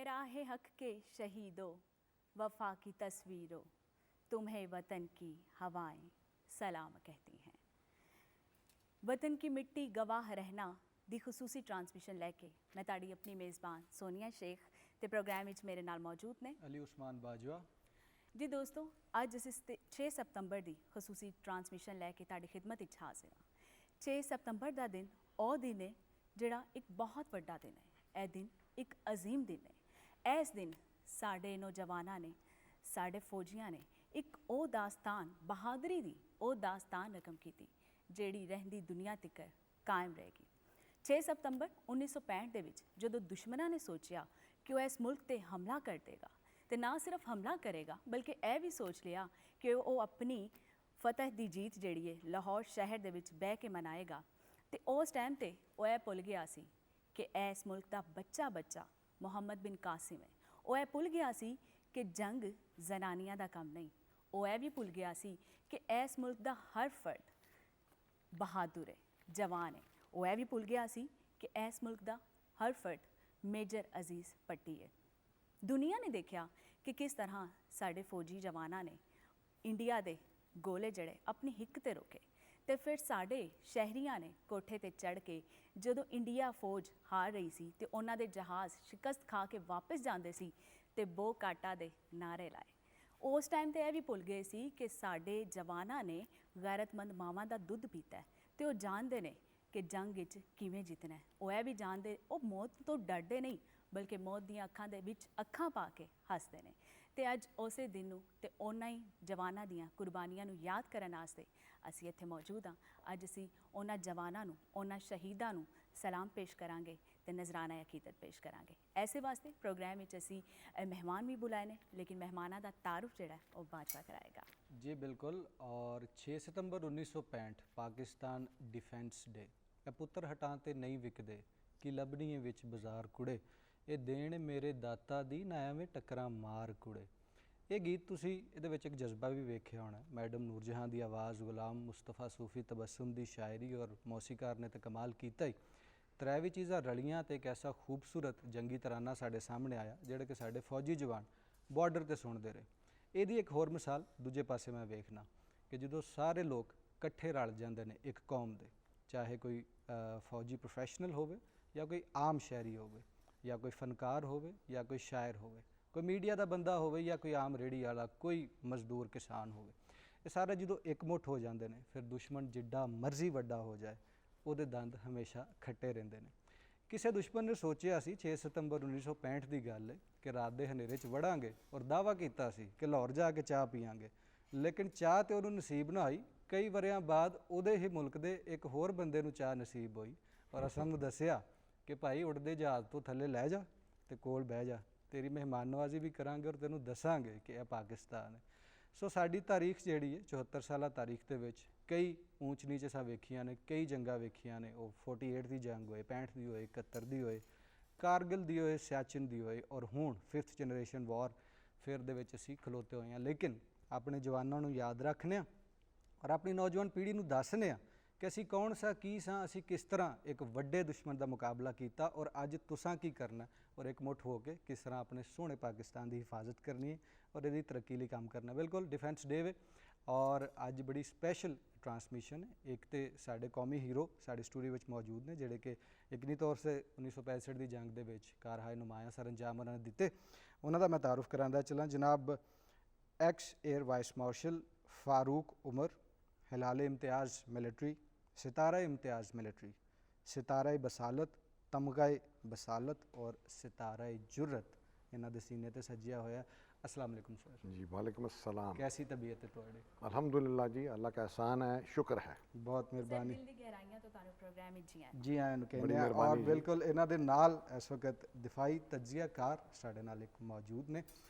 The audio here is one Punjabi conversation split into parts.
राह हक के शहीदों वफा की तस्वीरों तुम्हें वतन की हवाएं सलाम कहती हैं। वतन की मिट्टी गवाह रहना दी खसूसी ट्रांसमिशन लैके मैं ताड़ी अपनी मेज़बान सोनिया शेख ते प्रोग्राम विच मेरे नाल मौजूद ने अली उस्मान बाजवा। जी दोस्तों, अज असीं 6 सितंबर की खसूसी ट्रांसमिशन लैके ताड़ी खिदमत विच हाज़िर हां। 6 सितंबर का दिन ਉਹ दिन है जिहड़ा एक बहुत वड्डा दिन है। यह दिन एक अजीम दिन है। इस दिन साढ़े नौजवानों ने साढ़े फौजियां ने एक ਉਹ दास्तान बहादरी की ਉਹ दास्तान रकम की ਜਿਹੜੀ ਰਹਿੰਦੀ ਦੁਨੀਆ ਤੱਕ ਕਾਇਮ ਰਹੇਗੀ। 6 ਸਤੰਬਰ 1965 ਦੇ ਵਿੱਚ ਜਦੋਂ ਦੁਸ਼ਮਣਾਂ ਨੇ ਸੋਚਿਆ ਕਿ ਉਹ ਇਸ ਮੁਲਕ ਤੇ ਹਮਲਾ ਕਰ ਦੇਗਾ ਤੇ ਨਾ ਸਿਰਫ ਹਮਲਾ ਕਰੇਗਾ ਬਲਕਿ ਇਹ ਵੀ ਸੋਚ ਲਿਆ ਕਿ ਉਹ ਆਪਣੀ ਫਤਹ ਦੀ ਜੀਤ ਜਿਹੜੀ ਹੈ ਲਾਹੌਰ ਸ਼ਹਿਰ ਦੇ ਵਿੱਚ ਬਹਿ ਕੇ ਮਨਾਏਗਾ ਤੇ ਉਸ ਟਾਈਮ ਤੇ ਉਹ ਇਹ ਭੁੱਲ ਗਿਆ ਸੀ ਕਿ ਇਸ ਮੁਲਕ ਦਾ ਬੱਚਾ ਮੁਹੰਮਦ ਬਿਨ ਕਾਸਿਮ ਹੈ। ਉਹ ਇਹ ਭੁੱਲ ਗਿਆ ਸੀ ਕਿ ਜੰਗ ਜ਼ਨਾਨੀਆਂ ਦਾ ਕੰਮ ਨਹੀਂ। ਉਹ ਇਹ ਵੀ ਭੁੱਲ ਗਿਆ ਸੀ ਕਿ ਇਸ ਮੁਲਕ ਦਾ ਹਰ ਫਰਦ बहादुर है, जवान है। वो यह भी भुल गया सी कि इस मुल्क का हर फर्द मेजर अजीज़ पट्टी है। दुनिया ने देखा कि किस तरह साढ़े फौजी जवानों ने इंडिया के गोले जड़े अपनी हिक ते रोके तो फिर साढ़े शहरियां ने कोठे ते चढ़ के जदों इंडिया फौज हार रही सी ते उन्हां दे जहाज़ शिकस्त खा के वापस जाते सी ते बो काटा दे नारे लाए। उस टाइम तो यह भी भुल गए सी कि साढ़े जवानों ने गैरतमंद मावां दा दुध पीता है तो वो जानते हैं कि जंग विच किवें जितना है। वो यह भी जानते, वो मौत तो डरते नहीं बल्कि मौत दी अखां दे विच अखां पा के हसते हैं। तो अज उस दिन तो उन्हां ही जवानों दीयां कुर्बानियां नूं याद करन वास्ते असीं इत्थे मौजूद हाँ। अज असीं उन्हां जवानों नूं उन्हां शहीदां नूं सलाम पेश करांगे ते नजराना अकीदत पेश करांगे। ऐसे वास्ते प्रोग्राम विच असीं मेहमान भी बुलाए ने लेकिन मेहमानां दा तारुफ जिहड़ा वो बाजवा कराएगा। जी बिल्कुल। और 6 सितंबर 1965 पाकिस्तान डिफेंस डे। ए पुत्र हटां ते नहीं विकदे कि लभणीए विच बाजार कुड़े ये देण मेरे दाता दी ना एवें टक्करां मार कुड़े। ये गीत तुसी इहदे विच एक जज्बा भी वेखिया होना। मैडम नूरजहां दी आवाज़, गुलाम मुस्तफा सूफी तबस्सुम दी शायरी और मौसीकार ने तो कमाल कीता ही। त्रै भी चीज़ां रलियां ते एक ऐसा खूबसूरत जंगी तराना साढ़े सामने आया जिहड़ा कि साढ़े फौजी जवान बॉर्डर ते सुनते रहे। ਇਹਦੀ एक होर मिसाल दूजे पासे मैं वेखना कि जो सारे लोग इकट्ठे रल जाते हैं एक कौम के, चाहे कोई फौजी प्रोफैशनल हो या कोई आम शहरी हो या कोई फनकार हो या कोई शायर हो, कोई मीडिया का बंदा हो या कोई आम रेहड़ी वाला, कोई मजदूर किसान हो, ये सारे जो एकमुठ हो जाते हैं फिर दुश्मन जिड्डा मर्जी वड्डा हो जाए उहदे दंद हमेशा खट्टे रहिंदे ने। किसी दुश्मन ने सोचिया सी 6 सितंबर 1965 की गल है कि रात के हनेरे च वड़ांगे और दावा किया सी कि लाहौर जाके चाह पीआंगे, लेकिन चाह तो उन्होंने नसीब ना आई। कई वरियां बाद उहदे ही मुल्क के एक होर बंदे नूं चाह नसीब हुई और असां नूं दस्सिया कि भाई उड़दे जहाज़ तो थले लै जा ते कोल बह जा, तेरी मेहमान नवाजी भी करांगे और तैनूं दसांगे कि यह पाकिस्तान है। सो साडी तारीख जिहड़ी है 74 साला तारीख दे विच कई ऊंच नीच असां वेखियां ने, कई जंगां वेखियां ने। वो 48 की जंग होए, 65 की होए, 71 की होए, कारगिल की होए, सियाचिन की होए और हुण 5th जनरेशन वॉर फेयर दे विच असीं खलोते होए हैं। लेकिन अपने जवानों नूं याद रखने और अपनी नौजवान पीढ़ी नूं दसने कि असीं कौन सा की सां, असीं किस तरह एक वड्डे दुश्मन का मुकाबला किया और अज तुसां की करना और एक मुठ हो के किस तरह अपने सोहने पाकिस्तान की हिफाजत करनी है और इसकी तरक्की लिए काम करना। बिल्कुल डिफेंस डे वे और अज बड़ी स्पैशल ट्रांसमिशन है। एक तो साढ़े कौमी हीरो साढ़े स्टूडियो में मौजूद ने जिहड़े कि यकीनी तौर से 1965 की जंग के कारहाय नुमाया सर अंजाम उन्होंने दिते। उन्होंने मैं तारुफ करांदा चला। जनाब ex air vice marshal Farooq Umar, Hilal Imtiaz military, Sitara Imtiaz military, Sitara Basalat, Tamgha Basalat और सितारा जुर्रत इन्हां दे सीने ते सजिया होया। अस्सलाम वालेकुम सर। जी वालेकुम अस्सलाम। कैसी तबीयत है तुहाडी? अल्हम्दुलिल्लाह जी, अल्लाह का एहसान है, शुक्र है। बहुत मेहरबानी। दिल दी गहराइयां तो तानु प्रोग्राम विच जी आए। जी आए नु कहने बड़ी आ। और मेहरबानी जी। बिल्कुल इन्हां दे नाल इस वक्त दिफाई तजियाकार साढ़े नाल एक मौजूद ने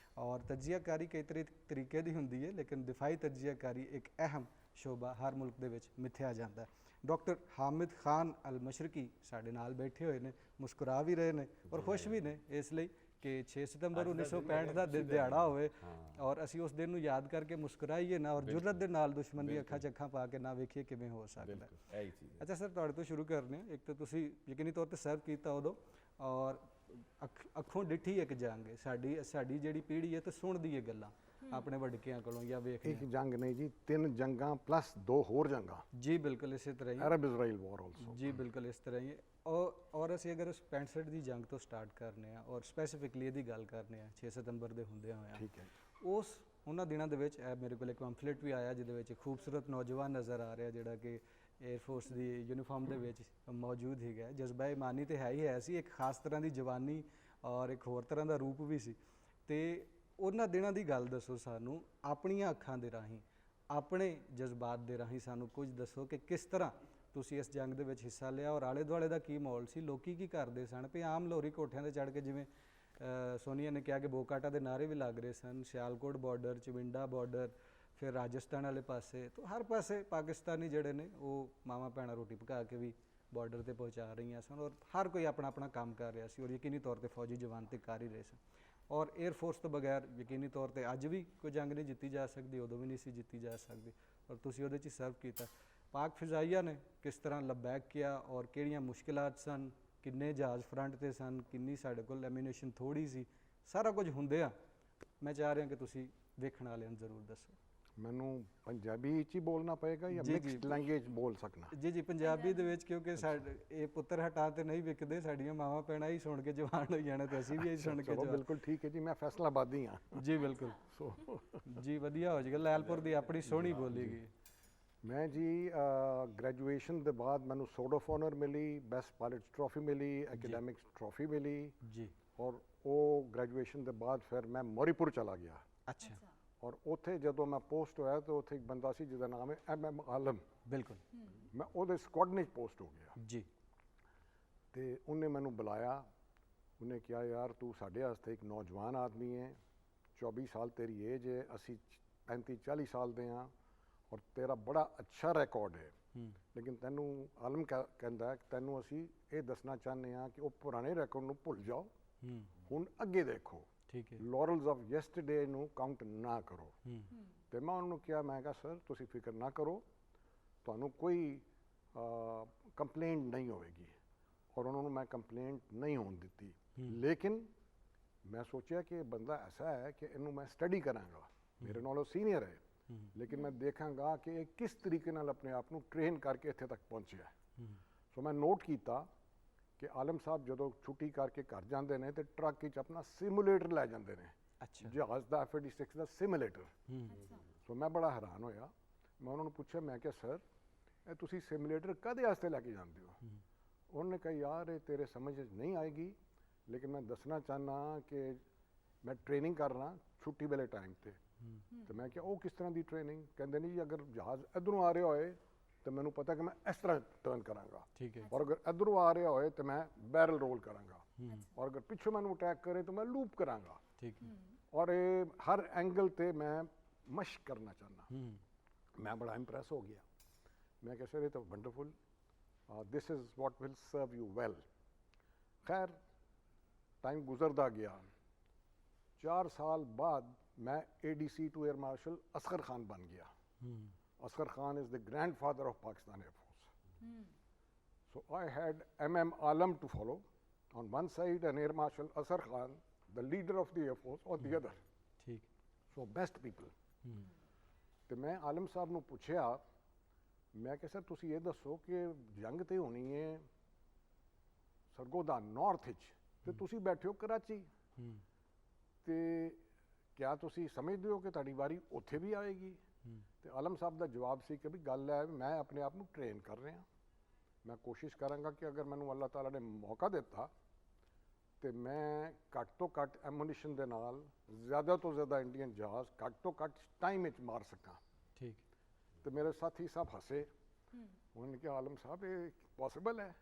और तजियाकारी कई तरीके की हुंदी है लेकिन दिफाई तजियाकारी एक अहम शोबा हर मुल्क दे विच मिथ्या जाता है। डॉक्टर हामिद खान अल मशरकी साढ़े नाल बैठे हुए ने, मुस्कुरा भी रहे हैं और खुश भी ने इसलिए कि 6 सितंबर 1965 का दिहाड़ा होवे और असी उस दिन नूं याद करके मुस्कुराइए ना और जुर्रत दे नाल दुश्मन दी अखां च अखां पा के ना वेखिए किवें हो सकदा है। अच्छा सर, तुहाडे तो शुरू करने। एक तो तुसी यकीनी तौर पर सर्व किया उदों और ਅੱਖੋਂ ਡਿੱਠੀ ਇੱਕ ਜੰਗ ਹੈ। ਸਾਡੀ ਜਿਹੜੀ ਪੀੜ੍ਹੀ ਹੈ ਤੇ ਸੁਣਦੀ ਹੈ ਗੱਲਾਂ ਆਪਣੇ ਵੱਡਕਿਆਂ ਕੋਲੋਂ ਜਾਂ ਵੇਖਦੇ ਇੱਕ ਜੰਗ ਨਹੀਂ ਜੀ, 3 ਜੰਗਾਂ ਪਲੱਸ 2 ਹੋਰ ਜੰਗਾਂ, ਜੀ ਬਿਲਕੁਲ ਇਸੇ ਤਰ੍ਹਾਂ ਹੀ ਅਰਬ ਇਜ਼ਰਾਈਲ ਵਾਰ ਆਲਸੋ। ਜੀ ਬਿਲਕੁਲ ਇਸ ਤਰ੍ਹਾਂ ਹੀ ਹੈ। ਔਰ ਅਸੀਂ ਅਗਰ 65 ਦੀ ਜੰਗ ਤੋਂ ਸਟਾਰਟ ਕਰਨੇ ਆ ਔਰ ਸਪੈਸੀਫਿਕਲੀ ਇਹਦੀ ਗੱਲ ਕਰਨੇ ਆ 6 ਸਤੰਬਰ ਦੇ ਹੁੰਦਿਆਂ ਹੋਇਆ, ਠੀਕ ਹੈ। ਉਹਨਾਂ ਦਿਨਾਂ ਦੇ ਵਿੱਚ ਇਹ ਮੇਰੇ ਕੋਲ ਇੱਕ ਪੰਫਲੇਟ ਵੀ ਆਇਆ ਜਿਹਦੇ ਵਿੱਚ ਇੱਕ ਖੂਬਸੂਰਤ ਨੌਜਵਾਨ ਨਜ਼ਰ ਆ ਰਿਹਾ ਜਿਹੜਾ ਕਿ 에ਅਰ ਫੋਰਸ ਦੀ ਯੂਨੀਫਾਰਮ ਦੇ ਵਿੱਚ ਮੌਜੂਦ ਹੈਗਾ। ਜਜ਼ਬਾ ਇਮਾਨੀ ਤੇ ਹੈ ਹੀ ਹੈ ਸੀ, ਇੱਕ ਖਾਸ ਤਰ੍ਹਾਂ ਦੀ ਜਵਾਨੀ ਔਰ ਇੱਕ ਹੋਰ ਤਰ੍ਹਾਂ ਦਾ ਰੂਪ ਵੀ ਸੀ। ਤੇ ਉਹਨਾਂ ਦਿਨਾਂ ਦੀ ਗੱਲ ਦੱਸੋ ਸਾਨੂੰ, ਆਪਣੀਆਂ ਅੱਖਾਂ ਦੇ ਰਾਹੀਂ, ਆਪਣੇ ਜਜ਼ਬਾਤ ਦੇ ਰਾਹੀਂ ਸਾਨੂੰ ਕੁਝ ਦੱਸੋ ਕਿ ਕਿਸ ਤਰ੍ਹਾਂ ਤੁਸੀਂ ਇਸ ਜੰਗ ਦੇ ਵਿੱਚ ਹਿੱਸਾ ਲਿਆ ਔਰ ਆਲੇ ਦੁਆਲੇ ਦਾ ਕੀ ਮਾਹੌਲ ਸੀ, ਲੋਕੀ ਕੀ ਕਰਦੇ ਸਨ। ਵੀ ਆਮ ਲੋਰੀ ਕੋਠਿਆਂ ਤੇ ਚੜ੍ਹ ਕੇ, ਜਿਵੇਂ ਸੋਨੀਆ ਨੇ ਕਿਹਾ ਕਿ ਬੋਕਾਟਾ ਦੇ ਨਾਅਰੇ ਵੀ ਲੱਗ ਰਹੇ ਸਨ, ਸਿਆਲਕੋਟ ਬਾਰਡਰ, ਚਵਿੰਡਾ ਬਾਰਡਰ, ਫਿਰ ਰਾਜਸਥਾਨ ਵਾਲੇ ਪਾਸੇ, ਤੋਂ ਹਰ ਪਾਸੇ ਪਾਕਿਸਤਾਨੀ ਜਿਹੜੇ ਨੇ ਉਹ ਮਾਵਾਂ ਭੈਣਾਂ ਰੋਟੀ ਪਕਾ ਕੇ ਵੀ ਬਾਰਡਰ ਤੇ ਪਹੁੰਚਾ ਰਹੀਆਂ ਸਨ ਔਰ ਹਰ ਕੋਈ ਆਪਣਾ ਆਪਣਾ ਕੰਮ ਕਰ ਰਿਹਾ ਸੀ ਔਰ ਯਕੀਨੀ ਤੌਰ ਤੇ ਫੌਜੀ ਜਵਾਨ ਤੇ ਕਰ ਹੀ ਰਹੇ ਸਨ। ਔਰ 에ਅਰ ਫੋਰਸ ਤੋਂ ਬਗੈਰ ਯਕੀਨੀ ਤੌਰ ਤੇ ਅੱਜ ਵੀ ਕੋਈ ਜੰਗ ਨਹੀਂ ਜਿੱਤੀ ਜਾ ਸਕਦੀ, ਉਦੋਂ ਵੀ ਨਹੀਂ ਸੀ ਜਿੱਤੀ ਜਾ ਸਕਦੀ ਔਰ ਤੁਸੀਂ ਉਹਦੇ 'ਚ ਸਰਵ ਕੀਤਾ। ਪਾਕ ਫਿਜ਼ਾਈਆ ਨੇ ਕਿਸ ਤਰ੍ਹਾਂ ਲਬੈਕ ਕਿਹਾ ਔਰ ਕਿਹੜੀਆਂ ਮੁਸ਼ਕਿਲਾਤ ਸਨ, ਕਿੰਨੇ ਜਹਾਜ਼ ਫਰੰਟ ਤੇ ਸਨ, ਕਿੰਨੀ ਸਾਡੇ ਕੋਲ ਐਮੂਨੀਸ਼ਨ ਥੋੜੀ ਸੀ, ਸਾਰਾ ਕੁਝ ਹੁੰਦੇ ਆ। ਮੈਂ ਚਾਹ ਰਿਹਾ ਕਿ ਤੁਸੀਂ ਵੇਖਣ ਵਾਲਿਆਂ ਨੂੰ ਜ਼ਰੂਰ ਦੱਸੋ। ਮੈਨੂੰ ਪੰਜਾਬੀ ਵਿੱਚ ਹੀ ਬੋਲਣਾ ਪਏਗਾ ਜਾਂ ਜੀ, ਮਿਕਸਡ ਲੈਂਗੁਏਜ ਬੋਲ ਸਕਣਾ? ਜੀ ਪੰਜਾਬੀ ਦੇ ਵਿੱਚ, ਕਿਉਂਕਿ ਸਾਡੇ ਇਹ ਪੁੱਤਰ ਹਟਾ ਤੇ ਨਹੀਂ ਵਿਕਦੇ, ਸਾਡੀਆਂ ਮਾਵਾਂ ਭੈਣਾਂ ਹੀ ਸੁਣ ਕੇ ਜਵਾਨ ਹੋ ਜਾਣਾ ਤੇ ਅਸੀਂ ਵੀ ਇਹ ਸੁਣ ਕੇ ਚਲੋ ਜਵਾਨ। ਬਿਲਕੁਲ ਠੀਕ ਹੈ ਜੀ, ਮੈਂ ਫੈਸਲਾਬਾਦੀ ਹਾਂ। ਜੀ ਬਿਲਕੁਲ ਸੋ ਜੀ, ਵਧੀਆ ਹੋ ਜਾਏਗਾ। ਲੈਲਪੁਰ ਦੀ ਆਪਣੀ ਸੋਹਣੀ ਬੋਲੀ ਗਈ। ਮੈਂ ਜੀ ਗ੍ਰੈਜੂਏਸ਼ਨ ਦੇ ਬਾਅਦ ਮੈਨੂੰ ਸੋਰਡ ਆਫ ਆਨਰ ਮਿਲੀ, ਬੈਸਟ ਪਾਇਲਟ ਟਰੋਫੀ ਮਿਲੀ, ਐਕੈਡੈਮਿਕਸ ਟਰੋਫੀ ਮਿਲੀ ਜੀ। ਔਰ ਉਹ ਗ੍ਰੈਜੂਏਸ਼ਨ ਦੇ ਬਾਅਦ ਫਿਰ ਮੈਂ ਮੌਰੀਪੁਰ ਚਲਾ ਗਿਆ। ਅੱਛਾ। ਔਰ ਉੱਥੇ ਜਦੋਂ ਮੈਂ ਪੋਸਟ ਹੋਇਆ ਤਾਂ ਉੱਥੇ ਇੱਕ ਬੰਦਾ ਸੀ ਜਿਹਦਾ ਨਾਮ ਹੈ MM ਆਲਮ। ਬਿਲਕੁਲ। ਮੈਂ ਉਹਦੇ ਸਕੁਆਡਰਨ 'ਚ ਪੋਸਟ ਹੋ ਗਿਆ ਜੀ। ਤੇ ਉਹਨੇ ਮੈਨੂੰ ਬੁਲਾਇਆ, ਉਹਨੇ ਕਿਹਾ ਯਾਰ ਤੂੰ ਸਾਡੇ ਵਾਸਤੇ ਇੱਕ ਨੌਜਵਾਨ ਆਦਮੀ ਹੈ, 24 ਸਾਲ ਤੇਰੀ ਏਜ ਹੈ, ਅਸੀਂ 35-40 ਸਾਲ ਦੇ ਹਾਂ ਔਰ ਤੇਰਾ ਬੜਾ ਅੱਛਾ ਰਿਕਾਰਡ ਹੈ, ਲੇਕਿਨ ਤੈਨੂੰ ਆਲਮ ਕਹਿੰਦਾ ਕਿ ਤੈਨੂੰ ਅਸੀਂ ਇਹ ਦੱਸਣਾ ਚਾਹੁੰਦੇ ਹਾਂ ਕਿ ਉਹ ਪੁਰਾਣੇ ਰਿਕਾਰਡ ਨੂੰ ਭੁੱਲ ਜਾਓ, ਹੁਣ ਅੱਗੇ ਦੇਖੋ, ਠੀਕ ਹੈ। ਲੌਰਲਸ ਆਫ ਯੈਸਟਰਡੇ ਨੂੰ ਕਾਊਂਟ ਨਾ ਕਰੋ। ਤੇ ਮੈਂ ਉਹਨੂੰ ਕਿਹਾ, ਮੈਂ ਕਿਹਾ ਸਰ ਤੁਸੀਂ ਫਿਕਰ ਨਾ ਕਰੋ, ਤੁਹਾਨੂੰ ਕੋਈ ਕੰਪਲੇਂਟ ਨਹੀਂ ਹੋਵੇਗੀ। ਔਰ ਉਹਨਾਂ ਨੂੰ ਮੈਂ ਕੰਪਲੇਂਟ ਨਹੀਂ ਹੋਣ ਦਿੱਤੀ। ਲੇਕਿਨ ਮੈਂ ਸੋਚਿਆ ਕਿ ਇਹ ਬੰਦਾ ਐਸਾ ਹੈ ਕਿ ਇਹਨੂੰ ਮੈਂ ਸਟੱਡੀ ਕਰਾਂਗਾ, ਮੇਰੇ ਨਾਲੋਂ ਸੀਨੀਅਰ ਹੈ, ਲੇਕਿਨ ਮੈਂ ਦੇਖਾਂਗਾ ਕਿ ਇਹ ਕਿਸ ਤਰੀਕੇ ਨਾਲ ਆਪਣੇ ਆਪ ਨੂੰ ਟ੍ਰੇਨ ਕਰਕੇ ਇੱਥੇ ਤੱਕ ਪਹੁੰਚਿਆ। ਸੋ ਮੈਂ ਨੋਟ ਕੀਤਾ ਕਿ ਆਲਮ ਸਾਹਿਬ ਜਦੋਂ ਛੁੱਟੀ ਕਰਕੇ ਘਰ ਜਾਂਦੇ ਨੇ ਤੇ ਟਰੱਕ ਵਿੱਚ ਆਪਣਾ ਸਿਮੂਲੇਟਰ ਲੈ ਜਾਂਦੇ ਨੇ। ਅੱਛਾ। ਜਹਾਜ਼ ਦਾ F-86 ਦਾ ਸਿਮੂਲੇਟਰ। ਸੋ ਮੈਂ ਬੜਾ ਹੈਰਾਨ ਹੋਇਆ। ਮੈਂ ਉਹਨਾਂ ਨੂੰ ਪੁੱਛਿਆ, ਮੈਂ ਕਿਹਾ ਸਰ ਇਹ ਤੁਸੀਂ ਸਿਮੂਲੇਟਰ ਕਾਹਦੇ ਵਾਸਤੇ ਲੈ ਕੇ ਜਾਂਦੇ ਹੋ? ਉਹਨੇ ਕਿਹਾ ਯਾਰ ਇਹ ਤੇਰੇ ਸਮਝ ਨਹੀਂ ਆਏਗੀ, ਲੇਕਿਨ ਮੈਂ ਦੱਸਣਾ ਚਾਹੁੰਦਾ ਕਿ ਮੈਂ ਟ੍ਰੇਨਿੰਗ ਕਰ ਰਹਾ ਛੁੱਟੀ ਵਾਲੇ ਟਾਈਮ ਤੇ। ਤੇ ਮੈਂ ਕਿਹਾ ਉਹ ਕਿਸ ਤਰ੍ਹਾਂ ਦੀ ਟ੍ਰੇਨਿੰਗ? ਕਹਿੰਦੇ ਨਹੀਂ ਜੀ ਅਗਰ ਜਹਾਜ਼ ਇੱਧਰੋਂ ਆ ਰਿਹਾ ਹੋਏ ਤੇ ਮੈਨੂੰ ਪਤਾ ਕਿ ਮੈਂ ਇਸ ਤਰ੍ਹਾਂ ਟਰਨ ਕਰਾਂਗਾ, ਠੀਕ ਹੈ। ਔਰ ਅਗਰ ਇੱਧਰੋਂ ਆ ਰਿਹਾ ਹੋਏ ਤੇ ਮੈਂ ਬੈਰਲ ਰੋਲ ਕਰਾਂਗਾ, ਔਰ ਅਗਰ ਪਿੱਛੋਂ ਮੈਨੂੰ ਅਟੈਕ ਕਰੇ ਤਾਂ ਮੈਂ ਲੂਪ ਕਰਾਂਗਾ। ਠੀਕ ਹੈ। ਔਰ ਇਹ ਹਰ ਐਂਗਲ ਤੇ ਮੈਂ ਮਸ਼ਕ ਕਰਨਾ ਚਾਹੁੰਦਾ। ਮੈਂ ਬੜਾ ਇੰਪ੍ਰੈਸ ਹੋ ਗਿਆ। ਮੈਂ ਕਿਹਾ ਸਰ ਇਹ ਤਾਂ wonderful, this is what will serve you well. ਖੈਰ ਟਾਈਮ ਗੁਜ਼ਰਦਾ ਗਿਆ। 4 ਸਾਲ ਬਾਅਦ ਮੈਂ ADC to air marshal Asghar Khan ਬਣ ਗਿਆ। Asghar Khan is the grandfather of Pakistan Air Force. So I had MM Alam to follow on one side and Air Marshal Asghar Khan, the leader of the Air Force, on the other. ਠੀਕ। So best people. ਤੇ ਮੈਂ ਆਲਮ ਸਾਹਿਬ ਨੂੰ ਪੁੱਛਿਆ, ਮੈਂ ਕਿਹਾ ਸਰ ਤੁਸੀਂ ਇਹ ਦੱਸੋ ਕਿ ਜੰਗ ਤੇ ਹੋਣੀ ਹੈ ਸਰਗੋਦਾ ਨਾਰਥ ਵਿੱਚ ਤੇ ਤੁਸੀਂ ਬੈਠੇ ਹੋ ਕਰਾਚੀ, ਤੇ ਕਿਆ ਤੁਸੀਂ ਸਮਝਦੇ ਹੋ ਕਿ ਤੁਹਾਡੀ ਵਾਰੀ ਉੱਥੇ ਵੀ ਆਏਗੀ? ਤੇ ਆਲਮ ਸਾਹਿਬ ਦਾ ਜਵਾਬ ਸੀ ਕਿ ਵੀ ਗੱਲ ਹੈ ਮੈਂ ਆਪਣੇ ਆਪ ਨੂੰ ਟ੍ਰੇਨ ਕਰ ਰਿਹਾ, ਮੈਂ ਕੋਸ਼ਿਸ਼ ਕਰਾਂਗਾ ਕਿ ਅਗਰ ਮੈਨੂੰ ਅੱਲਾਹ ਤਾਲਾ ਨੇ ਮੌਕਾ ਦਿੱਤਾ ਤੇ ਮੈਂ ਘੱਟ ਤੋਂ ਘੱਟ ਐਮੂਨੀਸ਼ਨ ਦੇ ਨਾਲ ਜ਼ਿਆਦਾ ਤੋਂ ਜ਼ਿਆਦਾ ਇੰਡੀਅਨ ਜਹਾਜ਼ ਘੱਟ ਤੋਂ ਘੱਟ ਟਾਈਮ ਵਿੱਚ ਮਾਰ ਸਕਾਂ। ਠੀਕ। ਤੇ ਮੇਰੇ ਸਾਥੀ ਸਭ ਹੱਸੇ। ਉਹਨਾਂ ਨੇ ਕਿਹਾ ਆਲਮ ਸਾਹਿਬ ਇਹ ਪੋਸੀਬਲ ਹੈ?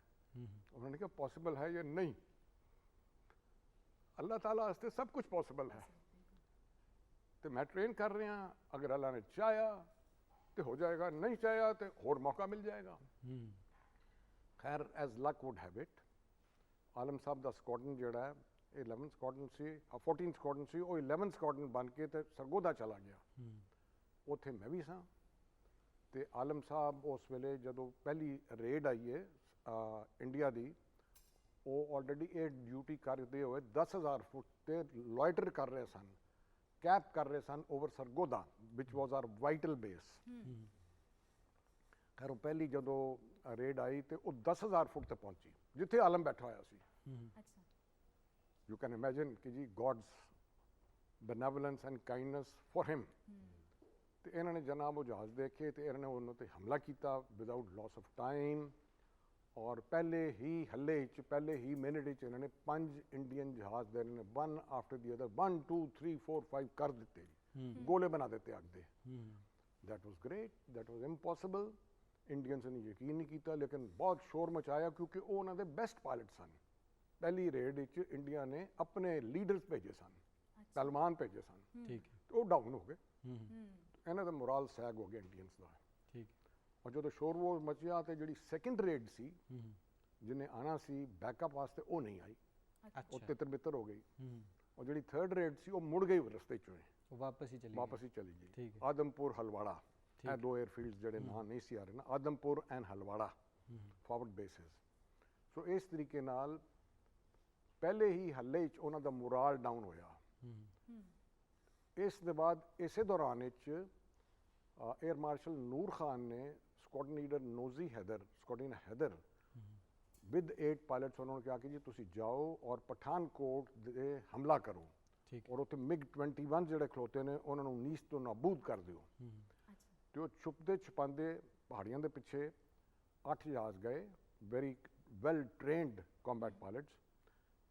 ਉਹਨਾਂ ਨੇ ਕਿਹਾ ਪੋਸੀਬਲ ਹੈ ਜਾਂ ਨਹੀਂ, ਅੱਲਾਹ ਤਾਲਾ ਵਾਸਤੇ ਸਭ ਕੁਝ ਪੋਸੀਬਲ ਹੈ। ਤੇ ਮੈਂ ਟ੍ਰੇਨ ਕਰ ਰਿਹਾ, ਅਗਰ ਅੱਲਾਹ ਨੇ ਚਾਹਿਆ ਤੇ ਹੋ ਜਾਏਗਾ, ਨਹੀਂ ਚਾਹਿਆ ਤੇ ਹੋਰ ਮੌਕਾ ਮਿਲ ਜਾਏਗਾ। ਖੈਰ as luck would have it, Alam Sahib ਦਾ ਸਕੁਆਡਰਨ ਜਿਹੜਾ ਹੈ 11 ਸਕੁਆਡਰਨ ਸੀ, 14 ਸਕੁਆਡਰਨ ਸੀ, ਉਹ 11 ਸਕੁਆਡਰਨ ਬਣ ਕੇ ਤੇ ਸਰਗੋਦਾ ਚਲਾ ਗਿਆ। ਉੱਥੇ ਮੈਂ ਵੀ ਸਾਂ। ਤੇ ਆਲਮ ਸਾਹਿਬ ਉਸ ਵੇਲੇ ਜਦੋਂ ਪਹਿਲੀ ਰੇਡ ਆਈ ਹੈ ਇੰਡੀਆ ਦੀ, ਉਹ ਆਲਰੇਡੀ ਇਹ ਡਿਊਟੀ ਕਰਦੇ ਹੋਏ 10,000 ਫੁੱਟ ਤੇ ਲੋਇਟਰ ਕਰ ਰਹੇ ਸਨ, ਕੈਪ ਕਰ ਰਹੇ ਸਨ ਓਵਰ ਸਰਗੋਦਾ ਵਿਚ ਵਾਜ਼ ਆਰ ਵਾਈਟਲ ਬੇਸ। ਖੈਰ ਉਹ ਪਹਿਲੀ ਜਦੋਂ ਰੇਡ ਆਈ ਤੇ ਉਹ 10,000 ਫੁੱਟ ਤੇ ਪਹੁੰਚੀ ਜਿੱਥੇ ਆਲਮ ਬੈਠਾ ਹੋਇਆ ਸੀ। ਅੱਛਾ ਯੂ ਕੈਨ ਇਮੇਜਿਨ ਕਿ ਜੀ God's benevolence and kindness for him. ਤੇ ਇਹਨਾਂ ਨੇ ਜਨਾਬ ਉਹ ਜਹਾਜ਼ ਦੇਖੇ ਤੇ ਇਹਨਾਂ ਨੇ ਉਹਨਾਂ ਤੇ ਹਮਲਾ ਕੀਤਾ ਵਿਦਆਊਟ ਲਾਸ ਆਫ ਟਾਈਮ। ਔਰ ਪਹਿਲੇ ਹੀ ਹੱਲੇ 'ਚ ਪਹਿਲੇ ਹੀ ਮਿੰਟ 'ਚ ਇਹਨਾਂ ਨੇ 5 ਇੰਡੀਅਨ ਜਹਾਜ਼ ਦੇ ਨੇ ਵਨ ਆਫਟਰ ਦੀ ਅਦਰ 1 2 3 4 5 ਕਰ ਦਿੱਤੇ ਜੀ, ਗੋਲੇ ਬਣਾ ਦਿੱਤੇ ਅੱਗ ਦੇ। That was great, that was impossible. Indians ਨੇ ਯਕੀਨ ਨਹੀਂ ਕੀਤਾ ਲੇਕਿਨ ਬਹੁਤ ਸ਼ੋਰ ਮਚਾਇਆ ਕਿਉਂਕਿ ਉਹ ਉਹਨਾਂ ਦੇ ਬੈਸਟ ਪਾਇਲਟ ਸਨ। ਪਹਿਲੀ ਰੇਡ ਵਿੱਚ ਇੰਡੀਆ ਨੇ ਆਪਣੇ ਲੀਡਰਸ ਭੇਜੇ ਸਨ, ਪਹਿਲਵਾਨ ਭੇਜੇ ਸਨ, ਠੀਕ ਹੈ। ਤੇ ਉਹ ਡਾਊਨ ਹੋ ਗਏ। ਇਹਨਾਂ ਦਾ ਮੋਰਲ ਸੈਗ ਹੋ ਗਿਆ ਇੰਡੀਅਨਸ ਦਾ। ਠੀਕ ਔਰ ਜਦੋਂ ਸ਼ੋਰ ਵੋਰ ਮਚਿਆ ਤੇ ਜਿਹੜੀ ਸੈਕਿੰਡ ਰੇਡ ਸੀ ਜਿਹਨੇ ਆਣਾ ਸੀ ਬੈਕਅਪ ਵਾਸਤੇ ਉਹ ਨਹੀਂ ਆਈ, ਉਹ ਅੱਛਾ ਤਿੱਤਰ ਬਿੱਤਰ ਹੋ ਗਈ। ਔਰ ਜਿਹੜੀ ਥਰਡ ਰੇਡ ਸੀ ਉਹ ਮੁੜ ਗਈ ਰਸਤੇ ਚੋਂ, ਉਹ ਵਾਪਸ ਹੀ ਚਲੀ ਵਾਪਸ ਹੀ ਚਲੀ ਠੀਕ ਗਈ। ਹੈ। ਆਦਮਪੁਰ ਹਲਵਾੜਾ, ਇਹ ਦੋ 에ਅਰਫੀਲਡਸ ਜਿਹੜੇ ਨਾਂ ਨਹੀਂ ਸੀ ਆ ਰਹੇ ਨਾ, Adampur and Halwara forward basis. ਸੋ ਇਸ ਤਰੀਕੇ ਨਾਲ ਪਹਿਲੇ ਹੀ ਹੱਲੇ 'ਚ ਉਹਨਾਂ ਦਾ ਮੋਰਾਲ ਡਾਊਨ ਹੋਇਆ। ਇਸ ਦੇ ਬਾਅਦ ਇਸੇ ਦੌਰਾਨ ਵਿੱਚ 에ਅਰ ਮਾਰਸ਼ਲ ਨੂਰ ਖਾਨ ਨੇ squadron leader Nozi Haider, squadron Haider with 8 pilots ਉਹਨਾਂ ਨੂੰ ਕਿਹਾ ਕਿ ਜੀ ਤੁਸੀਂ ਜਾਓ ਔਰ ਪਠਾਨਕੋਟ ਦੇ ਹਮਲਾ ਕਰੋ ਠੀਕ ਔਰ ਉੱਥੇ ਮਿਗ 21 ਜਿਹੜੇ ਖਲੋਤੇ ਨੇ ਉਹਨਾਂ ਨੂੰ ਨੀਸ ਤੋਂ ਨਾਬੂਦ ਕਰ ਦਿਓ। ਤੇ ਉਹ ਛੁਪਦੇ ਛੁਪਾਉਂਦੇ ਪਹਾੜੀਆਂ ਦੇ ਪਿੱਛੇ 8 ਜਹਾਜ਼ ਗਏ, very well trained combat pilots,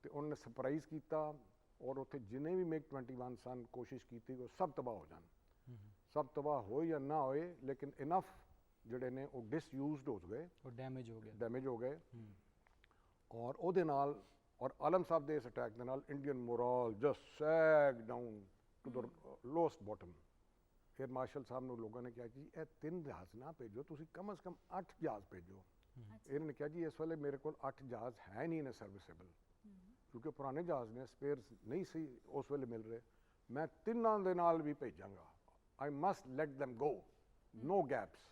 ਤੇ ਉਹਨਾਂ ਨੇ ਸਰਪ੍ਰਾਈਜ਼ ਕੀਤਾ ਔਰ ਉੱਥੇ ਜਿੰਨੇ ਵੀ ਮਿਗ 21 ਸਨ ਕੋਸ਼ਿਸ਼ ਕੀਤੀ ਕਿ ਉਹ ਸਭ ਤਬਾਹ ਹੋ ਜਾਣ। ਸਭ ਤਬਾਹ ਹੋਏ ਜਾਂ ਨਾ ਹੋਏ ਲੇਕਿਨ ਇਨਫ ਜਿਹੜੇ ਨੇ ਉਹ ਡਿਸਯੂਜ਼ਡ ਹੋ ਗਏ, ਉਹ ਡੈਮੇਜ ਹੋ ਗਿਆ। ਡੈਮੇਜ ਹੋ ਗਏ। ਔਰ ਉਹਦੇ ਨਾਲ ਔਰ ਆਲਮ ਸਾਹਿਬ ਦੇ ਇਸ ਅਟੈਕ ਦੇ ਨਾਲ Indian morale just sag down to the lowest bottom. ਫਿਰ ਮਾਰਸ਼ਲ ਸਾਹਿਬ ਨੂੰ ਲੋਕਾਂ ਨੇ ਕਿਹਾ ਕਿ ਇਹ 3 ਜਹਾਜ਼ ਨਾ ਭੇਜੋ, ਤੁਸੀਂ ਕਮ ਅਜ਼ ਕਮ 8 ਜਹਾਜ਼ ਭੇਜੋ। ਇਹਨਾਂ ਨੇ ਕਿਹਾ ਜੀ ਇਸ ਵੇਲੇ ਮੇਰੇ ਕੋਲ 8 ਜਹਾਜ਼ ਹੈ ਨਹੀਂ ਨੇ ਸਰਵਿਸੇਬਲ, ਕਿਉਂਕਿ ਪੁਰਾਣੇ ਜਹਾਜ਼ ਨੇ ਸਪੇਅਰਸ ਨਹੀਂ ਸੀ ਉਸ ਵੇਲੇ ਮਿਲ ਰਹੇ। ਮੈਂ ਤਿੰਨਾਂ ਦੇ ਨਾਲ ਵੀ ਭੇਜਾਂਗਾ, ਆਈ ਮਸਟ ਲੈਟ them ਗੋ, ਨੋ ਗੈਪਸ।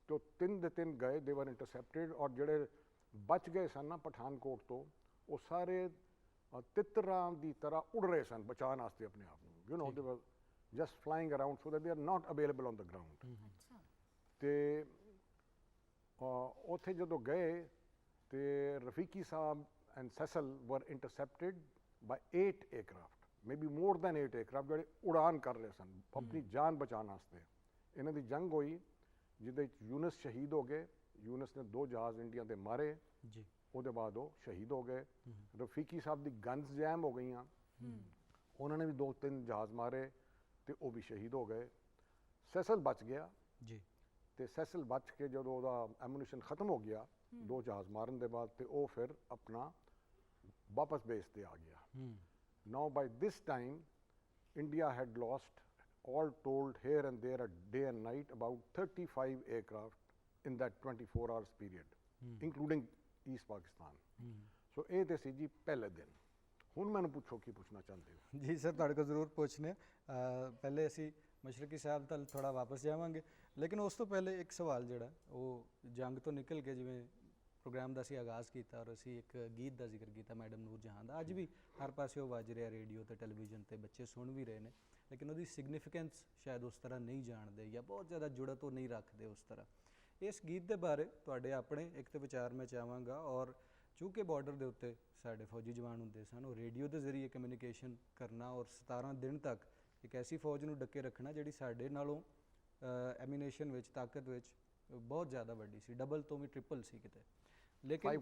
तो 3 ਦੇ 3 ਗਏ, ਦੇ ਵਰ ਇੰਟਰਸੈਪਟਡ। ਔਰ ਜਿਹੜੇ ਬਚ ਗਏ ਸਨ ਨਾ ਪਠਾਨਕੋਟ ਤੋਂ, ਉਹ ਸਾਰੇ ਤਿੱਤਰਾਂ ਦੀ ਤਰ੍ਹਾਂ ਉੱਡ ਰਹੇ ਸਨ ਬਚਾਉਣ ਵਾਸਤੇ ਆਪਣੇ ਆਪ ਨੂੰ। ਯੂ ਨੋ ਦੇ ਵਰ just flying around so that they are not available on the ground. ਅੱਛਾ ਤੇ ਉੱਥੇ ਜਦੋਂ ਗਏ ਤੇ ਰਫੀਕੀ ਸਾਹਿਬ ਐਂਡ ਸੈਸਲ ਵਰ ਇੰਟਰਸੈਪਟਡ ਬਾਈ 8 aircraft, maybe more than 8 aircraft ਜਿਹੜੇ ਉਡਾਨ ਕਰ ਰਹੇ ਸਨ ਆਪਣੀ ਜਾਨ ਬਚਾਉਣ ਵਾਸਤੇ। ਇਹਨਾਂ ਦੀ ਜੰਗ ਹੋਈ ਜਿਹਦੇ ਵਿੱਚ ਯੂਨਸ ਸ਼ਹੀਦ ਹੋ ਗਏ। ਯੂਨਸ ਨੇ 2 ਜਹਾਜ਼ ਇੰਡੀਆ ਦੇ ਮਾਰੇ ਜੀ, ਉਹਦੇ ਬਾਅਦ ਉਹ ਸ਼ਹੀਦ ਹੋ ਗਏ। ਰਫੀਕੀ ਸਾਹਿਬ ਦੀ ਗਨਸ ਜੈਮ ਹੋ ਗਈਆਂ, ਉਹਨਾਂ ਨੇ ਵੀ 2-3 ਜਹਾਜ਼ ਮਾਰੇ ਤੇ ਉਹ ਵੀ ਸ਼ਹੀਦ ਹੋ ਗਏ। ਸੈਸਲ ਬਚ ਗਿਆ ਜੀ, ਤੇ ਸੈਸਲ ਬਚ ਕੇ ਜਦੋਂ ਉਹਦਾ ਐਮੂਨੀਸ਼ਨ ਖਤਮ ਹੋ ਗਿਆ 2 ਜਹਾਜ਼ ਮਾਰਨ ਦੇ ਬਾਅਦ, ਤੇ ਉਹ ਫਿਰ ਆਪਣਾ ਵਾਪਸ ਬੇਸ ਤੇ ਆ ਗਿਆ। Now by this time India had lost all told here and there a day and night about 35 aircraft in that 24 hours period, including East Pakistan. So ਇਹ ਤੇ ਸੀ ਜੀ ਪਹਿਲੇ ਦਿਨ। ਹੁਣ ਮੈਨੂੰ ਪੁੱਛੋ ਕੀ ਪੁੱਛਣਾ ਚਾਹੁੰਦੇ ਹੋ। ਜੀ ਸਰ ਤੁਹਾਡੇ ਕੋਲ ਜ਼ਰੂਰ ਪੁੱਛਨੇ। ਪਹਿਲੇ ਅਸੀਂ ਮਸ਼ਰਕੀ ਸਾਹਿਬ ਤੱਕ ਥੋੜਾ ਵਾਪਸ ਜਾਵਾਂਗੇ, ਲੇਕਿਨ ਉਸ ਤੋਂ ਪਹਿਲੇ ਇੱਕ ਸਵਾਲ ਜਿਹੜਾ ਉਹ ਜੰਗ ਤੋਂ ਨਿਕਲ ਕੇ ਜਿਵੇਂ ਪ੍ਰੋਗਰਾਮ ਦਾ ਅਸੀਂ ਆਗਾਜ਼ ਕੀਤਾ ਔਰ ਅਸੀਂ ਇੱਕ ਗੀਤ ਦਾ ਜ਼ਿਕਰ ਕੀਤਾ ਮੈਡਮ ਨੂਰ ਜਹਾਂ ਦਾ, ਅੱਜ ਵੀ ਹਰ ਪਾਸੇ ਉਹ ਵੱਜ ਰਿਹਾ, ਰੇਡੀਓ ਤੇ ਟੈਲੀਵਿਜ਼ਨ ਤੇ ਬੱਚੇ ਸੁਣ ਵੀ ਰਹੇ ਨੇ, ਲੇਕਿਨ ਉਹਦੀ ਸਿਗਨੀਫੀਕੈਂਸ ਸ਼ਾਇਦ ਉਸ ਤਰ੍ਹਾਂ ਨਹੀਂ ਜਾਣਦੇ ਜਾਂ ਬਹੁਤ ਜ਼ਿਆਦਾ ਜੁੜਤ ਉਹ ਨਹੀਂ ਰੱਖਦੇ ਉਸ ਤਰ੍ਹਾਂ। ਇਸ ਗੀਤ ਦੇ ਬਾਰੇ ਤੁਹਾਡੇ ਆਪਣੇ ਇੱਕ ਤੇ ਵਿਚਾਰ ਮੈਂ ਚਾਹਾਂਗਾ। ਔਰ ਚੂੰਕਿ ਬਾਰਡਰ ਦੇ ਉੱਤੇ ਸਾਡੇ ਫੌਜੀ ਜਵਾਨ ਹੁੰਦੇ ਸਨ, ਉਹ ਰੇਡੀਓ ਦੇ ਜ਼ਰੀਏ ਕਮਿਊਨੀਕੇਸ਼ਨ ਕਰਨਾ ਔਰ 17 ਦਿਨ ਤੱਕ ਇੱਕ ਐਸੀ ਫੌਜ ਨੂੰ ਡੱਕੇ ਰੱਖਣਾ ਜਿਹੜੀ ਸਾਡੇ ਨਾਲੋਂ ਐਮੀਨੇਸ਼ਨ ਵਿੱਚ, ਤਾਕਤ ਵਿੱਚ ਬਹੁਤ ਜ਼ਿਆਦਾ ਵੱਡੀ ਸੀ, ਡਬਲ ਤੋਂ ਵੀ ਟ੍ਰਿਪਲ ਸੀ ਕਿਤੇ, ਲੇਕਿਨ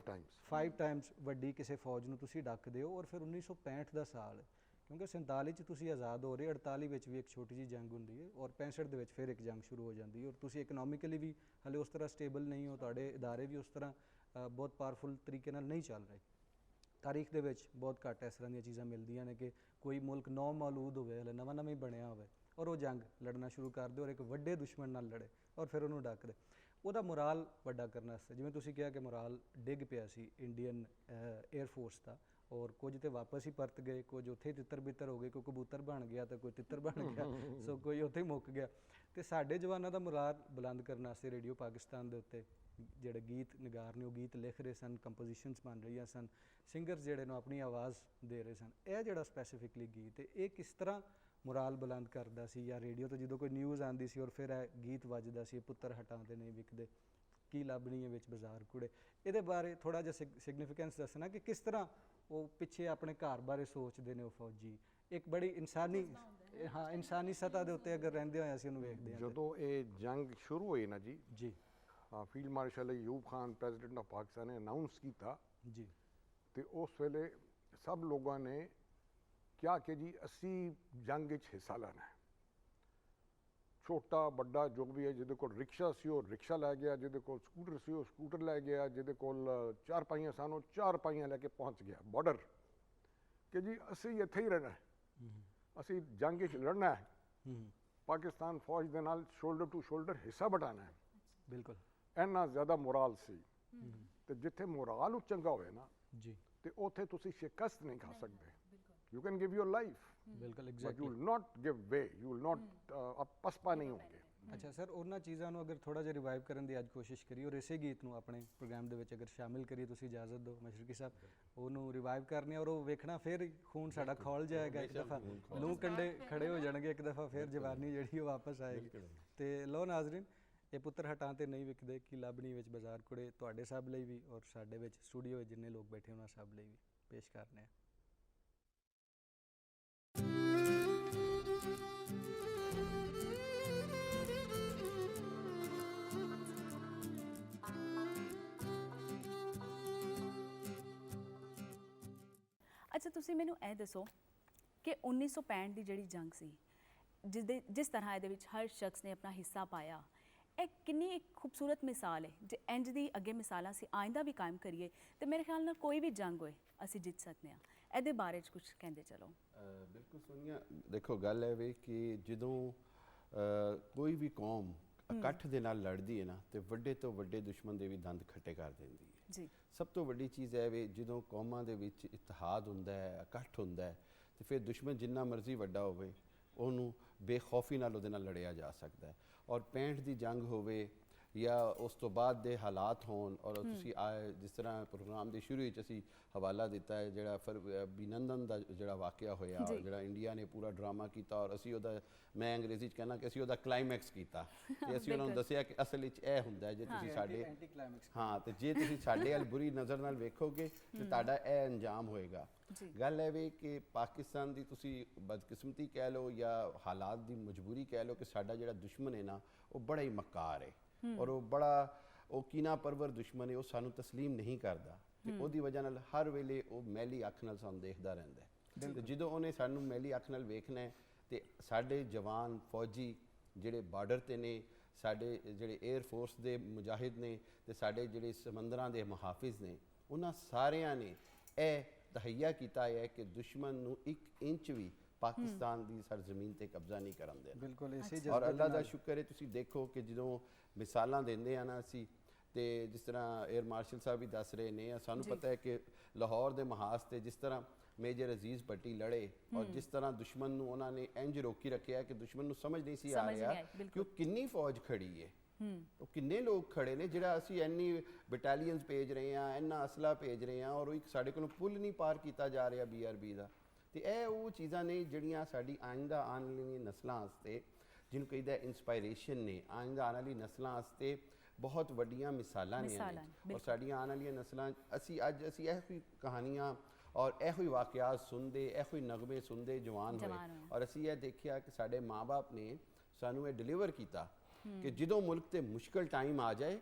5 ਟਾਈਮਸ ਵੱਡੀ ਕਿਸੇ ਫੌਜ ਨੂੰ ਤੁਸੀਂ ਡੱਕਦੇ ਹੋ। ਔਰ ਫਿਰ 1965 ਦਾ ਸਾਲ ਹੈ, ਕਿਉਂਕਿ 47 'ਚ ਤੁਸੀਂ ਆਜ਼ਾਦ ਹੋ ਰਹੇ, 48 ਵਿੱਚ ਵੀ ਇੱਕ ਛੋਟੀ ਜਿਹੀ ਜੰਗ ਹੁੰਦੀ ਹੈ ਔਰ 65 ਦੇ ਵਿੱਚ ਫਿਰ ਇੱਕ ਜੰਗ ਸ਼ੁਰੂ ਹੋ ਜਾਂਦੀ ਹੈ। ਔਰ ਤੁਸੀਂ ਇਕਨੋਮਿਕਲੀ ਵੀ ਹਲੇ ਉਸ ਤਰ੍ਹਾਂ ਸਟੇਬਲ ਨਹੀਂ ਹੋ, ਤੁਹਾਡੇ ਇਦਾਰੇ ਵੀ ਉਸ ਤਰ੍ਹਾਂ ਬਹੁਤ ਪਾਵਰਫੁਲ ਤਰੀਕੇ ਨਾਲ ਨਹੀਂ ਚੱਲ ਰਹੇ। ਤਾਰੀਖ ਦੇ ਵਿੱਚ ਬਹੁਤ ਘੱਟ ਇਸ ਤਰ੍ਹਾਂ ਦੀਆਂ ਚੀਜ਼ਾਂ ਮਿਲਦੀਆਂ ਨੇ ਕਿ ਕੋਈ ਮੁਲਕ ਨੌ ਮੌਲੂਦ ਹੋਵੇ, ਹਲੇ ਨਵਾਂ ਨਵਾਂ ਹੀ ਬਣਿਆ ਹੋਵੇ ਔਰ ਉਹ ਜੰਗ ਲੜਨਾ ਸ਼ੁਰੂ ਕਰ ਦੇ ਔਰ ਇੱਕ ਵੱਡੇ ਦੁਸ਼ਮਣ ਨਾਲ ਲੜੇ ਔਰ ਫਿਰ ਉਹਨੂੰ ਡੱਕ ਦੇ। ਉਹਦਾ ਮੁਰਾਲ ਵੱਡਾ ਕਰਨ ਵਾਸਤੇ, ਜਿਵੇਂ ਤੁਸੀਂ ਕਿਹਾ ਕਿ ਮੁਰਾਲ ਡਿੱਗ ਪਿਆ ਸੀ ਇੰਡੀਅਨ 에ਅਰ ਫੋਰਸ ਦਾ, ਔਰ ਕੁਝ ਤੇ ਵਾਪਸ ਹੀ ਪਰਤ ਗਏ, ਕੁਝ ਉੱਥੇ ਹੀ ਤਿੱਤਰ ਬਿੱਤਰ ਹੋ ਗਏ, ਕੋਈ ਕਬੂਤਰ ਬਣ ਗਿਆ ਤਾਂ ਕੋਈ ਤਿੱਤਰ ਬਣ ਗਿਆ, ਸੋ ਕੋਈ ਉੱਥੇ ਹੀ ਮੁੱਕ ਗਿਆ। ਤੇ ਸਾਡੇ ਜਵਾਨਾਂ ਦਾ ਮੁਰਾਲ ਬੁਲੰਦ ਕਰਨ ਵਾਸਤੇ ਰੇਡੀਓ ਪਾਕਿਸਤਾਨ ਦੇ ਉੱਤੇ ਜਿਹੜੇ ਗੀਤ ਨਿਗਾਰ ਨੇ ਉਹ ਗੀਤ ਲਿਖ ਰਹੇ ਸਨ, ਕੰਪੋਜੀਸ਼ਨਸ ਬਣ ਰਹੀਆਂ ਸਨ, ਸਿੰਗਰਸ ਜਿਹੜੇ ਨੂੰ ਆਪਣੀ ਆਵਾਜ਼ ਦੇ ਰਹੇ ਸਨ। ਇਹ ਜਿਹੜਾ ਸਪੈਸੀਫਿਕਲੀ ਗੀਤ ਹੈ ਇਹ ਕਿਸ ਤਰ੍ਹਾਂ ਮੁਰਾਲ ਬੁਲੰਦ ਕਰਦਾ ਸੀ, ਜਾਂ ਰੇਡੀਓ ਤੋਂ ਜਦੋਂ ਕੋਈ ਨਿਊਜ਼ ਆਉਂਦੀ ਸੀ ਔਰ ਫਿਰ ਇਹ ਗੀਤ ਵੱਜਦਾ ਸੀ, ਪੁੱਤਰ ਹਟਾਉਂਦੇ ਨਹੀਂ ਵਿਕਦੇ, ਕੀ ਲੱਭਣੀ ਹੈ ਵਿੱਚ ਬਾਜ਼ਾਰ ਕੁੜੇ, ਇਹਦੇ ਬਾਰੇ ਥੋੜ੍ਹਾ ਜਿਹਾ ਸਿਗਨੀਫੀਕੈਂਸ ਦੱਸਣਾ ਕਿ ਕਿਸ ਤਰ੍ਹਾਂ ਉਹ ਪਿੱਛੇ ਆਪਣੇ ਘਰ ਬਾਰੇ ਸੋਚਦੇ ਨੇ ਉਹ ਫੌਜੀ। ਇੱਕ ਬੜੀ ਇਨਸਾਨੀ ਸਤ੍ਹਾ ਦੇ ਉੱਤੇ ਅਗਰ ਰਹਿੰਦੇ ਹੋਏ ਅਸੀਂ ਉਹਨੂੰ ਵੇਖਦੇ ਹਾਂ ਜਦੋਂ ਇਹ ਜੰਗ ਸ਼ੁਰੂ ਹੋਈ ਨਾ ਜੀ, ਜੀ field marshal Ayub Khan president of Pakistan ਨੇ ਅਨਾਉਂਸ ਕੀਤਾ ਜੀ ਤੇ ਉਸ ਵੇਲੇ ਸਭ ਲੋਕਾਂ ਨੇ ਕਿਹਾ ਕਿ ਜੀ ਅਸੀਂ ਜੰਗ ਵਿੱਚ ਹਿੱਸਾ ਲੈਣਾ ਹੈ। ਛੋਟਾ ਵੱਡਾ ਜੋ ਵੀ ਹੈ, ਜਿਹਦੇ ਕੋਲ ਰਿਕਸ਼ਾ ਸੀ ਉਹ ਰਿਕਸ਼ਾ ਲੈ ਗਿਆ, ਜਿਹਦੇ ਕੋਲ ਸਕੂਟਰ ਸੀ ਉਹ ਸਕੂਟਰ ਲੈ ਗਿਆ, ਜਿਹਦੇ ਕੋਲ 4 ਪਾਈਆਂ ਸਨ ਉਹ 4 ਪਾਈਆਂ ਲੈ ਕੇ ਪਹੁੰਚ ਗਿਆ ਬਾਰਡਰ, ਕਿ ਜੀ ਅਸੀਂ ਇੱਥੇ ਹੀ ਰਹਿਣਾ ਹੈ, ਅਸੀਂ ਜੰਗ ਵਿੱਚ ਲੜਨਾ ਹੈ, ਪਾਕਿਸਤਾਨ ਫੌਜ ਦੇ ਨਾਲ ਸ਼ੋਲਡਰ ਟੂ ਸ਼ੋਲਡਰ ਹਿੱਸਾ ਵਟਾਉਣਾ ਹੈ। ਬਿਲਕੁਲ ਇੰਨਾ ਜ਼ਿਆਦਾ ਮੋਰਾਲ ਸੀ। ਤੇ ਜਿੱਥੇ ਮੋਰਾਲ ਚੰਗਾ ਹੋਵੇ ਨਾ ਜੀ, ਤੇ ਉੱਥੇ ਤੁਸੀਂ ਸ਼ਿਕਸਤ ਨਹੀਂ ਖਾ ਸਕਦੇ। You can give your life ਬਿਲਕੁਲ but you exactly. Will not give way, you will not ਪਸਪਾ ਨਹੀਂ ਹੋਣਗੇ। ਅੱਛਾ ਸਰ, ਉਹਨਾਂ ਚੀਜ਼ਾਂ ਨੂੰ ਅਗਰ ਥੋੜ੍ਹਾ ਜਿਹਾ ਰਿਵਾਈਵ ਕਰਨ ਦੀ ਅੱਜ ਕੋਸ਼ਿਸ਼ ਕਰੀਏ ਔਰ ਇਸੇ ਗੀਤ ਨੂੰ ਆਪਣੇ ਪ੍ਰੋਗਰਾਮ ਦੇ ਵਿੱਚ ਅਗਰ ਸ਼ਾਮਿਲ ਕਰੀਏ, ਤੁਸੀਂ ਇਜਾਜ਼ਤ ਦਿਓ ਮਸ਼ਰਕੀ ਸਾਹਿਬ, ਉਹਨੂੰ ਰਿਵਾਈਵ ਕਰਨੇ ਔਰ ਉਹ ਵੇਖਣਾ, ਫਿਰ ਖੂਨ ਸਾਡਾ ਖੌਲ ਜਾਏਗਾ, ਇੱਕ ਦਫਾ ਲੂੰ ਕੰਡੇ ਖੜੇ ਹੋ ਜਾਣਗੇ, ਇੱਕ ਦਫਾ ਫਿਰ ਜਵਾਨੀ ਜਿਹੜੀ ਉਹ ਵਾਪਸ ਆਏਗੀ। ਤੇ ਲਓ ਨਾਜ਼ਰੀਨ, ਇਹ ਪੁੱਤਰ ਹਟਾਂ ਤੇ ਨਹੀਂ ਵਿਕਦੇ ਕੀ ਲੱਭਣੀ ਵਿੱਚ ਬਾਜ਼ਾਰ ਕੁੜੇ ਤੁਹਾਡੇ ਸਭ ਲਈ ਵੀ ਔਰ ਸਾਡੇ ਵਿੱਚ ਸਟੂਡੀਓ ਵਿੱਚ ਜਿੰਨੇ ਲੋਕ ਬੈਠੇ ਉਹਨਾਂ ਸਭ ਲਈ ਵੀ ਪੇਸ਼ ਕਰਨੇ ਆ। ਅੱਛਾ, ਤੁਸੀਂ ਮੈਨੂੰ ਇਹ ਦੱਸੋ ਕਿ 1965 ਦੀ ਜਿਹੜੀ ਜੰਗ ਸੀ, ਜਿਸ ਤਰ੍ਹਾਂ ਇਹਦੇ ਵਿੱਚ ਹਰ ਸ਼ਖਸ ਨੇ ਆਪਣਾ ਹਿੱਸਾ ਪਾਇਆ, ਇਹ ਕਿੰਨੀ ਇੱਕ ਖੂਬਸੂਰਤ ਮਿਸਾਲ ਹੈ। ਜੇ ਇੰਜ ਦੀ ਅੱਗੇ ਮਿਸਾਲਾਂ ਅਸੀਂ ਆਇੰਦਾ ਵੀ ਕਾਇਮ ਕਰੀਏ ਤੇ ਮੇਰੇ ਖਿਆਲ ਨਾਲ ਕੋਈ ਵੀ ਜੰਗ ਹੋਏ ਅਸੀਂ ਜਿੱਤ ਸਕਦੇ ਹਾਂ। ਇਹਦੇ ਬਾਰੇ 'ਚ ਕੁਝ ਕਹਿੰਦੇ ਚਲੋ। ਬਿਲਕੁਲ ਸੋਨੀਆ, ਦੇਖੋ ਗੱਲ ਹੈ ਵੀ ਕਿ ਜਦੋਂ ਕੋਈ ਵੀ ਕੌਮ ਇਕੱਠ ਦੇ ਨਾਲ ਲੜਦੀ ਹੈ ਨਾ, ਤੇ ਵੱਡੇ ਤੋਂ ਵੱਡੇ ਦੁਸ਼ਮਣ ਦੇ ਵੀ ਦੰਦ ਖੱਟੇ ਕਰ ਦਿੰਦੀ ਹੈ ਜੀ। ਸਭ ਤੋਂ ਵੱਡੀ ਚੀਜ਼ ਹੈ ਵੀ ਜਦੋਂ ਕੌਮਾਂ ਦੇ ਵਿੱਚ ਇਤਿਹਾਦ ਹੁੰਦਾ ਹੈ, ਇਕੱਠ ਹੁੰਦਾ ਹੈ, ਤੇ ਫਿਰ ਦੁਸ਼ਮਣ ਜਿੰਨਾ ਮਰਜ਼ੀ ਵੱਡਾ ਹੋਵੇ ਉਹਨੂੰ ਬੇਖੌਫੀ ਨਾਲ ਉਹਦੇ ਨਾਲ ਲੜਿਆ ਜਾ ਸਕਦਾ ਹੈ। ਔਰ 65 ਦੀ ਜੰਗ ਹੋਵੇ ਜਾਂ ਉਸ ਤੋਂ ਬਾਅਦ ਦੇ ਹਾਲਾਤ ਹੋਣ, ਔਰ ਤੁਸੀਂ ਜਿਸ ਤਰ੍ਹਾਂ ਪ੍ਰੋਗਰਾਮ ਦੇ ਸ਼ੁਰੂ ਵਿੱਚ ਅਸੀਂ ਹਵਾਲਾ ਦਿੱਤਾ ਹੈ ਜਿਹੜਾ ਅਭਿਨੰਦਨ ਦਾ ਜਿਹੜਾ ਵਾਕਿਆ ਹੋਇਆ, ਜਿਹੜਾ ਇੰਡੀਆ ਨੇ ਪੂਰਾ ਡਰਾਮਾ ਕੀਤਾ, ਔਰ ਅਸੀਂ ਉਹਦਾ, ਮੈਂ ਅੰਗਰੇਜ਼ੀ 'ਚ ਕਹਿਣਾ ਕਿ ਅਸੀਂ ਉਹਦਾ ਕਲਾਈਮੈਕਸ ਕੀਤਾ, ਤੇ ਅਸੀਂ ਉਹਨਾਂ ਨੂੰ ਦੱਸਿਆ ਕਿ ਅਸਲ ਵਿੱਚ ਇਹ ਹੁੰਦਾ ਹੈ, ਜੇ ਤੁਸੀਂ ਸਾਡੇ ਤੇ ਜੇ ਤੁਸੀਂ ਸਾਡੇ ਵੱਲ ਬੁਰੀ ਨਜ਼ਰ ਨਾਲ ਵੇਖੋਗੇ ਤੇ ਤੁਹਾਡਾ ਇਹ ਅੰਜਾਮ ਹੋਏਗਾ। ਗੱਲ ਇਹ ਵੀ ਕਿ ਪਾਕਿਸਤਾਨ ਦੀ ਤੁਸੀਂ ਬਦਕਿਸਮਤੀ ਕਹਿ ਲਓ ਜਾਂ ਹਾਲਾਤ ਦੀ ਮਜਬੂਰੀ ਕਹਿ ਲਓ ਕਿ ਸਾਡਾ ਜਿਹੜਾ ਦੁਸ਼ਮਣ ਹੈ ਨਾ ਉਹ ਬੜਾ ਹੀ ਮੱਕਾਰ ਹੈ, ਔਰ ਉਹ ਕੀਨਾ ਪਰਵਰ ਦੁਸ਼ਮਣ ਹੈ, ਉਹ ਸਾਨੂੰ ਤਸਲੀਮ ਨਹੀਂ ਕਰਦਾ, ਤੇ ਉਹਦੀ ਵਜ੍ਹਾ ਨਾਲ ਹਰ ਵੇਲੇ ਉਹ ਮੈਲੀ ਅੱਖ ਨਾਲ ਸਾਨੂੰ ਦੇਖਦਾ ਰਹਿੰਦਾ ਹੈ। ਤੇ ਜਦੋਂ ਉਹਨੇ ਸਾਨੂੰ ਮੈਲੀ ਅੱਖ ਨਾਲ ਵੇਖਣਾ ਹੈ ਤੇ ਸਾਡੇ ਜਵਾਨ ਫੌਜੀ ਜਿਹੜੇ ਬਾਰਡਰ ਤੇ ਨੇ, ਸਾਡੇ ਜਿਹੜੇ 에ਅਰ ਫੋਰਸ ਦੇ ਮੁਜਾਹਿਦ ਨੇ, ਤੇ ਸਾਡੇ ਜਿਹੜੇ ਸਮੁੰਦਰਾਂ ਦੇ ਮੁਹਾਫਿਜ਼ ਨੇ, ਉਹਨਾਂ ਸਾਰਿਆਂ ਨੇ ਇਹ ਤਹਈਆ ਕੀਤਾ ਹੈ ਕਿ ਦੁਸ਼ਮਣ ਨੂੰ 1 ਇੰਚ ਵੀ ਪਾਕਿਸਤਾਨ ਦੀ ਸਰਜ਼ਮੀਨ ਤੇ ਕਬਜ਼ਾ ਨਹੀਂ ਕਰਨ ਦੇਣਾ। ਬਿਲਕੁਲ ਇਸੇ ਔਰ ਅੱਲਾ ਦਾ ਸ਼ੁਕਰ ਹੈ, ਤੁਸੀਂ ਦੇਖੋ ਕਿ ਜਦੋਂ ਮਿਸਾਲਾਂ ਦਿੰਦੇ ਆ ਨਾ ਅਸੀਂ, ਤੇ ਜਿਸ ਤਰ੍ਹਾਂ 에ਅਰ ਮਾਰਸ਼ਲ ਸਾਹਿਬ ਵੀ ਦੱਸ ਰਹੇ ਨੇ, ਸਾਨੂੰ ਪਤਾ ਹੈ ਕਿ ਲਾਹੌਰ ਦੇ ਮਹਾਜ਼ ਤੇ ਜਿਸ ਤਰ੍ਹਾਂ ਮੇਜਰ ਅਜ਼ੀਜ਼ ਭੱਟੀ ਲੜੇ, ਔਰ ਜਿਸ ਤਰ੍ਹਾਂ ਦੁਸ਼ਮਣ ਨੂੰ ਉਹਨਾਂ ਨੇ ਇੰਜ ਰੋਕੀ ਰੱਖਿਆ ਕਿ ਦੁਸ਼ਮਣ ਨੂੰ ਸਮਝ ਨਹੀਂ ਸੀ ਆ ਰਿਹਾ ਕਿ ਉਹ ਕਿੰਨੀ ਫੌਜ ਖੜੀ ਹੈ, ਉਹ ਕਿੰਨੇ ਲੋਕ ਖੜੇ ਨੇ, ਜਿਹੜਾ ਅਸੀਂ ਇੰਨੀ ਬਟਾਲੀਅਨਸ ਭੇਜ ਰਹੇ ਹਾਂ, ਇੰਨਾ ਅਸਲਾ ਭੇਜ ਰਹੇ ਹਾਂ, ਔਰ ਉਹ ਇੱਕ ਸਾਡੇ ਕੋਲੋਂ ਪੁੱਲ ਨਹੀਂ ਪਾਰ ਕੀਤਾ ਜਾ ਰਿਹਾ BRB ਦਾ। ਤੇ ਇਹ ਉਹ ਚੀਜ਼ਾਂ ਨੇ ਜਿਹੜੀਆਂ ਸਾਡੀ ਆਇੰਦਾ ਆਉਣ ਵਾਲੀਆਂ ਨਸਲਾਂ ਵਾਸਤੇ, ਜਿਹਨੂੰ ਕਹਿੰਦਾ ਇੰਸਪਾਇਰੇਸ਼ਨ ਨੇ, ਆਇੰਦਾ ਆਉਣ ਵਾਲੀ ਨਸਲਾਂ ਵਾਸਤੇ ਬਹੁਤ ਵੱਡੀਆਂ ਮਿਸਾਲਾਂ ਨੇ। ਔਰ ਸਾਡੀਆਂ ਆਉਣ ਵਾਲੀਆਂ ਨਸਲਾਂ ਅਸੀਂ ਇਹੋ ਹੀ ਕਹਾਣੀਆਂ ਔਰ ਇਹੋ ਹੀ ਵਾਕਿਆਤ ਸੁਣਦੇ, ਇਹੋ ਹੀ ਨਗਮੇ ਸੁਣਦੇ ਜਵਾਨ ਹੋਏ, ਔਰ ਅਸੀਂ ਇਹ ਦੇਖਿਆ ਕਿ ਸਾਡੇ ਮਾਂ-ਬਾਪ ਨੇ ਸਾਨੂੰ ਇਹ ਡਿਲੀਵਰ ਕੀਤਾ ਕਿ ਜਦੋਂ ਮੁਲਕ ਤੇ ਮੁਸ਼ਕਲ ਟਾਈਮ ਆ ਜਾਏ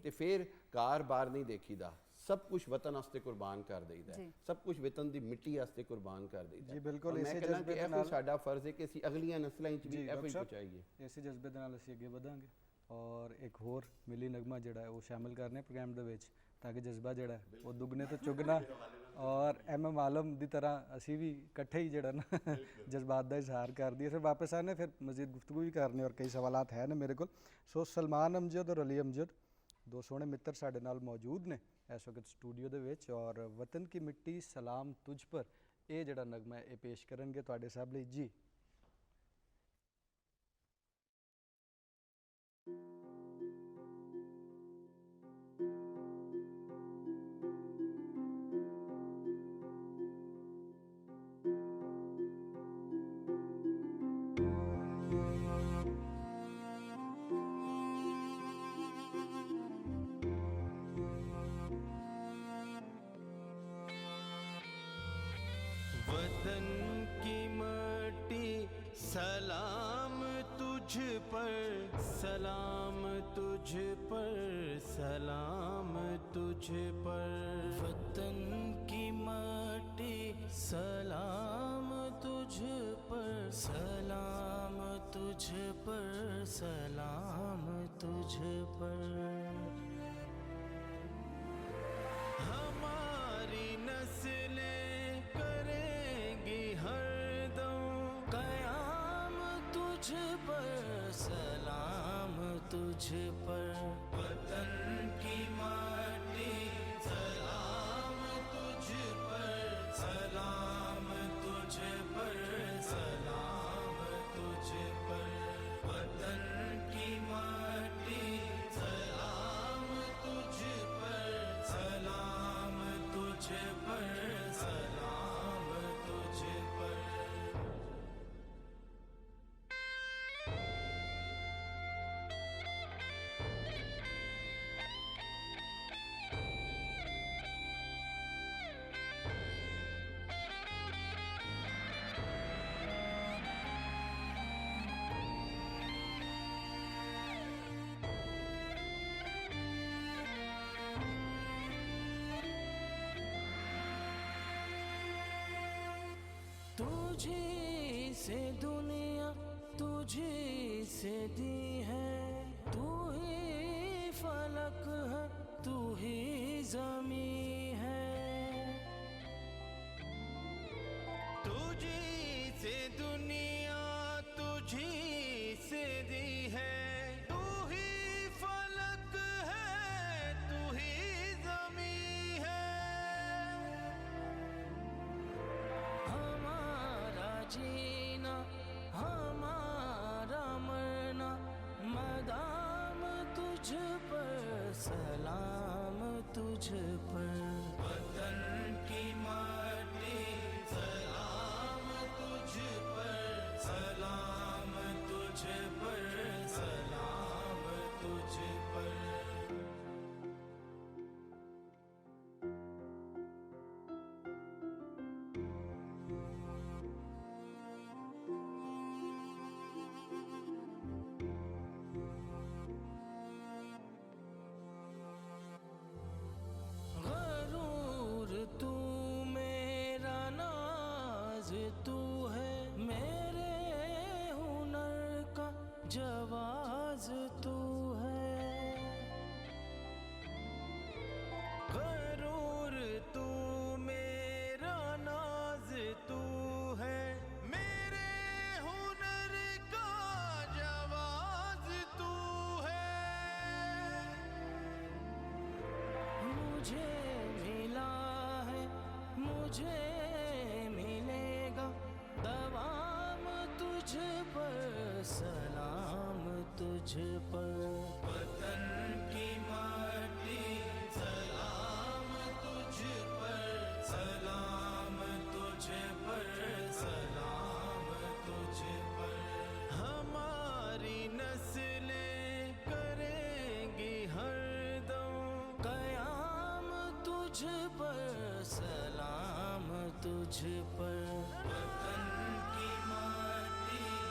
ਤੇ ਫਿਰ ਕਾਰ-ਬਾਰ ਨਹੀਂ ਦੇਖੀਦਾ, ਸਭ ਕੁਝ ਵਤਨ ਵਾਸਤੇ ਕੁਰਬਾਨ ਕਰ ਦੇਈਦਾ, ਸਭ ਕੁਝ ਵਤਨ ਦੀ ਮਿੱਟੀ ਵਾਸਤੇ ਕੁਰਬਾਨ ਕਰ ਦੇਈਦਾ। ਜੀ ਬਿਲਕੁਲ, ਇਸੇ ਜਜ਼ਬੇ ਦੇ ਨਾਲ ਸਾਡਾ ਫਰਜ਼ ਹੈ ਕਿ ਅਸੀਂ ਅਗਲੀਆਂ ਨਸਲਾਂ ਵਿੱਚ ਵੀ ਇਹੋ ਹੀ ਪਹੁੰਚਾਈਏ। ਇਸੇ ਜਜ਼ਬੇ ਦੇ ਨਾਲ ਅਸੀਂ ਅੱਗੇ ਵਧਾਂਗੇ ਔਰ ਇੱਕ ਹੋਰ ਮਿਲੀ ਨਗਮਾ ਜਿਹੜਾ ਉਹ ਸ਼ਾਮਿਲ ਕਰਨੇ ਪ੍ਰੋਗਰਾਮ ਦੇ ਵਿੱਚ, ਤਾਂ ਕਿ ਜਜ਼ਬਾ ਜਿਹੜਾ ਉਹ ਦੁੱਗਣੇ ਤੋਂ ਚੁਗਣਾ, ਔਰ MM ਆਲਮ ਦੀ ਤਰ੍ਹਾਂ ਅਸੀਂ ਵੀ ਇਕੱਠੇ ਹੀ ਜਿਹੜਾ ਨਾ ਜਜ਼ਬਾਤ ਦਾ ਇਜ਼ਹਾਰ ਕਰ ਦਈਏ। ਫਿਰ ਵਾਪਸ ਆਨੇ, ਫਿਰ ਮਜ਼ੀਦ ਗੁਫ਼ਤਗੂ ਵੀ ਕਰਨੀ ਔਰ ਕਈ ਸਵਾਲਾਤ ਹੈ ਨੇ ਮੇਰੇ ਕੋਲ। ਸੋ ਸਲਮਾਨ ਅਮਜਦ ਔਰ ਅਲੀ ਅਮਜਦ ਦੋ ਸੋਹਣੇ ਮਿੱਤਰ ਸਾਡੇ ਨਾਲ ਮੌਜੂਦ ਨੇ ਇਸ ਵਕਤ ਸਟੂਡੀਓ ਦੇ ਵਿੱਚ, ਔਰ ਵਤਨ ਕੀ ਮਿੱਟੀ ਸਲਾਮ ਤੁਝ ਪਰ ਇਹ ਜਿਹੜਾ ਨਗਮਾ ਹੈ ਇਹ ਪੇਸ਼ ਕਰਨਗੇ ਤੁਹਾਡੇ ਸਭ ਲਈ। ਜੀ पर सलाम, तुझ पर सलाम, तुझ पर वतन की माटी सलाम तुझ पर सलाम, तुझ पर सलाम, तुझ पर हमारी नस्लें करेंगी हरदम कयाम तुझ पर सलाम, तुझ पर वतन की माटी सलाम तुझ पर सलाम, तुझ पर सलाम, तुझ पर वतन की माटी सलाम तुझ पर सलाम, तुझ पर सलाम, तुझ पर तुझी से दुनिया तुझी से दी है, तू ही फलक है, तू ही जमी है। तुझी से दुनिया तुझी से दी है, तू ही फलक है, तू ही जमी है। हमारा जीना हमारा मरना मदाम तुझ पर सलाम, तुझ पर वतन की माटी सलाम तुझ पर सलाम, तुझ पर सलाम, तुझ पर गरूर तू मेरा नाज तू है, मेरे हुनर का जवाज तू है। गरूर तू मेरा नाज तू है, मेरे हुनर का जवाज तू है। मुझे मिला है मुझे मिलेगा दवाम तुझ पर सलाम, तुझ पर वतन की माटी सलाम तुझ पर सलाम, तुझ पर सलाम, तुझ पर हमारी नस्लें करेंगी हरदम कयाम तुझ पर सलाम, तुझ पर वतन की माटी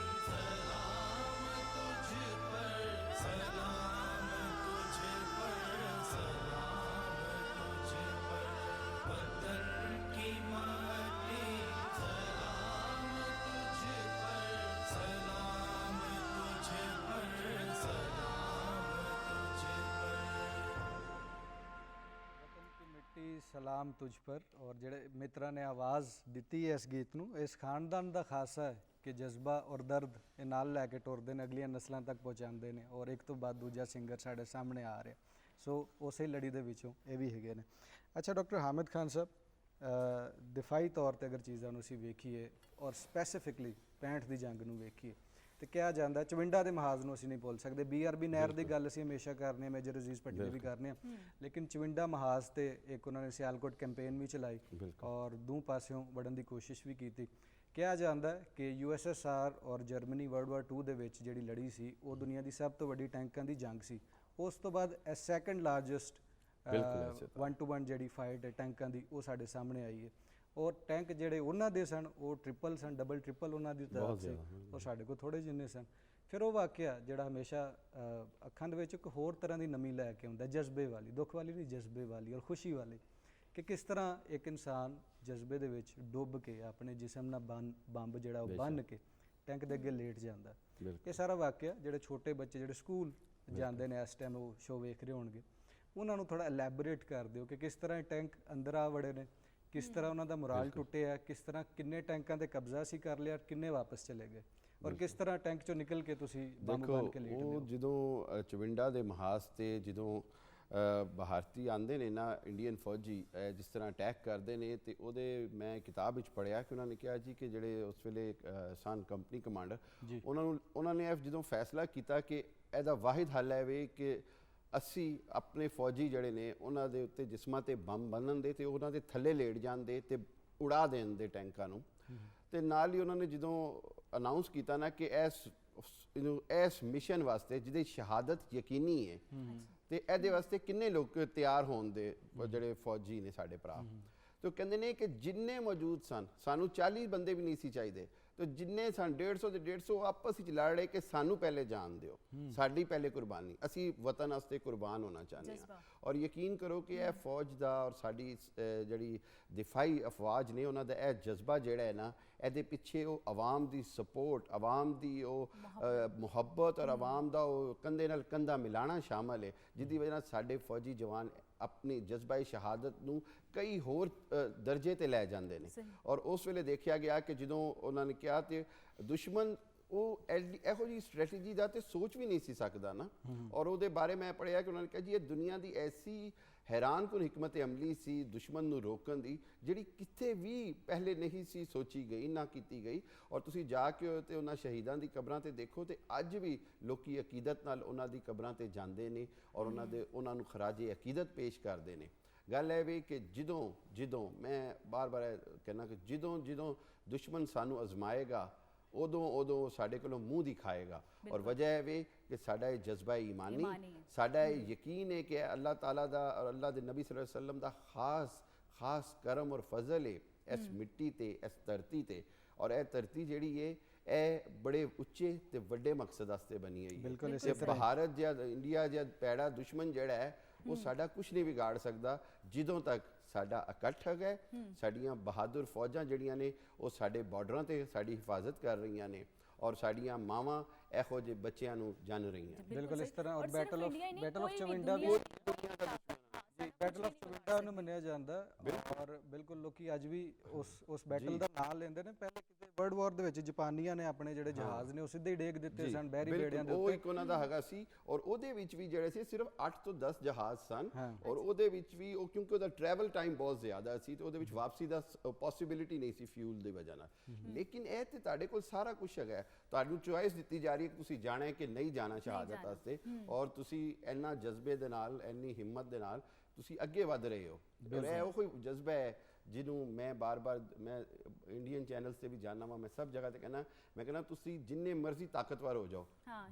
सलाम तुझ पर सलाम, तुझ पर सलाम, तुझ पर वतन की माटी सलाम तुझ पर सलाम, तुझ पर सलाम, तुझ पर ਵਤਨ ਕੀ ਮਿੱਟੀ ਸਲਾਮ ਤੁਝ ਪਰ। ਔਰ ਜਿਹੜੇ ਮਿੱਤਰਾਂ ਨੇ ਆਵਾਜ਼ ਦਿੱਤੀ ਹੈ ਇਸ ਗੀਤ ਨੂੰ, ਇਸ ਖਾਨਦਾਨ ਦਾ ਖਾਸਾ ਹੈ ਕਿ ਜਜ਼ਬਾ ਔਰ ਦਰਦ ਇਹ ਨਾਲ ਲੈ ਕੇ ਟੁਰਦੇ ਨੇ, ਅਗਲੀਆਂ ਨਸਲਾਂ ਤੱਕ ਪਹੁੰਚਾਉਂਦੇ ਨੇ, ਔਰ ਇੱਕ ਤੋਂ ਬਾਅਦ ਦੂਜਾ ਸਿੰਗਰ ਸਾਡੇ ਸਾਹਮਣੇ ਆ ਰਿਹਾ। ਸੋ ਉਸੇ ਲੜੀ ਦੇ ਵਿੱਚੋਂ ਇਹ ਵੀ ਹੈਗੇ ਨੇ। ਅੱਛਾ ਡਾਕਟਰ ਹਾਮਿਦ ਖਾਨ ਸਾਹਿਬ, ਦਿਫਾਈ ਤੌਰ ਤੇ ਅਗਰ ਚੀਜ਼ਾਂ ਨੂੰ ਅਸੀਂ ਵੇਖੀਏ ਔਰ ਸਪੈਸੀਫਿਕਲੀ 65 ਦੀ ਜੰਗ ਨੂੰ ਵੇਖੀਏ ਤੇ ਕਿਹਾ ਜਾਂਦਾ ਚਵਿੰਡਾ ਦੇ ਮਹਾਜ਼ ਨੂੰ ਅਸੀਂ ਨਹੀਂ ਭੁੱਲ ਸਕਦੇ। BRB ਨਹਿਰ ਦੀ ਗੱਲ ਅਸੀਂ ਹਮੇਸ਼ਾ ਕਰਨੇ, ਮੇਜਰ ਅਜ਼ੀਜ਼ ਭੱਟੀ ਦੀ ਵੀ ਕਰਨੇ ਆ, ਲੇਕਿਨ ਚਵਿੰਡਾ ਮਹਾਜ਼ ਤੇ ਇੱਕ ਉਹਨਾਂ ਨੇ ਸਿਆਲਕੋਟ ਕੈਂਪੇਨ ਵੀ ਚਲਾਈ ਔਰ ਦੋ ਪਾਸਿਓਂ ਵੜਨ ਦੀ ਕੋਸ਼ਿਸ਼ ਵੀ ਕੀਤੀ। ਕਿਹਾ ਜਾਂਦਾ ਕਿ USSR ਔਰ ਜਰਮਨੀ ਵਰਲਡ ਵਾਰ 2 ਦੇ ਵਿੱਚ ਜਿਹੜੀ ਲੜੀ ਸੀ ਉਹ ਦੁਨੀਆ ਦੀ ਸਭ ਤੋਂ ਵੱਡੀ ਟੈਂਕਾਂ ਦੀ ਜੰਗ ਸੀ। ਉਸ ਤੋਂ ਬਾਅਦ ਸੈਕੰਡ ਲਾਰਜੈਸਟ 1-to-1 ਜਿਹੜੀ ਫਾਈਟ ਹੈ ਟੈਂਕਾਂ ਦੀ ਉਹ ਸਾਡੇ ਸਾਹਮਣੇ ਆਈ ਹੈ। ਔਰ ਟੈਂਕ ਜਿਹੜੇ ਉਹਨਾਂ ਦੇ ਸਨ ਉਹ ਟ੍ਰਿਪਲ ਸਨ, ਡਬਲ ਟ੍ਰਿਪਲ ਉਹਨਾਂ ਦੀ ਤਾਦਾਦ ਸੀ, ਔਰ ਸਾਡੇ ਕੋਲ ਥੋੜ੍ਹੇ ਜਿੰਨੇ ਸਨ। ਫਿਰ ਉਹ ਵਾਕਿਆ ਜਿਹੜਾ ਹਮੇਸ਼ਾ ਅੱਖਾਂ ਦੇ ਵਿੱਚ ਇੱਕ ਹੋਰ ਤਰ੍ਹਾਂ ਦੀ ਨਮੀ ਲੈ ਕੇ ਆਉਂਦਾ, ਜਜ਼ਬੇ ਵਾਲੀ, ਦੁੱਖ ਵਾਲੀ ਨਹੀਂ, ਜਜ਼ਬੇ ਵਾਲੀ ਔਰ ਖੁਸ਼ੀ ਵਾਲੀ, ਕਿ ਕਿਸ ਤਰ੍ਹਾਂ ਇੱਕ ਇਨਸਾਨ ਜਜ਼ਬੇ ਦੇ ਵਿੱਚ ਡੁੱਬ ਕੇ ਆਪਣੇ ਜਿਸਮ ਨਾਲ ਬੰਬ ਜਿਹੜਾ ਉਹ ਬੰਨ੍ਹ ਕੇ ਟੈਂਕ ਦੇ ਅੱਗੇ ਲੇਟ ਜਾਂਦਾ। ਇਹ ਸਾਰਾ ਵਾਕਿਆ ਜਿਹੜੇ ਛੋਟੇ ਬੱਚੇ ਜਿਹੜੇ ਸਕੂਲ ਜਾਂਦੇ ਨੇ ਇਸ ਟਾਈਮ ਉਹ ਸ਼ੋਅ ਵੇਖ ਰਹੇ ਹੋਣਗੇ, ਉਹਨਾਂ ਨੂੰ ਥੋੜਾ ਐਲੈਬੋਰੇਟ ਕਰ ਦਿਓ ਕਿ ਕਿਸ ਤਰ੍ਹਾਂ ਇਹ ਟੈਂਕ ਅੰਦਰ ਆ ਵੜੇ ਨੇ, ਕਿਸ ਤਰ੍ਹਾਂ ਉਹਨਾਂ ਦਾ ਮੁਰਾਲ ਟੁੱਟਿਆ, ਕਿਸ ਤਰ੍ਹਾਂ ਕਿੰਨੇ ਟੈਂਕਾਂ ਤੇ ਕਬਜ਼ਾ ਸੀ ਕਰ ਲਿਆ, ਕਿੰਨੇ ਵਾਪਸ ਚਲੇ ਗਏ, ਔਰ ਕਿਸ ਤਰ੍ਹਾਂ ਟੈਂਕ ਚੋਂ ਨਿਕਲ ਕੇ ਤੁਸੀਂ ਬੰਬ ਬੰਨ ਕੇ ਲੇਟਦੇ ਉਹ ਹੋ। ਜਦੋਂ ਚਵਿੰਡਾ ਦੇ ਮਹਾਜ਼ ਤੇ ਜਦੋਂ ਭਾਰਤੀ ਆਉਂਦੇ ਨੇ ਨਾ, ਇੰਡੀਅਨ ਫੌਜੀ ਜਿਸ ਤਰ੍ਹਾਂ ਅਟੈਕ ਕਰਦੇ ਨੇ, ਤੇ ਉਹਦੇ ਮੈਂ ਕਿਤਾਬ ਵਿੱਚ ਪੜ੍ਹਿਆ ਕਿ ਉਹਨਾਂ ਨੇ ਕਿਹਾ ਜੀ ਕਿ ਜਿਹੜੇ ਉਸ ਵੇਲੇ ਸਨ ਕੰਪਨੀ ਕਮਾਂਡਰ, ਉਹਨਾਂ ਨੇ ਜਦੋਂ ਫੈਸਲਾ ਕੀਤਾ ਕਿ ਇਹਦਾ ਵਾਹਿਦ ਹੱਲ ਹੈ ਵੇ ਕਿ ਅਸੀਂ ਆਪਣੇ ਫੌਜੀ ਜਿਹੜੇ ਨੇ ਉਹਨਾਂ ਦੇ ਉੱਤੇ ਜਿਸਮਾਂ ਤੇ ਬੰਬ ਬੰਨ੍ਹਣ ਦੇ ਤੇ ਉਹਨਾਂ ਦੇ ਥੱਲੇ ਲੇਟ ਜਾਂਦੇ ਤੇ ਉਡਾ ਦੇਣ ਦੇ ਟੈਂਕਾਂ ਨੂੰ। ਤੇ ਨਾਲ ਹੀ ਉਹਨਾਂ ਨੇ ਜਦੋਂ ਅਨਾਉਂਸ ਕੀਤਾ ਨਾ ਕਿ ਇਸ ਮਿਸ਼ਨ ਵਾਸਤੇ ਜਿਹਦੀ ਸ਼ਹਾਦਤ ਯਕੀਨੀ ਹੈ ਤੇ ਇਹਦੇ ਵਾਸਤੇ ਕਿੰਨੇ ਲੋਕ ਤਿਆਰ ਹੋਣ ਦੇ, ਜਿਹੜੇ ਫੌਜੀ ਨੇ ਸਾਡੇ ਭਰਾ, ਤੇ ਉਹ ਕਹਿੰਦੇ ਨੇ ਕਿ ਜਿੰਨੇ ਮੌਜੂਦ ਸਨ, ਸਾਨੂੰ 40 ਬੰਦੇ ਵੀ ਨਹੀਂ ਸੀ ਚਾਹੀਦੇ, ਤੇ ਜਿੰਨੇ ਸਨ 150 ਦੇ 150 ਆਪਸ ਵਿੱਚ ਲੜ ਰਹੇ ਕਿ ਸਾਨੂੰ ਪਹਿਲੇ ਜਾਣ ਦਿਓ, ਸਾਡੀ ਪਹਿਲੇ ਕੁਰਬਾਨੀ, ਅਸੀਂ ਵਤਨ ਵਾਸਤੇ ਕੁਰਬਾਨ ਹੋਣਾ ਚਾਹੁੰਦੇ ਹਾਂ। ਔਰ ਯਕੀਨ ਕਰੋ ਕਿ ਇਹ ਫੌਜ ਦਾ ਔਰ ਸਾਡੀ ਜਿਹੜੀ ਦਿਫਾਈ ਅਫਵਾਜ ਨੇ, ਉਹਨਾਂ ਦਾ ਇਹ ਜਜ਼ਬਾ ਜਿਹੜਾ ਹੈ ਨਾ, ਇਹਦੇ ਪਿੱਛੇ ਉਹ ਆਵਾਮ ਦੀ ਸਪੋਰਟ, ਆਵਾਮ ਦੀ ਉਹ ਮੁਹੱਬਤ ਔਰ ਆਵਾਮ ਦਾ ਉਹ ਕੰਧੇ ਨਾਲ ਕੰਧਾ ਮਿਲਾਣਾ ਸ਼ਾਮਲ ਹੈ, ਜਿਹਦੀ ਵਜ੍ਹਾ ਨਾਲ ਸਾਡੇ ਫੌਜੀ ਜਵਾਨ ਆਪਣੀ ਜਜ਼ਬਾਈ ਸ਼ਹਾਦਤ ਨੂੰ ਕਈ ਹੋਰ ਦਰਜੇ ਤੇ ਲੈ ਜਾਂਦੇ ਨੇ। ਔਰ ਉਸ ਵੇਲੇ ਦੇਖਿਆ ਗਿਆ ਕਿ ਜਦੋਂ ਉਹਨਾਂ ਨੇ ਕਿਹਾ ਤੇ ਦੁਸ਼ਮਣ ਉਹ ਇਹੋ ਜਿਹੀ ਸਟ੍ਰੈਟਜੀ ਦਾ ਤੇ ਸੋਚ ਵੀ ਨਹੀਂ ਸੀ ਸਕਦਾ ਨਾ। ਔਰ ਉਹਦੇ ਬਾਰੇ ਮੈਂ ਪੜ੍ਹਿਆ ਕਿ ਉਹਨਾਂ ਨੇ ਕਿਹਾ ਜੀ ਇਹ ਦੁਨੀਆ ਦੀ ਐਸੀ ਹੈਰਾਨਕੁਨ ਹਕਮਤ ਅਮਲੀ ਸੀ ਦੁਸ਼ਮਣ ਨੂੰ ਰੋਕਣ ਦੀ, ਜਿਹੜੀ ਕਿਤੇ ਵੀ ਪਹਿਲੇ ਨਹੀਂ ਸੀ ਸੋਚੀ ਗਈ, ਨਾ ਕੀਤੀ ਗਈ। ਔਰ ਤੁਸੀਂ ਜਾ ਕੇ ਤੇ ਉਹਨਾਂ ਸ਼ਹੀਦਾਂ ਦੀ ਕਬਰਾਂ ਤੇ ਦੇਖੋ ਤੇ ਅੱਜ ਵੀ ਲੋਕੀ ਅਕੀਦਤ ਨਾਲ ਉਹਨਾਂ ਦੀ ਕਬਰਾਂ ਤੇ ਜਾਂਦੇ ਨੇ ਔਰ ਉਹਨਾਂ ਨੂੰ ਖਰਾਜੇ ਅਕੀਦਤ ਪੇਸ਼ ਕਰਦੇ ਨੇ। ਗੱਲ ਇਹ ਵੀ ਕਿ ਜਦੋਂ ਮੈਂ ਬਾਰ-ਬਾਰ ਕਹਿਣਾ ਕਿ ਜਦੋਂ ਦੁਸ਼ਮਣ ਸਾਨੂੰ ਅਜ਼ਮਾਏਗਾ, ਉਦੋਂ ਸਾਡੇ ਕੋਲੋਂ ਮੂੰਹ ਦਿਖਾਏਗਾ। ਔਰ ਵਜ੍ਹਾ ਇਹ ਵੀ ਕਿ ਸਾਡਾ ਇਹ ਜਜ਼ਬਾ ਈਮਾਨੀ, ਸਾਡਾ ਇਹ ਯਕੀਨ ਹੈ ਕਿ ਅੱਲਾਹ ਤਾਲਾ ਦਾ ਔਰ ਅੱਲਾਹ ਦੇ ਨਬੀ ਸੱਲੱਲਾਹੁ ਅਲੈहि ਵਸੱਲਮ ਦਾ ਖਾਸ ਕਰਮ ਔਰ ਫਜ਼ਲ ਹੈ ਇਸ ਮਿੱਟੀ ਤੇ, ਇਸ ਧਰਤੀ ਤੇ। ਔਰ ਇਹ ਧਰਤੀ ਜਿਹੜੀ ਹੈ ਇਹ ਬੜੇ ਉੱਚੇ ਤੇ ਵੱਡੇ ਮਕਸਦ ਵਾਸਤੇ ਬਣੀ ਹੋਈ ਹੈ। ਤੇ ਭਾਰਤ ਜਾਂ ਇੰਡੀਆ ਜਾਂ ਪੈੜਾ ਦੁਸ਼ਮਣ ਜਿਹੜਾ ਹੈ ਉਹ ਸਾਡਾ ਕੁਝ ਨਹੀਂ ਵਿਗਾੜ ਸਕਦਾ ਜਦੋਂ ਤੱਕ ਸਾਡਾ ਇਕੱਠ ਹੈਗਾ। ਸਾਡੀਆਂ ਬਹਾਦਰ ਫੌਜਾਂ ਜਿਹੜੀਆਂ ਨੇ ਉਹ ਸਾਡੇ ਬਾਰਡਰਾਂ ਤੇ ਸਾਡੀ ਹਿਫਾਜ਼ਤ ਕਰ ਰਹੀਆਂ ਨੇ ਔਰ ਸਾਡੀਆਂ ਮਾਵਾਂ ਇਹੋ ਜਿਹੇ ਬੱਚਿਆਂ ਨੂੰ ਜਨ ਰਹੀਆਂ। ਬਿਲਕੁਲ ਇਸ ਤਰ੍ਹਾਂ। ਔਰ ਬੈਟਲ ਆਫ ਚਵਿੰਡਾ ਵੀ ਬੈਟਲ ਆਫ ਚਵਿੰਡਾ ਨੂੰ ਮੰਨਿਆ ਜਾਂਦਾ ਔਰ ਬਿਲਕੁਲ ਲੋਕੀ ਅੱਜ ਵੀ ਉਸ ਬੈਟਲ ਦਾ ਨਾਮ ਲੈਂਦੇ ਨੇ। ਪਹਿਲੇ ਕਿਤੇ ਵਰਲਡ ਵਾਰ ਦੇ ਵਿੱਚ ਜਾਪਾਨੀਆਂ ਨੇ ਆਪਣੇ ਜਿਹੜੇ ਜਹਾਜ਼ ਨੇ ਉਹ ਸਿੱਧੇ ਹੀ ਡੇਗ ਦਿੱਤੇ ਸਨ ਬਹਿਰੀ ਬੇੜਿਆਂ ਦੇ ਉੱਤੇ। ਉਹ ਇੱਕ ਉਹਨਾਂ ਦਾ ਹੈਗਾ ਸੀ ਔਰ ਉਹਦੇ ਵਿੱਚ ਵੀ ਜਿਹੜੇ ਸੀ ਸਿਰਫ 8 ਤੋਂ 10 ਜਹਾਜ਼ ਸਨ ਔਰ ਉਹਦੇ ਵਿੱਚ ਵੀ ਉਹ ਕਿਉਂਕਿ ਉਹਦਾ ਟਰੈਵਲ ਟਾਈਮ ਬਹੁਤ ਜ਼ਿਆਦਾ ਸੀ ਤੇ ਉਹਦੇ ਵਿੱਚ ਵਾਪਸੀ ਦਾ ਪੋਸੀਬਿਲਿਟੀ ਨਹੀਂ ਸੀ ਫਿਊਲ ਦੀ ਵਜ੍ਹਾ ਨਾਲ। ਲੇਕਿਨ ਇਹ ਤੇ ਤੁਹਾਡੇ ਕੋਲ ਸਾਰਾ ਕੁਝ ਹੈਗਾ, ਤੁਹਾਨੂੰ ਚੁਆਇਸ ਦਿੱਤੀ ਜਾ ਰਹੀ ਹੈ ਕਿ ਤੁਸੀਂ ਜਾਣਾ ਹੈ ਕਿ ਨਹੀਂ ਜਾਣਾ ਸ਼ਹਾਦਤ ਵਾਸਤੇ ਔਰ ਤੁਸੀਂ ਇੰਨਾ ਜਜ਼ਬੇ ਦੇ ਨਾਲ, ਇੰਨੀ ਹਿੰਮਤ ਦੇ ਨਾਲ ਤੁਸੀਂ ਅੱਗੇ ਵਧ ਰਹੇ ਹੋ। ਇਹ ਉਹ ਜਜ਼ਬਾ ਹੈ ਜਿਹਨੂੰ ਮੈਂ ਬਾਰ-ਬਾਰ ਮੈਂ ਇੰਡੀਅਨ ਚੈਨਲਸ ਤੇ ਵੀ ਜਾਣਦਾ ਵਾਂ, ਮੈਂ ਸਭ ਜਗ੍ਹਾ ਤੇ ਕਹਿੰਦਾ ਤੁਸੀਂ ਜਿੰਨੇ ਮਰਜ਼ੀ ਤਾਕਤਵਰ ਹੋ ਜਾਓ,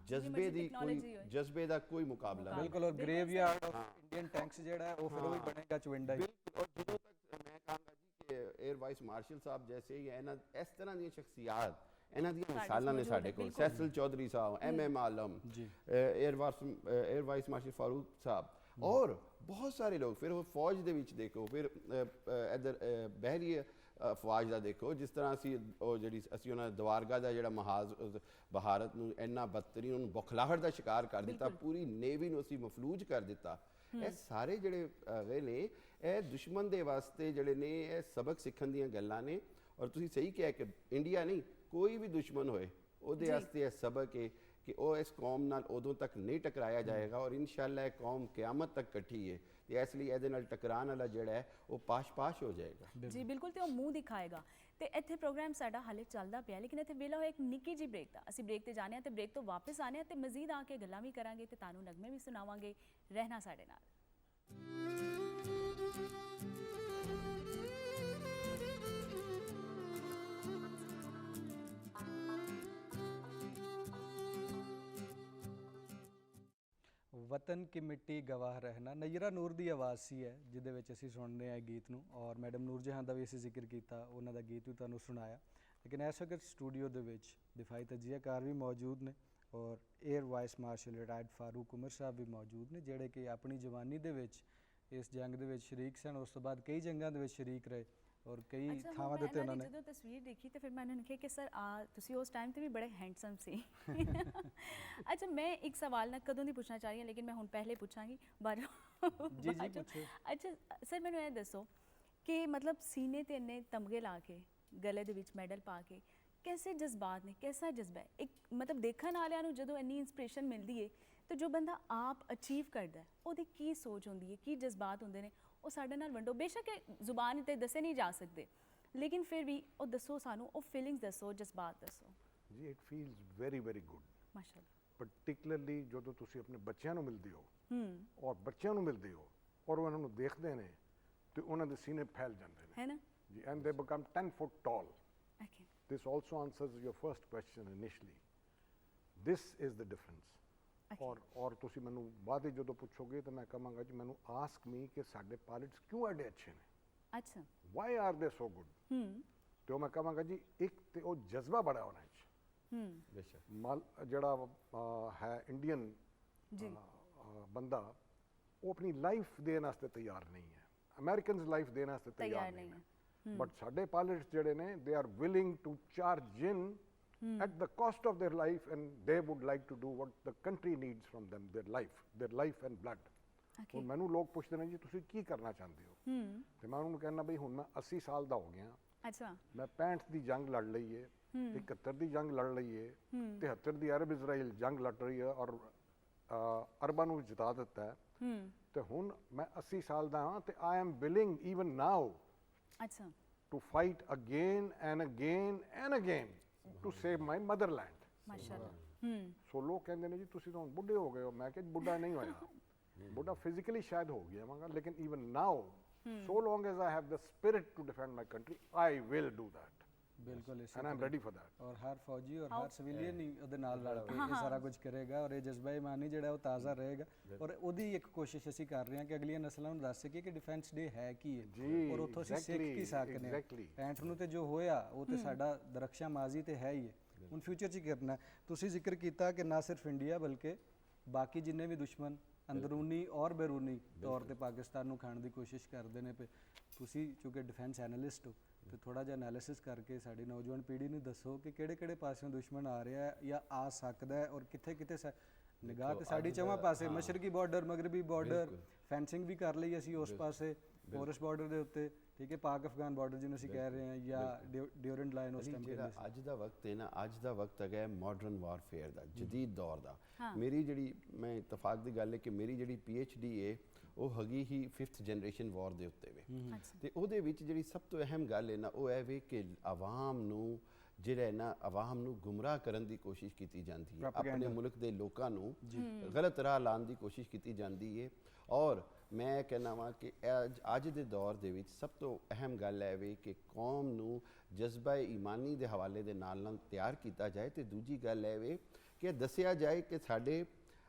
ਜਜ਼ਬੇ ਦਾ ਕੋਈ ਮੁਕਾਬਲਾ ਨਹੀਂ। ਬਿਲਕੁਲ। ਔਰ ਗ੍ਰੇਵਯਾਰਡ ਆਫ ਇੰਡੀਅਨ ਟੈਂਕਸ ਜਿਹੜਾ ਉਹ ਫਿਰ ਉਹ ਹੀ ਬਣੇਗਾ ਚਵਿੰਡਾ ਹੀ। ਔਰ ਜਦੋਂ ਤੱਕ ਮੈਂ ਕਹਾਂਗਾ ਜੀ ਕਿ 에ਅਰ ਵਾਈਸ ਮਾਰਸ਼ਲ ਸਾਹਿਬ ਜੈਸੇ ਜਾਂ ਇਸ ਤਰ੍ਹਾਂ ਦੀਆਂ ਸ਼ਖਸੀਅਤ, ਇਹਨਾਂ ਦੀਆਂ ਮਿਸਾਲਾਂ ਨੇ ਸਾਡੇ ਕੋਲ। ਸੈਸਲ ਚੌਧਰੀ ਸਾਹਿਬ, MM ਆਲਮ, 에ਅਰ ਵਾਈਸ ਮਾਰਸ਼ਲ ਫਾਰੂਕ ਸਾਹਿਬ ਔਰ ਬਹੁਤ ਸਾਰੇ ਲੋਕ। ਫਿਰ ਉਹ ਫੌਜ ਦੇ ਵਿੱਚ ਦੇਖੋ, ਫਿਰ ਇੱਧਰ ਬਹਿਰੀ ਅਫਵਾਜ ਦਾ ਦੇਖੋ, ਜਿਸ ਤਰ੍ਹਾਂ ਅਸੀਂ ਉਹਨਾਂ ਦਵਾਰਗਾ ਦਾ ਜਿਹੜਾ ਮਹਾਜ਼ ਬਹਾਰਤ ਨੂੰ ਇੰਨਾ ਬਦਤਰੀਨ, ਉਹਨੂੰ ਬੁਖਲਾਹਟ ਦਾ ਸ਼ਿਕਾਰ ਕਰ ਦਿੱਤਾ, ਪੂਰੀ ਨੇਵੀ ਨੂੰ ਅਸੀਂ ਮਫਲੂਜ ਕਰ ਦਿੱਤਾ। ਇਹ ਸਾਰੇ ਜਿਹੜੇ ਹੈਗੇ ਨੇ ਇਹ ਦੁਸ਼ਮਣ ਦੇ ਵਾਸਤੇ ਜਿਹੜੇ ਨੇ ਇਹ ਸਬਕ ਸਿੱਖਣ ਦੀਆਂ ਗੱਲਾਂ ਨੇ। ਔਰ ਤੁਸੀਂ ਸਹੀ ਕਿਹਾ ਕਿ ਇੰਡੀਆ ਨਹੀਂ, ਕੋਈ ਵੀ ਦੁਸ਼ਮਣ ਹੋਏ ਉਹਦੇ ਵਾਸਤੇ ਇਹ ਸਬਕ ਹੈ ਕਿ ਉਹ ਇਸ ਕੌਮ ਨਾਲ ਉਦੋਂ ਤੱਕ ਨਹੀਂ ਟਕਰਾਇਆ ਜਾਏਗਾ ਔਰ ਇਨਸ਼ਾਅੱਲਾ ਇਹ ਕੌਮ ਕਿਆਮਤ ਤੱਕ ਇਕੱਠੀ ਹੈ ਤੇ ਇਸ ਲਈ ਇਹਦੇ ਨਾਲ ਟਕਰਾਉਣ ਵਾਲਾ ਜਿਹੜਾ ਹੈ ਉਹ ਪਾਸ਼ ਹੋ ਜਾਏਗਾ। ਜੀ ਬਿਲਕੁਲ, ਤੇ ਉਹ ਮੂੰਹ ਦਿਖਾਏਗਾ। ਤੇ ਇੱਥੇ ਪ੍ਰੋਗਰਾਮ ਸਾਡਾ ਹਾਲੇ ਚੱਲਦਾ ਪਿਆ, ਲੇਕਿਨ ਇੱਥੇ ਵੇਲਾ ਹੋਇਆ ਇੱਕ ਨਿੱਕੀ ਜੀ ਬ੍ਰੇਕ ਦਾ। ਅਸੀਂ ਬ੍ਰੇਕ ਤੇ ਜਾਣੇ ਆ ਤੇ ਬ੍ਰੇਕ ਤੋਂ ਵਾਪਸ ਆਨੇ ਆ ਤੇ ਮਜ਼ੀਦ ਆ ਕੇ ਗੱਲਾਂ ਵੀ ਕਰਾਂਗੇ ਤੇ ਤੁਹਾਨੂੰ ਨਗਮੇ ਵੀ ਸੁਣਾਵਾਂਗੇ। ਰਹਿਣਾ ਸਾਡੇ ਨਾਲ। ਵਤਨ ਕੀ ਮਿੱਟੀ ਗਵਾਹ ਰਹਿਣਾ ਨਯਰਾ ਨੂਰ ਦੀ ਆਵਾਜ਼ ਸੀ ਹੈ ਜਿਹਦੇ ਵਿੱਚ ਅਸੀਂ ਸੁਣਦੇ ਹਾਂ ਗੀਤ ਨੂੰ। ਔਰ ਮੈਡਮ ਨੂਰ ਜਹਾਂ ਦਾ ਵੀ ਅਸੀਂ ਜ਼ਿਕਰ ਕੀਤਾ, ਉਹਨਾਂ ਦਾ ਗੀਤ ਵੀ ਤੁਹਾਨੂੰ ਸੁਣਾਇਆ। ਲੇਕਿਨ ਇਸ ਵਕਤ ਸਟੂਡੀਓ ਦੇ ਵਿੱਚ ਦਿਫਾਈ ਤਜਜ਼ੀਆਕਾਰ ਵੀ ਮੌਜੂਦ ਨੇ ਔਰ air vice martial retired Farooq ਉਮਰ ਸਾਹਿਬ ਵੀ ਮੌਜੂਦ ਨੇ, ਜਿਹੜੇ ਕਿ ਆਪਣੀ ਜਵਾਨੀ ਦੇ ਵਿੱਚ ਇਸ ਜੰਗ ਦੇ ਵਿੱਚ ਸ਼ਰੀਕ ਸਨ। ਉਸ ਤੋਂ ਬਾਅਦ ਕਈ ਜੰਗਾਂ ਦੇ ਵਿੱਚ ਸ਼ਰੀਕ ਰਹੇ ਔਰ ਕਈ ਅੱਛਾ, ਥਾਵਾਂ ਦੇ ਉੱਤੇ ਉਹਨਾਂ ਨੇ ਜਦੋਂ ਤਸਵੀਰ ਦੇਖੀ ਤੇ ਫਿਰ ਮੈਂ ਉਹਨਾਂ ਨੂੰ ਕਿਹਾ ਕਿ ਸਰ ਤੁਸੀਂ ਉਸ ਟਾਈਮ ਤੇ ਵੀ ਬੜੇ ਹੈਂਡਸਮ ਸੀ। ਅੱਛਾ, ਮੈਂ ਇੱਕ ਸਵਾਲ ਨਾ ਕਦੋਂ ਦੀ ਪੁੱਛਣਾ ਚਾਹ ਰਹੀ ਹਾਂ, ਲੇਕਿਨ ਮੈਂ ਹੁਣ ਪਹਿਲੇ ਪੁੱਛਾਂਗੀ ਬਾਅਦ ਜੀ ਬਾਅਦ ਚੋਂ। ਪੁੱਛੋ। ਅੱਛਾ ਸਰ, ਮੈਨੂੰ ਇਹ ਦੱਸੋ ਕਿ ਮਤਲਬ ਸੀਨੇ ਤੇ ਇੰਨੇ ਤਮਗੇ ਲਾ ਕੇ, ਗਲੇ ਦੇ ਵਿੱਚ ਮੈਡਲ ਪਾ ਕੇ, कैसे जज्बात ने, कैसा जज्बा है एक मतलब देखने वालिਆਂ ਨੂੰ ਜਦੋਂ ਇੰਨੀ ਇਨਸਪੀਰੇਸ਼ਨ ਮਿਲਦੀ ਹੈ ਤੇ ਜੋ ਬੰਦਾ ਆਪ ਅਚੀਵ ਕਰਦਾ ਹੈ ਉਹਦੀ ਕੀ ਸੋਚ ਹੁੰਦੀ ਹੈ, ਕੀ ਜਜ਼ਬਾਤ ਹੁੰਦੇ ਨੇ, ਉਹ ਸਾਡੇ ਨਾਲ ਵੰਡੋ। ਬੇਸ਼ੱਕ ਇਹ ਜ਼ੁਬਾਨ ਤੇ ਦੱਸੇ ਨਹੀਂ ਜਾ ਸਕਦੇ, ਲੇਕਿਨ ਫਿਰ ਵੀ ਉਹ ਦੱਸੋ ਸਾਨੂੰ, ਉਹ ਫੀਲਿੰਗਸ ਦੱਸੋ, ਜਜ਼ਬਾਤ ਦੱਸੋ। ਜੀ it feels very very good, ਮਾਸ਼ਾਅੱਲਾ। ਪਾਰਟਿਕੂਲਰਲੀ ਜਦੋਂ ਤੁਸੀਂ ਆਪਣੇ ਬੱਚਿਆਂ ਨੂੰ ਮਿਲਦੇ ਹੋ ਔਰ ਬੱਚਿਆਂ ਨੂੰ ਮਿਲਦੇ ਹੋ ਔਰ ਉਹਨਾਂ ਨੂੰ ਦੇਖਦੇ ਨੇ ਤੇ ਉਹਨਾਂ ਦੇ ਸੀਨੇ ਫੈਲ ਜਾਂਦੇ ਨੇ, ਹੈ ਨਾ ਜੀ, ਐਂਡ ਦੇ become 10 foot tall. Okay, This also answers your first question initially. This is the difference. ਔਰ ਤੁਸੀਂ ਮੈਨੂੰ ਬਾਅਦ ਵਿੱਚ ਜਦੋਂ ਪੁੱਛੋਗੇ ਤਾਂ ਮੈਂ ਕਹਾਂਗਾ ਜੀ ਮੈਨੂੰ ਆਸਕ ਮੀ ਕਿ ਸਾਡੇ ਪਾਇਲਟਸ ਕਿਉਂ ਐਡੇ ਅੱਛੇ ਨੇ, ਅੱਛਾ, ਵਾਈ ਆਰ ਦੇ ਸੋ ਗੁੱਡ। ਤੇ ਉਹ ਮੈਂ ਕਹਾਂਗਾ ਜੀ ਇੱਕ ਤੇ ਉਹ ਜਜ਼ਬਾ ਬੜਾ ਹੋਣਾ ਚਾਹੀਦਾ। ਬੇਸ਼ੱਕ ਜਿਹੜਾ ਹੈ ਇੰਡੀਅਨ ਜੀ, ਬੰਦਾ, ਉਹ ਆਪਣੀ ਲਾਈਫ ਦੇਣ ਵਾਸਤੇ ਤਿਆਰ ਨਹੀਂ ਹੈ, ਅਮਰੀਕਨਸ ਲਾਈਫ ਦੇਣ ਵਾਸਤੇ ਤਿਆਰ ਨਹੀਂ ਹੈ। ਬਟ ਸਾਡੇ ਪਾਇਲਟਸ ਜਿਹੜੇ ਨੇ they are willing to charge in at the cost of their life, and they would like to do what the country needs from them, their life and blood. ਹੁਣ ਮੈਨੂੰ ਲੋਕ ਪੁੱਛਦੇ ਨੇ ਜੀ ਤੁਸੀਂ ਕੀ ਕਰਨਾ ਚਾਹੁੰਦੇ ਹੋ, ਤੇ ਮੈਂ ਉਹਨਾਂ ਨੂੰ ਕਹਿੰਦਾ ਬਈ ਹੁਣ ਮੈਂ 80 ਸਾਲ ਦਾ ਹੋ ਗਿਆ, ਅੱਛਾ, ਮੈਂ 65 ਦੀ ਜੰਗ ਲੜ ਲਈ ਹੈ, 71 ਦੀ ਜੰਗ ਲੜ ਲਈ ਹੈ, 73 ਦੀ ਅਰਬ ਇਜ਼ਰਾਈਲ ਜੰਗ ਲੜ ਰਹੀ ਹੈ ਔਰ ਅਰਬਾਂ ਨੂੰ ਜਿਤਾ ਦਿੱਤਾ ਹੈ, ਤੇ ਹੁਣ ਮੈਂ 80 ਸਾਲ ਦਾ ਹਾਂ ਤੇ ਆਈ ਐਮ ਵਿਲਿੰਗ ਈਵਨ ਨਾਓ ਅੱਛਾ, to fight again and again and again to save my motherland. ਮਾਸ਼ਾਅੱਲਾ। ਸੋ ਲੋਕ ਕਹਿੰਦੇ ਨੇ ਜੀ ਤੁਸੀਂ ਤਾਂ ਹੁਣ ਬੁੱਢੇ ਹੋ ਗਏ ਹੋ, ਮੈਂ ਕਿਹਾ ਬੁੱਢਾ ਨਹੀਂ ਹੋਇਆ, ਬੁੱਢਾ ਫਿਜ਼ੀਕਲੀ ਸ਼ਾਇਦ ਹੋ ਗਿਆ ਵਾਂਗਾ, ਲੇਕਿਨ even now so long as I have the spirit to defend my country, I will do that. ਬਿਲਕੁਲ ਇਸੇ And I'm ready for that. ਔਰ ਹਰ ਫੌਜੀ ਔਰ ਹਰ ਸਿਵਿਲੀਅਨ ਹੀ ਉਹਦੇ ਨਾਲ ਲੜ ਕੇ ਇਹ ਸਾਰਾ ਕੁਝ ਕਰੇਗਾ ਔਰ ਇਹ ਜਜ਼ਬਾ ਇਮਾਨੀ ਜਿਹੜਾ ਉਹ ਤਾਜ਼ਾ ਰਹੇਗਾ। ਔਰ ਉਹਦੀ ਇੱਕ ਕੋਸ਼ਿਸ਼ ਅਸੀਂ ਕਰ ਰਹੇ ਹਾਂ ਕਿ ਅਗਲੀਆਂ ਨਸਲਾਂ ਨੂੰ ਦੱਸ ਸਕੀਏ ਕਿ ਡਿਫੈਂਸ ਡੇ ਹੈ ਕੀ ਹੈ ਜੀ, ਔਰ ਉੱਥੋਂ ਅਸੀਂ ਸਿੱਖ ਕੀ ਸਕਦੇ ਹਾਂ। exactly. 65 ਨੂੰ ਤੇ ਜੋ ਹੋਇਆ ਉਹ ਤੇ ਸਾਡਾ ਦਰਖਸ਼ਾ ਮਾਜ਼ੀ ਤੇ ਹੈ ਹੀ ਹੈ, ਹੁਣ ਫਿਊਚਰ 'ਚ ਹੀ ਕਰਨਾ। ਤੁਸੀਂ ਜ਼ਿਕਰ ਕੀਤਾ ਕਿ ਨਾ ਸਿਰਫ ਇੰਡੀਆ ਬਲਕਿ ਬਾਕੀ ਜਿੰਨੇ ਵੀ ਦੁਸ਼ਮਣ ਅੰਦਰੂਨੀ ਔਰ ਬੈਰੂਨੀ ਤੌਰ ਤੇ ਪਾਕਿਸਤਾਨ ਨੂੰ ਖਾਣ ਦੀ ਕੋਸ਼ਿਸ਼ ਕਰਦੇ ਨੇ ਪਏ, ਤੁਸੀਂ ਚੂੰਕਿ ਡਿਫੈਂਸ ਐਨਾਲਿਸਟ ਹੋ ਤੇ ਥੋੜਾ ਜਿਹਾ ਐਨਾਲਿਸਿਸ ਕਰਕੇ ਸਾਡੀ ਨੌਜਵਾਨ ਪੀੜ੍ਹੀ ਨੂੰ ਦੱਸੋ ਕਿ ਕਿਹੜੇ ਪਾਸਿਓਂ ਦੁਸ਼ਮਣ ਆ ਰਿਹਾ ਹੈ ਜਾਂ ਆ ਸਕਦਾ ਹੈ ਔਰ ਕਿੱਥੇ ਨਿਗਾਹ ਤੇ ਸਾਡੀ ਚੌਵਾਂ ਪਾਸੇ, ਮਸ਼ਰਕੀ ਬਾਰਡਰ, ਮਗਰਬੀ ਬਾਰਡਰ, ਫੈਂਸਿੰਗ ਵੀ ਕਰ ਲਈ ਅਸੀਂ ਉਸ ਪਾਸੇ ਫੋਰੈਸਟ ਬਾਰਡਰ ਦੇ ਉੱਤੇ, ਠੀਕ ਹੈ, ਪਾਕ ਅਫਗਾਨ ਬਾਰਡਰ ਜਿਹਨੂੰ ਅਸੀਂ ਕਹਿ ਰਹੇ ਹਾਂ, ਜਾਂ ਡਿਊਰੈਂਟ ਲਾਈਨ ਉਸ ਟਾਈਮ ਜਿਹੜਾ ਅੱਜ ਦਾ ਵਕਤ ਹੈ ਨਾ, ਅੱਜ ਦਾ ਵਕਤ ਹੈਗਾ ਮਾਡਰਨ ਵਾਰਫੇਅਰ ਦਾ, ਜਦੀਦ ਦੌਰ ਦਾ। ਮੇਰੀ ਜਿਹੜੀ, ਮੈਂ ਇਤਫਾਕ ਦੀ ਗੱਲ ਹੈ ਕਿ ਮੇਰੀ ਜਿਹੜੀ PhD ਹੈ ਉਹ ਹੈਗੀ ਹੀ 5th ਜਨਰੇਸ਼ਨ ਵਾਰ ਦੇ ਉੱਤੇ ਵੇ, ਤੇ ਉਹਦੇ ਵਿੱਚ ਜਿਹੜੀ ਸਭ ਤੋਂ ਅਹਿਮ ਗੱਲ ਹੈ ਨਾ ਉਹ ਇਹ ਵੇ ਕਿ ਆਵਾਮ ਨੂੰ ਜਿਹੜਾ ਹੈ ਨਾ, ਆਵਾਮ ਨੂੰ ਗੁੰਮਰਾਹ ਕਰਨ ਦੀ ਕੋਸ਼ਿਸ਼ ਕੀਤੀ ਜਾਂਦੀ ਹੈ, ਆਪਣੇ ਮੁਲਕ ਦੇ ਲੋਕਾਂ ਨੂੰ ਗਲਤ ਰਾਹ ਲਾਉਣ ਦੀ ਕੋਸ਼ਿਸ਼ ਕੀਤੀ ਜਾਂਦੀ ਹੈ। ਔਰ ਮੈਂ ਕਹਿਣਾ ਵਾਂ ਕਿ ਅੱਜ ਦੇ ਦੌਰ ਦੇ ਵਿੱਚ ਸਭ ਤੋਂ ਅਹਿਮ ਗੱਲ ਹੈ ਵੇ ਕਿ ਕੌਮ ਨੂੰ ਜਜ਼ਬਾ ਈਮਾਨੀ ਦੇ ਹਵਾਲੇ ਦੇ ਨਾਲ ਤਿਆਰ ਕੀਤਾ ਜਾਏ, ਤੇ ਦੂਜੀ ਗੱਲ ਹੈ ਵੇ ਕਿ ਦੱਸਿਆ ਜਾਏ ਕਿ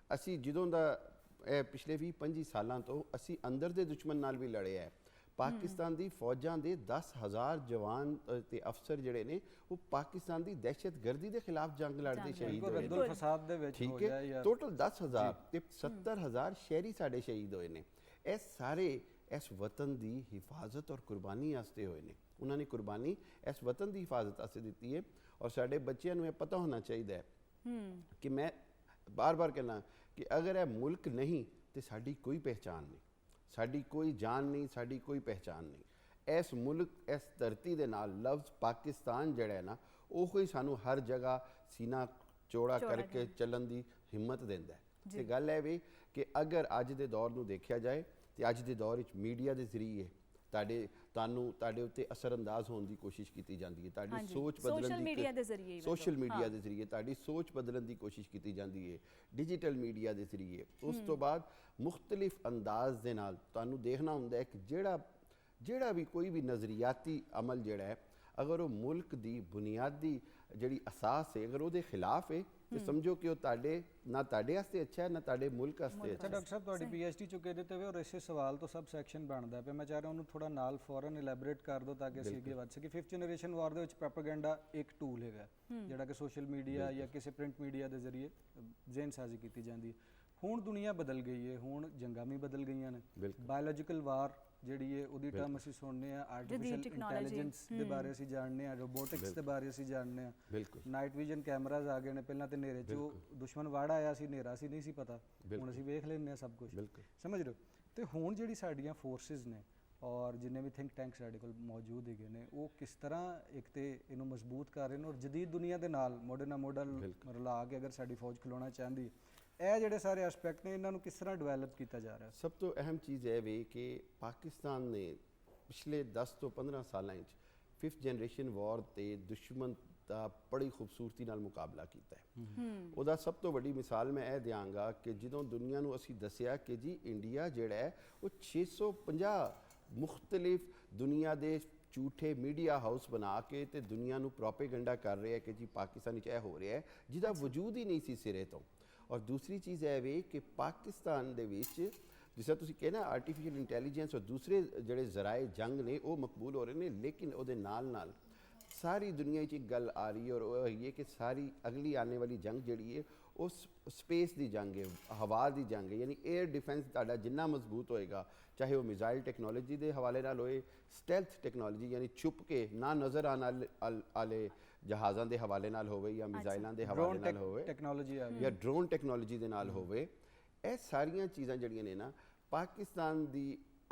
ਅਸੀਂ ਜਦੋਂ ਦਾ ਇਹ ਪਿਛਲੇ 20-25 ਸਾਲਾਂ ਤੋਂ ਅਸੀਂ ਅੰਦਰ ਦੇ ਦੁਸ਼ਮਣ ਨਾਲ ਵੀ ਲੜੇ ਹੈ। ਪਾਕਿਸਤਾਨ ਦੀ ਫੌਜਾਂ ਦੇ 10,000 ਜਵਾਨ ਤੇ ਅਫਸਰ ਜਿਹੜੇ ਨੇ ਉਹ ਪਾਕਿਸਤਾਨ ਦੀ ਦਹਿਸ਼ਤਗਰਦੀ ਦੇ ਖਿਲਾਫ ਜੰਗ ਲੜਦੇ ਸ਼ਹੀਦ ਹੋਏ ਨੇ, ਫਸਾਦ ਦੇ ਵਿੱਚ ਹੋ ਠੀਕ ਜਾਏ ਹੈ, ਜਾਂ ਟੋਟਲ 10,000 ਤੇ 70,000 ਸ਼ਹਿਰੀ ਸਾਡੇ ਸ਼ਹੀਦ ਹੋਏ ਨੇ। ਇਹ ਸਾਰੇ ਇਸ ਵਤਨ ਦੀ ਹਿਫਾਜ਼ਤ ਔਰ ਕੁਰਬਾਨੀ ਵਾਸਤੇ ਹੋਏ ਨੇ, ਉਹਨਾਂ ਨੇ ਕੁਰਬਾਨੀ ਇਸ ਵਤਨ ਦੀ ਹਿਫਾਜ਼ਤ ਵਾਸਤੇ ਦਿੱਤੀ ਹੈ। ਔਰ ਸਾਡੇ ਬੱਚਿਆਂ ਨੂੰ ਇਹ ਪਤਾ ਹੋਣਾ ਚਾਹੀਦਾ ਹੈ ਕਿ ਮੈਂ ਬਾਰ-ਬਾਰ ਕਹਿਣਾ ਕਿ ਅਗਰ ਇਹ ਮੁਲਕ ਨਹੀਂ ਤੇ ਸਾਡੀ ਕੋਈ ਪਹਿਚਾਨ ਨਹੀਂ, ਸਾਡੀ ਕੋਈ ਜਾਨ ਨਹੀਂ, ਸਾਡੀ ਕੋਈ ਪਹਿਚਾਨ ਨਹੀਂ। ਇਸ ਮੁਲਕ, ਇਸ ਧਰਤੀ ਦੇ ਨਾਲ ਲਫ਼ਜ਼ ਪਾਕਿਸਤਾਨ ਜਿਹੜਾ ਹੈ ਨਾ ਉਹ ਹੀ ਸਾਨੂੰ ਹਰ ਜਗ੍ਹਾ ਸੀਨਾ ਚੌੜਾ ਕਰਕੇ ਚੱਲਣ ਦੀ ਹਿੰਮਤ ਦਿੰਦਾ ਹੈ। ਤੇ ਗੱਲ ਇਹ ਵੀ ਕਿ ਅਗਰ ਅੱਜ ਦੇ ਦੌਰ ਨੂੰ ਦੇਖਿਆ ਜਾਏ ਤੇ ਅੱਜ ਦੇ ਦੌਰ ਵਿੱਚ ਮੀਡੀਆ ਦੇ ਜ਼ਰੀਏ ਤੁਹਾਡੇ ਉੱਤੇ ਅਸਰਅੰਦਾਜ਼ ਹੋਣ ਦੀ ਕੋਸ਼ਿਸ਼ ਕੀਤੀ ਜਾਂਦੀ ਹੈ, ਤੁਹਾਡੀ ਸੋਚ ਬਦਲਣ ਦੀ, ਸੋਸ਼ਲ ਮੀਡੀਆ ਦੇ ਜ਼ਰੀਏ ਤੁਹਾਡੀ ਸੋਚ ਬਦਲਣ ਦੀ ਕੋਸ਼ਿਸ਼ ਕੀਤੀ ਜਾਂਦੀ ਹੈ, ਡਿਜੀਟਲ ਮੀਡੀਆ ਦੇ ਜ਼ਰੀਏ। ਉਸ ਤੋਂ ਬਾਅਦ ਮੁਖਤਲਿਫ ਅੰਦਾਜ਼ ਦੇ ਨਾਲ ਤੁਹਾਨੂੰ ਦੇਖਣਾ ਹੁੰਦਾ ਹੈ ਕਿ ਜਿਹੜਾ ਵੀ ਕੋਈ ਵੀ ਨਜ਼ਰੀਆਤੀ ਅਮਲ ਜਿਹੜਾ ਹੈ, ਅਗਰ ਉਹ ਮੁਲਕ ਦੀ ਬੁਨਿਆਦੀ ਜਿਹੜੀ ਅਸਾਸ ਹੈ ਅਗਰ ਉਹਦੇ ਖਿਲਾਫ ਹੈ ਤੇ ਸਮਝੋ ਕਿ ਉਹ ਤੁਹਾਡੇ ਨਾ ਤੁਹਾਡੇ ਵਾਸਤੇ ਅੱਛਾ ਹੈ ਨਾ ਤੁਹਾਡੇ ਮੁਲਕ ਵਾਸਤੇ ਅੱਛਾ ਅੱਛਾ ਹੈ। ਡਾਕਟਰ ਸਾਹਿਬ ਤੁਹਾਡੀ ਪੀਐਚਡੀ ਚੁੱਕੇ ਦੇ ਤੇ ਵੇ ਔਰ ਇਸੇ ਸਵਾਲ ਤੋਂ ਸਬ ਸੈਕਸ਼ਨ ਬਣਦਾ ਪਿਆ, ਮੈਂ ਚਾਹ ਰਿਹਾ ਉਹਨੂੰ ਥੋੜਾ ਨਾਲ ਫੌਰਨ ਇਲੈਬੋਰੇਟ ਕਰ ਦਿਓ ਤਾਂ ਕਿ ਅਸੀਂ ਅੱਗੇ ਵੱਧ ਸਕੀਏ। 5th ਜਨਰੇਸ਼ਨ ਵਾਰ ਦੇ ਵਿੱਚ ਪ੍ਰੋਪੇਗੈਂਡਾ ਇੱਕ ਟੂਲ ਹੈਗਾ ਜਿਹੜਾ ਕਿ ਸੋਸ਼ਲ ਮੀਡੀਆ ਜਾਂ ਕਿਸੇ ਪ੍ਰਿੰਟ ਮੀਡੀਆ ਦੇ ਜ਼ਰੀਏ ਜ਼ਹਿਨਸਾਜ਼ੀ ਕੀਤੀ ਜਾਂਦੀ ਹੈ। ਹੁਣ ਦੁਨੀਆ ਬਦਲ ਗਈ ਹੈ, ਹੁਣ ਜੰਗਾਂ ਵੀ ਬਦਲ ਗਈਆਂ ਨੇ, ਬਾਇਓਲੋਜੀਕਲ ਵਾਰ ਜਿਹੜੀ ਹੈ ਉਹਦੀ ਟਰਮ ਅਸੀਂ ਸੁਣਨੇ ਆ, ਆਰਟੀਫੀਸ਼ੀਅਲ ਇੰਟੈਲੀਜੈਂਸ ਦੇ ਬਾਰੇ ਅਸੀਂ ਜਾਣਨੇ ਆ, ਰੋਬੋਟਿਕਸ ਦੇ ਬਾਰੇ ਅਸੀਂ ਜਾਣਨੇ ਆ, ਬਿਲਕੁਲ ਨਾਈਟ ਵਿਜ਼ਨ ਕੈਮਰਾਜ਼ ਆ ਗਏ ਨੇ। ਪਹਿਲਾਂ ਤੇ ਹਨੇਰੇ 'ਚ ਉਹ ਦੁਸ਼ਮਣ ਵੜ ਆਇਆ ਸੀ, ਹਨੇਰਾ ਸੀ ਨਹੀਂ ਸੀ ਪਤਾ, ਹੁਣ ਅਸੀਂ ਵੇਖ ਲੈਂਦੇ ਆ ਸਭ ਕੁਝ, ਬਿਲਕੁਲ ਸਮਝ ਰਹੇ ਹੋ। ਤੇ ਹੁਣ ਜਿਹੜੀ ਸਾਡੀਆਂ ਫੋਰਸਿਸ ਨੇ ਔਰ ਜਿੰਨੇ ਵੀ ਥਿੰਕ ਟੈਂਕ ਸਾਡੇ ਕੋਲ ਮੌਜੂਦ ਹੈਗੇ ਨੇ, ਉਹ ਕਿਸ ਤਰ੍ਹਾਂ ਇੱਕ ਤੇ ਇਹਨੂੰ ਮਜ਼ਬੂਤ ਕਰ ਰਹੇ ਨੇ ਔਰ ਜਦੀਦ ਦੁਨੀਆ ਦੇ ਨਾਲ ਮਾਡਰਨ ਮਾਡਲ ਰਲਾ ਕੇ ਅਗਰ ਸਾਡੀ ਫੌਜ ਖਲੋਣਾ ਚਾਹੁੰਦੀ ਹੈ, ਇਹ ਜਿਹੜੇ ਸਾਰੇ ਐਸਪੈਕਟ ਨੇ ਇਹਨਾਂ ਨੂੰ ਕਿਸ ਤਰ੍ਹਾਂ ਡਿਵੈਲਪ ਕੀਤਾ ਜਾ ਰਿਹਾ? ਸਭ ਤੋਂ ਅਹਿਮ ਚੀਜ਼ ਇਹ ਵੇ ਕਿ ਪਾਕਿਸਤਾਨ ਨੇ ਪਿਛਲੇ 10 ਤੋਂ 15 ਸਾਲਾਂ ਵਿੱਚ 5th ਜਨਰੇਸ਼ਨ ਵਾਰ ਤੇ ਦੁਸ਼ਮਣ ਦਾ ਬੜੀ ਖੂਬਸੂਰਤੀ ਨਾਲ ਮੁਕਾਬਲਾ ਕੀਤਾ ਹੈ। ਉਹਦਾ ਸਭ ਤੋਂ ਵੱਡੀ ਮਿਸਾਲ ਮੈਂ ਇਹ ਦਿਆਂਗਾ ਕਿ ਜਦੋਂ ਦੁਨੀਆ ਨੂੰ ਅਸੀਂ ਦੱਸਿਆ ਕਿ ਜੀ ਇੰਡੀਆ ਜਿਹੜਾ ਹੈ ਉਹ 650 ਮੁਖਤਲਿਫ ਦੁਨੀਆ ਦੇ ਝੂਠੇ ਮੀਡੀਆ ਹਾਊਸ ਬਣਾ ਕੇ ਤੇ ਦੁਨੀਆ ਨੂੰ ਪ੍ਰੋਪੇਗੈਂਡਾ ਕਰ ਰਿਹਾ ਕਿ ਜੀ ਪਾਕਿਸਤਾਨ ਵਿੱਚ ਇਹ ਹੋ ਰਿਹਾ ਹੈ ਜਿਹਦਾ ਵਜੂਦ ਹੀ ਨਹੀਂ ਸੀ ਸਿਰੇ ਤੋਂ। ਔਰ ਦੂਸਰੀ ਚੀਜ਼ ਇਹ ਵੇ ਕਿ ਪਾਕਿਸਤਾਨ ਦੇ ਵਿੱਚ ਜਿਸ ਤਰ੍ਹਾਂ ਤੁਸੀਂ ਕਹਿੰਦੇ ਆਰਟੀਫੀਸ਼ੀਅਲ ਇੰਟੈਲੀਜੈਂਸ ਔਰ ਦੂਸਰੇ ਜਿਹੜੇ ਜ਼ਰਾਏ ਜੰਗ ਨੇ ਉਹ ਮਕਬੂਲ ਹੋ ਰਹੇ ਨੇ, ਲੇਕਿਨ ਉਹਦੇ ਨਾਲ ਨਾਲ ਸਾਰੀ ਦੁਨੀਆ 'ਚ ਇੱਕ ਗੱਲ ਆ ਰਹੀ ਹੈ ਔਰ ਉਹ ਹੈਗੀ ਹੈ ਕਿ ਸਾਰੀ ਅਗਲੀ ਆਉਣੇ ਵਾਲੀ ਜੰਗ ਜਿਹੜੀ ਹੈ ਉਹ ਸਪੇਸ ਦੀ ਜੰਗ ਹੈ, ਹਵਾ ਦੀ ਜੰਗ ਹੈ। ਯਾਨੀ 에ਅਰ ਡਿਫੈਂਸ ਤੁਹਾਡਾ ਜਿੰਨਾ ਮਜ਼ਬੂਤ ਹੋਏਗਾ, ਚਾਹੇ ਉਹ ਮਿਜ਼ਾਈਲ ਟੈਕਨੋਲੋਜੀ ਦੇ ਹਵਾਲੇ ਨਾਲ ਹੋਏ, ਸਟੈਲਥ ਟੈਕਨੋਲੋਜੀ ਯਾਨੀ ਛੁਪ ਕੇ ਨਾ ਨਜ਼ਰ ਆਉਣ ਵਾਲੇ ਜਹਾਜ਼ਾਂ ਦੇ ਹਵਾਲੇ ਨਾਲ ਹੋਵੇ ਜਾਂ ਮਿਜ਼ਾਈਲਾਂ ਦੇ ਹਵਾਲੇ ਨਾਲ ਹੋਵੇ ਟੈਕਨੋਲੋਜੀ ਆ ਜਾਂ ਡਰੋਨ ਟੈਕਨੋਲੋਜੀ ਦੇ ਨਾਲ ਹੋਵੇ, ਇਹ ਸਾਰੀਆਂ ਚੀਜ਼ਾਂ ਜਿਹੜੀਆਂ ਨੇ ਨਾ ਪਾਕਿਸਤਾਨ ਦੀ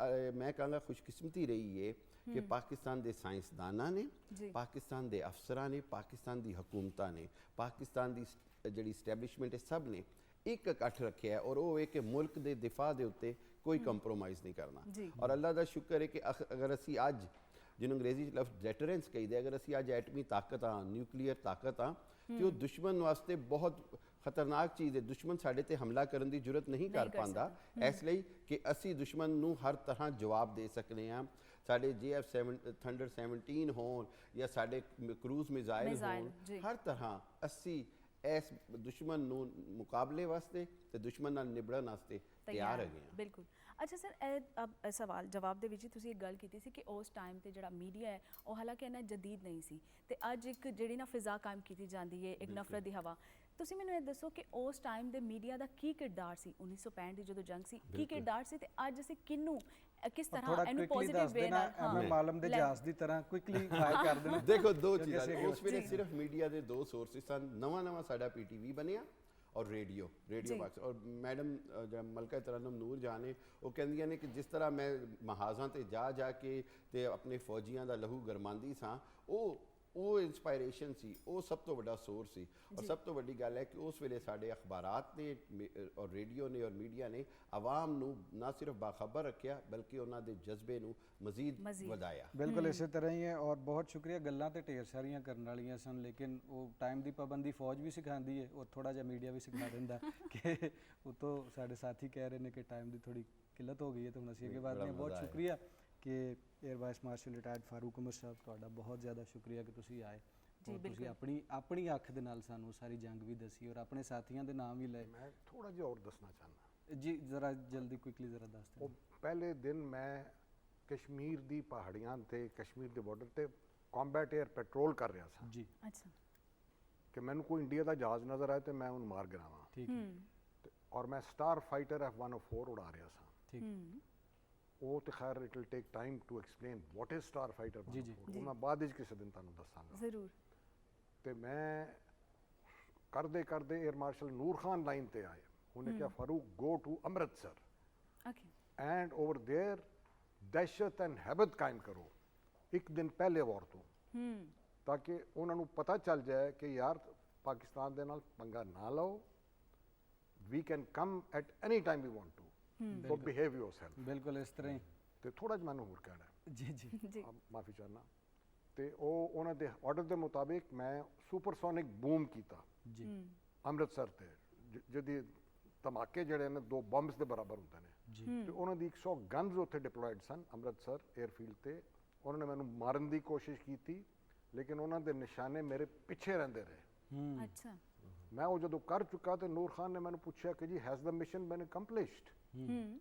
ਮੈਂ ਕਹਾਂਗਾ ਖੁਸ਼ਕਿਸਮਤੀ ਰਹੀ ਹੈ ਕਿ ਪਾਕਿਸਤਾਨ ਦੇ ਸਾਇੰਸਦਾਨਾਂ ਨੇ, ਪਾਕਿਸਤਾਨ ਦੇ ਅਫਸਰਾਂ ਨੇ, ਪਾਕਿਸਤਾਨ ਦੀ ਹਕੂਮਤਾਂ ਨੇ, ਪਾਕਿਸਤਾਨ ਦੀ ਜਿਹੜੀ ਸਟੈਬਲਿਸ਼ਮੈਂਟ ਹੈ ਸਭ ਨੇ ਇੱਕ ਇਕੱਠ ਰੱਖਿਆ ਔਰ ਉਹ ਹੈ ਕਿ ਮੁਲਕ ਦੇ ਦਿਫਾ ਦੇ ਉੱਤੇ ਕੋਈ ਕੰਪਰੋਮਾਈਜ਼ ਨਹੀਂ ਕਰਨਾ। ਔਰ ਅੱਲਾ ਦਾ ਸ਼ੁਕਰ ਹੈ ਕਿ ਅਗਰ ਅਸੀਂ ਅੱਜ ਜਿਹਨੂੰ ਅੰਗਰੇਜ਼ੀ 'ਚ ਲਫ਼ਜ਼ ਡੈਟਰੈਂਸ ਕਹੀਦਾ, ਅਗਰ ਅਸੀਂ ਅੱਜ ਐਟਮੀ ਤਾਕਤ ਹਾਂ, ਨਿਊਕਲੀਅਰ ਤਾਕਤ ਹਾਂ, ਤੇ ਉਹ ਦੁਸ਼ਮਣ ਵਾਸਤੇ ਬਹੁਤ ਖਤਰਨਾਕ ਚੀਜ਼ ਹੈ। ਦੁਸ਼ਮਣ ਸਾਡੇ ਤੇ ਹਮਲਾ ਕਰਨ ਦੀ ਜੁਰਤ ਨਹੀਂ ਕਰ ਪਾਉਂਦਾ, ਇਸ ਲਈ ਕਿ ਅਸੀਂ ਦੁਸ਼ਮਣ ਨੂੰ ਹਰ ਤਰ੍ਹਾਂ ਜਵਾਬ ਦੇ ਸਕਦੇ ਹਾਂ। ਸਾਡੇ JF ਥੰਡਰ 17 ਹੋਣ ਜਾਂ ਸਾਡੇ ਕਰੂਜ਼ ਮਿਜ਼ਾਈਲ ਹੋਣ, ਹਰ ਤਰ੍ਹਾਂ ਅਸੀਂ ਇਸ ਦੁਸ਼ਮਣ ਨੂੰ ਮੁਕਾਬਲੇ ਵਾਸਤੇ ਤੇ ਦੁਸ਼ਮਣ ਨਾਲ ਨਿਬੜਨ ਵਾਸਤੇ ਤਿਆਰ ਹੈਗੇ ਹਾਂ। ਬਿਲਕੁਲ। ਅੱਛਾ ਸਰ, ਇਹ ਸਵਾਲ ਜਵਾਬ ਦੇ ਵਿੱਚ ਤੁਸੀਂ ਇੱਕ ਗੱਲ ਕੀਤੀ ਸੀ ਕਿ ਉਸ ਟਾਈਮ ਤੇ ਜਿਹੜਾ ਮੀਡੀਆ ਹੈ ਉਹ ਹਾਲਾਂਕਿ ਇੰਨਾ ਜਦੀਦ ਨਹੀਂ ਸੀ ਤੇ ਅੱਜ ਇੱਕ ਜਿਹੜੀ ਨਾ ਫਿਜ਼ਾ ਕਾਇਮ ਕੀਤੀ ਜਾਂਦੀ ਹੈ, ਇੱਕ ਨਫ਼ਰਤ ਦੀ ਹਵਾ। ਤੁਸੀਂ ਮੈਨੂੰ ਇਹ ਦੱਸੋ ਕਿ ਉਸ ਟਾਈਮ ਦੇ ਮੀਡੀਆ ਦਾ ਕੀ ਕਿਰਦਾਰ ਸੀ 1965 ਦੀ ਜਦੋਂ ਜੰਗ ਸੀ, ਕੀ ਕਿਰਦਾਰ ਸੀ ਤੇ ਅੱਜ ਅਸੀਂ ਕਿਸ ਤਰ੍ਹਾਂ ਇਹਨੂੰ ਪੋਜ਼ਿਟਿਵ ਵੇ ਨਾਲ ਐਵੇਂ ਮਾਲਮ ਦੇ ਜਹਾਜ਼ ਦੀ ਤਰ੍ਹਾਂ ਕੁਇਕਲੀ ਫਾਇਰ ਕਰ ਦੇਣਾ? ਦੇਖੋ ਦੋ ਚੀਜ਼ਾਂ ਨੇ ਉਸ ਵੇਲੇ, ਸਿਰਫ ਮੀਡੀਆ ਦੇ ਦੋ ਸੋਰਸਿਸ ਸਨ। ਨਵਾਂ ਸਾਡਾ PTV ਬਣਿਆ ਔਰ ਰੇਡੀਓ ਬਾਕਸ। ਔਰ ਮੈਡਮ ਮਲਕਾ ਤਰਨਮ ਨੂਰ ਜਾਨ ਨੇ ਉਹ ਕਹਿੰਦੀਆਂ ਨੇ ਕਿ ਜਿਸ ਤਰ੍ਹਾਂ ਮੈਂ ਮਹਾਜ਼ਾਂ ਤੇ ਜਾ ਕੇ ਤੇ ਆਪਣੇ ਫੌਜੀਆਂ ਦਾ ਲਹੂ ਗਰਮਾਂਦੀ ਸਾਂ, ਉਹ ਇਨਸਪਾਇਰੇਸ਼ਨ ਸੀ, ਉਹ ਸਭ ਤੋਂ ਵੱਡਾ ਸੋਰਸ ਸੀ। ਔਰ ਸਭ ਤੋਂ ਵੱਡੀ ਗੱਲ ਹੈ ਕਿ ਉਸ ਵੇਲੇ ਸਾਡੇ ਅਖਬਾਰਾਤ ਨੇ ਔਰ ਰੇਡੀਓ ਨੇ ਔਰ ਮੀਡੀਆ ਨੇ ਆਵਾਮ ਨੂੰ ਨਾ ਸਿਰਫ ਬਾਖਬਰ ਰੱਖਿਆ ਬਲਕਿ ਉਹਨਾਂ ਦੇ ਜਜ਼ਬੇ ਨੂੰ ਮਜ਼ੀਦ ਵਧਾਇਆ। ਬਿਲਕੁਲ ਇਸੇ ਤਰ੍ਹਾਂ ਹੀ ਹੈ ਔਰ ਬਹੁਤ ਸ਼ੁਕਰੀਆ। ਗੱਲਾਂ ਤੇ ਢੇਰ ਸਾਰੀਆਂ ਕਰਨ ਵਾਲੀਆਂ ਸਨ, ਲੇਕਿਨ ਉਹ ਟਾਈਮ ਦੀ ਪਾਬੰਦੀ ਫੌਜ ਵੀ ਸਿਖਾਉਂਦੀ ਹੈ ਔਰ ਥੋੜਾ ਜਿਹਾ ਮੀਡੀਆ ਵੀ ਸਿਖਾ ਦਿੰਦਾ ਕਿ ਉਤੋਂ ਸਾਡੇ ਸਾਥੀ ਕਹਿ ਰਹੇ ਨੇ ਕਿ ਟਾਈਮ ਦੀ ਥੋੜੀ ਕਿੱਲਤ ਹੋ ਗਈ ਹੈ, ਤਾਂ ਹੁਣ ਅਸੀਂ ਅੱਗੇ ਵਧਦੇ ਹਾਂ। ਬਹੁਤ ਸ਼ੁਕਰੀਆ ਕਿ air vice martial retired Farooq ਉਮਰ ਸਾਹਿਬ, ਤੁਹਾਡਾ ਬਹੁਤ ਜ਼ਿਆਦਾ ਸ਼ੁਕਰੀਆ ਕਿ ਤੁਸੀਂ ਆਏ ਔਰ ਤੁਸੀਂ ਆਪਣੀ ਅੱਖ ਦੇ ਨਾਲ ਸਾਨੂੰ ਸਾਰੀ ਜੰਗ ਵੀ ਦੱਸੀ ਔਰ ਆਪਣੇ ਸਾਥੀਆਂ ਦੇ ਨਾਮ ਵੀ ਲਏ। ਮੈਂ ਥੋੜਾ ਜਿਹਾ ਹੋਰ ਦੱਸਣਾ ਚਾਹੁੰਦਾ ਜੀ, ਜ਼ਰਾ ਜਲਦੀ ਕੁਇਕਲੀ ਜ਼ਰਾ ਦੱਸ ਦਿਓ। ਉਹ ਪਹਿਲੇ ਦਿਨ ਮੈਂ ਕਸ਼ਮੀਰ ਦੀ ਪਹਾੜੀਆਂ ਤੇ ਕਸ਼ਮੀਰ ਦੇ ਬਾਰਡਰ ਤੇ ਕੰਬੈਟ 에ਅਰ ਪੈਟਰੋਲ ਕਰ ਰਿਹਾ ਸੀ ਜੀ। ਅੱਛਾ। ਕਿ ਮੈਨੂੰ ਕੋਈ ਇੰਡੀਆ ਦਾ ਜਹਾਜ਼ ਨਜ਼ਰ ਆਏ ਤੇ ਮੈਂ ਉਹਨੂੰ ਮਾਰ ਗਿਰਾਵਾਂ। ਠੀਕ ਹੈ। ਔਰ ਮੈਂ ਸਟਾਰ ਫਾਈਟਰ F-104 ਉਡਾ ਰਿਹਾ ਸਾਂ। ਠੀਕ। ਉਹ ਤੇ ਖੈਰ it will take time to explain what is star fighter 104, ਉਹ ਮੈਂ ਬਾਅਦ ਵਿੱਚ ਕਿਸੇ ਦਿਨ ਤੁਹਾਨੂੰ ਦੱਸਾਂਗਾ ਜ਼ਰੂਰ। ਤੇ ਮੈਂ ਕਰਦੇ air marshal Noor Khan line ਤੇ ਆਏ। ਉਹਨੇ ਕਿਹਾ Farooq go to Amritsar okay and over there ਦਹਿਸ਼ਤ ਐਂਡ ਹੈਬਤ ਕਾਇਮ ਕਰੋ ਇੱਕ ਦਿਨ ਪਹਿਲੇ ਵਾਰ ਤੋਂ, ਤਾਂ ਕਿ ਉਹਨਾਂ ਨੂੰ ਪਤਾ ਚੱਲ ਜਾਏ ਕਿ ਯਾਰ ਪਾਕਿਸਤਾਨ ਦੇ ਨਾਲ ਪੰਗਾ ਨਾ ਲਓ, we can come at any time we want to, so behave yourself. ਬਿਲਕੁਲ ਇਸ ਤਰ੍ਹਾਂ ਹੀ। ਤੇ ਥੋੜਾ ਜਿਹਾ ਮੈਨੂੰ ਹੋਰ ਕਹਿਣਾ ਜੀ ਜੀ ਮਾਫੀ ਚਾਹਨਾ। ਤੇ ਉਹ ਉਹਨਾਂ ਦੇ ਆਰਡਰ ਦੇ ਮੁਤਾਬਿਕ ਮੈਂ ਸੁਪਰਸੋਨਿਕ ਬੂਮ ਕੀਤਾ ਜੀ ਅੰਮ੍ਰਿਤਸਰ ਤੇ, ਜਿਹਦੀ ਧਮਾਕੇ ਜਿਹੜੇ ਨੇ 2 ਬੰਬਸ ਦੇ ਬਰਾਬਰ ਹੁੰਦੇ ਨੇ ਜੀ। ਤੇ ਉਹਨਾਂ ਦੀ 100 ਗਨਸ ਉੱਥੇ ਡਿਪਲੋਇਡ ਸਨ ਅੰਮ੍ਰਿਤਸਰ 에ਅਰਫੀਲਡ ਤੇ। ਉਹਨਾਂ ਨੇ ਮੈਨੂੰ ਮਾਰਨ ਦੀ ਕੋਸ਼ਿਸ਼ ਕੀਤੀ, ਲੇਕਿਨ ਉਹਨਾਂ ਦੇ ਨਿਸ਼ਾਨੇ ਮੇਰੇ ਪਿੱਛੇ ਰਹਿੰਦੇ ਰਹੇ। ਅੱਛਾ। ਮੈਂ ਉਹ ਜਦੋਂ ਕਰ ਚੁੱਕਾ ਤੇ ਨੂਰ ਖਾਨ ਨੇ ਮੈਨੂੰ ਪੁੱਛਿਆ ਕਿ ਜੀ ਹੈਜ਼ ਦ ਮਿਸ਼ਨ ਬੀਨ ਅਕੰਪਲਿਸ਼ਡ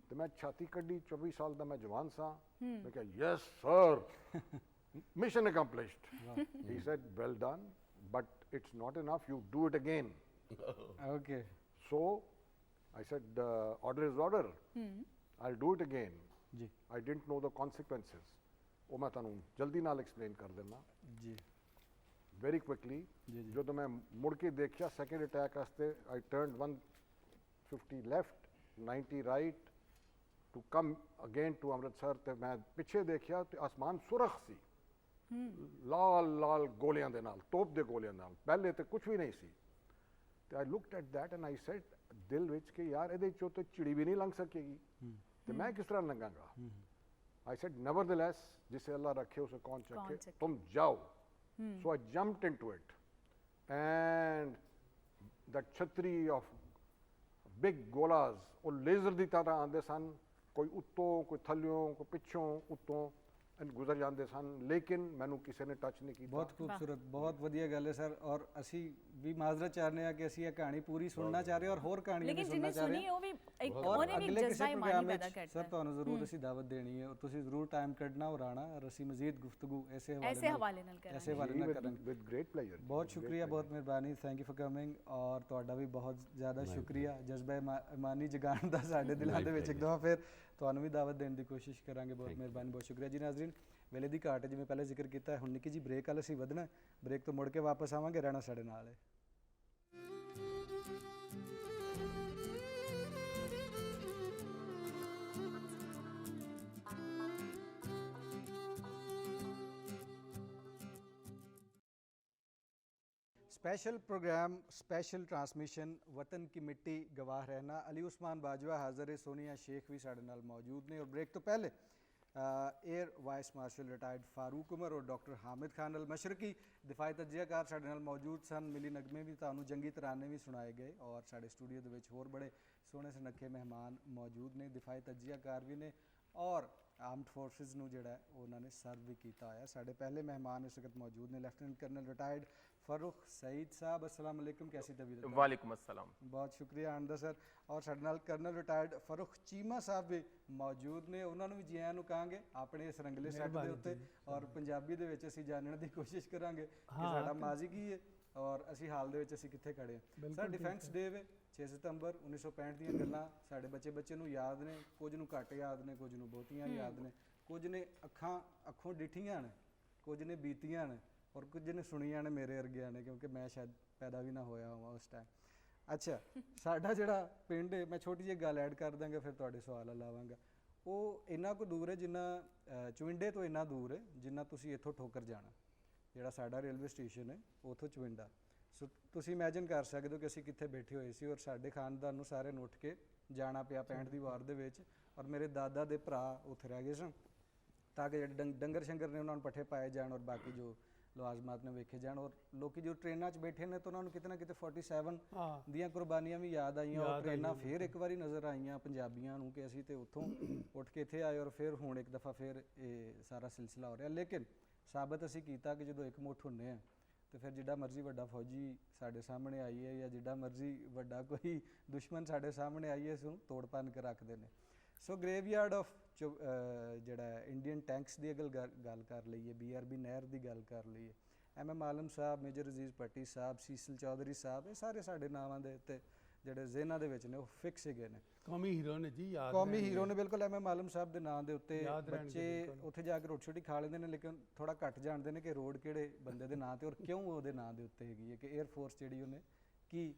ਤੇ ਮੈਂ ਛਾਤੀ ਕੱਢੀ 24 ਸਾਲ ਦਾ ਮੈਂ ਜਵਾਨ ਸਾਂ ਮੈਂ ਕਿਹਾ yes sir mission accomplished he said well done but it's not enough you do it again okay so I said order is order I'll do it again ਜੀ I didn't know the consequences ਉਹ ਮੈਂ ਤੁਹਾਨੂੰ ਜਲਦੀ ਨਾਲ ਐਕਸਪਲੇਨ ਕਰ ਦਿੰਦਾ ਜੀ very quickly ਜੀ, ਜੀ। ਜਦੋਂ ਮੈਂ ਮੁੜ ਕੇ ਦੇਖਿਆ ਸੈਕੰਡ ਅਟੈਕ ਵਾਸਤੇ I turned 150 left 90 right to come again to Amritsar ਤੇ ਮੈਂ ਪਿੱਛੇ ਦੇਖਿਆ ਤੇ ਆਸਮਾਨ ਸੁਰਖ ਸੀ ਲਾਲ ਲਾਲ ਗੋਲੀਆਂ ਦੇ ਨਾਲ ਤੋਪ ਦੇ ਗੋਲੀਆਂ ਨਾਲ ਪਹਿਲੇ ਤੇ ਕੁਝ ਵੀ ਨਹੀਂ ਸੀ ਤੇ I looked at that and I said ਦਿਲ ਵਿੱਚ ਕਿ ਯਾਰ ਇਹਦੇ ਚੋਂ ਤੇ ਚਿੜੀ ਵੀ ਨਹੀਂ ਲੰਘ ਸਕੇਗੀ ਤੇ ਮੈਂ ਕਿਸ ਤਰ੍ਹਾਂ ਲੰਘਾਂਗਾ I said nevertheless जिसे अल्लाह रखे उसे कौन चखे चखे। तुम जाओ so I jumped into it and that छतरी of big golas ਉਹ ਲੇਜ਼ਰ ਦੀ ਤਰ੍ਹਾਂ ਆਉਂਦੇ ਸਨ ਕੋਈ ਉੱਤੋਂ ਕੋਈ ਥੱਲਿਓਂ ਕੋਈ ਪਿੱਛੋਂ ਉੱਤੋਂ ਗੁਜ਼ਰ ਜਾਂਦੇ ਸਨ ਲੇਕਿਨ ਮੈਨੂੰ ਕਿਸੇ ਨੇ ਟੱਚ ਨਹੀਂ ਕੀਤਾ ਬਹੁਤ ਖੂਬਸੂਰਤ ਬਹੁਤ ਵਧੀਆ ਗੱਲ ਹੈ ਸਰ ਔਰ ਅਸੀਂ ਵੀ ਮਾਜ਼ਰਤ ਚਾਹੁੰਦੇ ਹਾਂ ਕਿ ਅਸੀਂ ਇਹ ਕਹਾਣੀ ਪੂਰੀ ਸੁਣਨਾ ਚਾਹ ਰਹੇ ਹਾਂ ਔਰ ਹੋਰ ਕਹਾਣੀਆਂ ਵੀ ਲੇਕਿਨ ਸੁਣਨਾ ਜਿਹਨੇ ਚਾਹ ਰਹੇ ਸੁਣੀ ਹਾਂ ਉਹ ਵੀ ਇੱਕ ਔਰ ਉਹਨੇ ਵੀ ਅਗਲੇ ਜਜ਼ਬਾ ਕਿਸੇ ਇਮਾਨੀ ਪ੍ਰੋਗਰਾਮ ਪੈਦਾ ਵਿੱਚ ਕਰਤਾ ਸਰ ਹੈ ਤੁਹਾਨੂੰ ਜ਼ਰੂਰ ਅਸੀਂ ਦਾਵਤ ਦੇਣੀ ਹੈ ਔਰ ਤੁਸੀਂ ਜ਼ਰੂਰ ਟਾਈਮ ਕੱਢਣਾ ਔਰ ਆਉਣਾ ਔਰ ਅਸੀਂ ਮਜ਼ੀਦ ਗੁਫ਼ਤਗੂ ਐਸੇ ਹਵਾਲੇ ਨਾਲ ਕਰਾਂਗੇ। ਐਸੇ ਹਵਾਲੇ ਨਾਲ ਕਰਾਂਗੇ with great pleasure ਬਹੁਤ ਸ਼ੁਕਰੀਆ ਬਹੁਤ ਮਿਹਰਬਾਨੀ ਥੈਂਕ ਯੂ ਫॉर ਕਮਿੰਗ ਔਰ ਤੁਹਾਡਾ ਵੀ ਬਹੁਤ ਜ਼ਿਆਦਾ ਸ਼ੁਕਰੀਆ ਜਜ਼ਬਾ ਇਮਾਨੀ ਜਗਾਉਣ ਦਾ ਸਾਡੇ ਦਿਲਾਂ ਦੇ ਵਿੱਚ ਇੱਕ ਦਫਾ ਫਿਰ ਤੁਹਾਨੂੰ ਵੀ ਦਾਵਤ ਦੇਣ ਦੀ ਕੋਸ਼ਿਸ਼ ਕਰਾਂਗੇ ਬਹੁਤ ਮਿਹਰਬਾਨੀ ਬਹੁਤ ਸ਼ੁਕਰੀਆ ਜੀ ਨਾਜ਼ਰੀਨ ਵੇਲੇ ਦੀ ਘਾਟ ਜਿਵੇਂ ਪਹਿਲੇ ਜ਼ਿਕਰ ਕੀਤਾ ਹੈ ਹੁਣ ਨਿੱਕੀ ਜੀ ਬ੍ਰੇਕ ਵਾਲ ਅਸੀਂ ਵਧਣਾ ਬ੍ਰੇਕ ਤੋਂ ਮੁੜ ਕੇ ਵਾਪਸ ਆਵਾਂਗੇ ਰਹਿਣਾ ਸਾਡੇ ਨਾਲ ਹੈ स्पेशल प्रोग्राम स्पेशल ट्रांसमिशन वतन की मिट्टी गवाह रहना अली उस्मान बाजवा हाज़र सोनिया शेख भी साढ़े नाल मौजूद ने और ब्रेक तो पहले air vice marshal retired Farooq Umar और डॉक्टर हामिद खान अल मशरकी दिफाई तजियाकार साढ़े नाल मौजूद सन मिली नगमे भी तुहानू जंगी तराने भी सुनाए गए और साढ़े स्टूडियो दे विच होर बड़े सोहने सुनखे मेहमान मौजूद ने दिफाई तजियाकार भी ने और आर्मड फोर्सिस ਨੂੰ ਜਿਹੜਾ ਉਹਨਾਂ ਨੇ ਸਰਵ ਵੀ ਕੀਤਾ ਹੋਇਆ ਸਾਡੇ ਪਹਿਲੇ ਮਹਿਮਾਨ ਇਸ ਵਕਤ ਮੌਜੂਦ ਨੇ ਲੈਫਟੀਨੈਂਟ ਕਰਨਲ ਰਿਟਾयर्ड फरुख सईद साहब अस्सलाम वालेकुम कैसी तबीयत है वालेकुम अस्सलाम बहुत शुक्रिया आनंदा सर और ਸਾਡੇ ਨਾਲ ਕਰਨਲ ਰਿਟਾਇਰਡ ਫਰੁਖ ਚੀਮਾ ਸਾਹਿਬ ਵੀ ਮੌਜੂਦ ਨੇ ਉਹਨਾਂ ਨੂੰ ਵੀ ਜੀ ਆਇਆਂ ਨੂੰ ਕਹਾਂਗੇ ਆਪਣੇ ਇਸ ਰੰਗਲੇ ਸੈੱਟ ਦੇ ਉੱਤੇ ਔਰ ਪੰਜਾਬੀ ਦੇ ਵਿੱਚ ਅਸੀਂ ਜਾਣਨ ਦੀ ਕੋਸ਼ਿਸ਼ ਕਰਾਂਗੇ ਕਿ ਸਾਡਾ ਮਾਜ਼ੀ ਕੀ ਹੈ ਔਰ ਅਸੀਂ ਹਾਲ ਦੇ ਵਿੱਚ ਅਸੀਂ ਕਿੱਥੇ ਖੜੇ ਹਾਂ ਸਰ ਡਿਫੈਂਸ ਡੇ ਵੇ 6 ਸਤੰਬਰ 1965 ਦੀਆਂ ਗੱਲਾਂ ਸਾਡੇ ਬੱਚੇ ਨੂੰ ਯਾਦ ਨੇ ਕੁਝ ਨੂੰ ਘੱਟ ਯਾਦ ਨੇ ਕੁਝ ਨੂੰ ਬਹੁਤੀਆਂ ਯਾਦ ਨੇ ਕੁਝ ਨੇ ਅੱਖੋਂ ਡਿੱਠੀਆਂ ਨੇ ਕੁਝ ਨੇ ਬੀਤੀਆਂ ਨੇ ਔਰ ਕੁਝ ਨੇ ਸੁਣੀਆਂ ਨੇ ਮੇਰੇ ਵਰਗਿਆਂ ਨੇ ਕਿਉਂਕਿ ਮੈਂ ਸ਼ਾਇਦ ਪੈਦਾ ਵੀ ਨਾ ਹੋਇਆ ਹੋਵਾਂ ਉਸ ਟਾਈਮ ਅੱਛਾ ਸਾਡਾ ਜਿਹੜਾ ਪਿੰਡ ਹੈ ਮੈਂ ਛੋਟੀ ਜਿਹੀ ਗੱਲ ਐਡ ਕਰ ਦਾਂਗਾ ਫਿਰ ਤੁਹਾਡੇ ਸਵਾਲ ਲਾਵਾਂਗਾ ਉਹ ਇੰਨਾ ਕੁ ਦੂਰ ਹੈ ਜਿੰਨਾ ਚੁਇੰਡੇ ਤੋਂ ਇੰਨਾ ਦੂਰ ਹੈ ਜਿੰਨਾ ਤੁਸੀਂ ਇੱਥੋਂ ਠੋਕਰ ਜਾਣਾ ਜਿਹੜਾ ਸਾਡਾ ਰੇਲਵੇ ਸਟੇਸ਼ਨ ਹੈ ਉੱਥੋਂ ਚੁਇੰਡਾ ਸੋ ਤੁਸੀਂ ਇਮੇਜਿਨ ਕਰ ਸਕਦੇ ਹੋ ਕਿ ਅਸੀਂ ਕਿੱਥੇ ਬੈਠੇ ਹੋਏ ਸੀ ਔਰ ਸਾਡੇ ਖਾਨਦਾਨ ਨੂੰ ਸਾਰਿਆਂ ਨੂੰ ਉੱਠ ਕੇ ਜਾਣਾ ਪਿਆ 65 ਦੀ ਵਾਰ ਦੇ ਵਿੱਚ ਔਰ ਮੇਰੇ ਦਾਦਾ ਦੇ ਭਰਾ ਉੱਥੇ ਰਹਿ ਗਏ ਸਨ ਤਾਂ ਕਿ ਜਿਹੜੇ ਡੰਗਰ ਸ਼ੰਗਰ ਨੇ ਉਹਨਾਂ ਨੂੰ ਪੱਠੇ ਪਾਏ ਜਾਣ ਔਰ ਬਾਕੀ ਜੋ ਲਵਾਜ਼ਮਾਤ ਨੇ ਵੇਖੇ ਜਾਣ ਔਰ ਲੋਕੀ ਜੋ ਟ੍ਰੇਨਾਂ 'ਚ ਬੈਠੇ ਨੇ ਤਾਂ ਉਹਨਾਂ ਨੂੰ ਕਿਤੇ ਨਾ ਕਿਤੇ 47 ਦੀਆਂ ਕੁਰਬਾਨੀਆਂ ਵੀ ਯਾਦ ਆਈਆਂ ਔਰ ਟ੍ਰੇਨਾਂ ਫਿਰ ਇੱਕ ਵਾਰੀ ਨਜ਼ਰ ਆਈਆਂ ਪੰਜਾਬੀਆਂ ਨੂੰ ਕਿ ਅਸੀਂ ਤੇ ਉੱਥੋਂ ਉੱਠ ਕੇ ਇੱਥੇ ਆਏ ਔਰ ਫਿਰ ਹੁਣ ਇੱਕ ਦਫਾ ਫਿਰ ਇਹ ਸਾਰਾ ਸਿਲਸਿਲਾ ਹੋ ਰਿਹਾ ਲੇਕਿਨ ਸਾਬਤ ਅਸੀਂ ਕੀਤਾ ਕਿ ਜਦੋਂ ਇੱਕ ਮੁੱਠ ਹੁੰਨੇ ਆ ਤੇ ਫਿਰ ਜਿੱਡਾ ਮਰਜ਼ੀ ਵੱਡਾ ਫੌਜੀ ਸਾਡੇ ਸਾਹਮਣੇ ਆਈਏ ਜਾਂ ਜਿੱਡਾ ਮਰਜ਼ੀ ਵੱਡਾ ਕੋਈ ਦੁਸ਼ਮਣ ਸਾਡੇ ਸਾਹਮਣੇ ਆਈਏ ਇਸ ਨੂੰ ਤੋੜ ਭੰਨ ਕੇ ਰੱਖਦੇ ਨੇ ਸੋ ਗ੍ਰੇਵਯਾਰਡ ਆਫ ਜਿਹੜਾ ਇੰਡੀਅਨ ਟੈਂਕਸ ਦੀ ਅਗਰ ਗੱਲ ਕਰ ਲਈਏ BRB ਨਹਿਰ ਦੀ ਗੱਲ ਕਰ ਲਈਏ MM ਆਲਮ ਸਾਹਿਬ ਮੇਜਰ ਅਜ਼ੀਜ਼ ਭੱਟੀ ਸਾਹਿਬ ਸੀਸਲ ਚੌਧਰੀ ਸਾਹਿਬ ਇਹ ਸਾਰੇ ਸਾਡੇ ਨਾਵਾਂ ਦੇ ਉੱਤੇ ਜਿਹੜੇ ਜ਼ਿਹਨਾਂ ਦੇ ਵਿੱਚ ਨੇ ਉਹ ਫਿਕਸ ਹੈਗੇ ਨੇ ਕੌਮੀ ਹੀਰੋ ਨੇ ਜੀ ਯਾਦ ਕੌਮੀ ਹੀਰੋ ਨੇ ਬਿਲਕੁਲ MM ਆਲਮ ਸਾਹਿਬ ਦੇ ਨਾਂ ਦੇ ਉੱਤੇ ਬੱਚੇ ਉੱਥੇ ਜਾ ਕੇ ਰੋਟੀ ਛੋਟੀ ਖਾ ਲੈਂਦੇ ਨੇ ਲੇਕਿਨ ਥੋੜਾ ਘੱਟ ਜਾਣਦੇ ਨੇ ਕਿ ਰੋਡ ਕਿਹੜੇ ਬੰਦੇ ਦੇ ਨਾਂ ਤੇ ਔਰ ਕਿਉਂ ਉਹਦੇ ਨਾਂ ਦੇ ਉੱਤੇ ਹੈਗੀ ਹੈ ਕਿ 에ਅਰ ਫੋਰਸ ਜਿਹੜੀ ਉਹਨੇ ਕੀ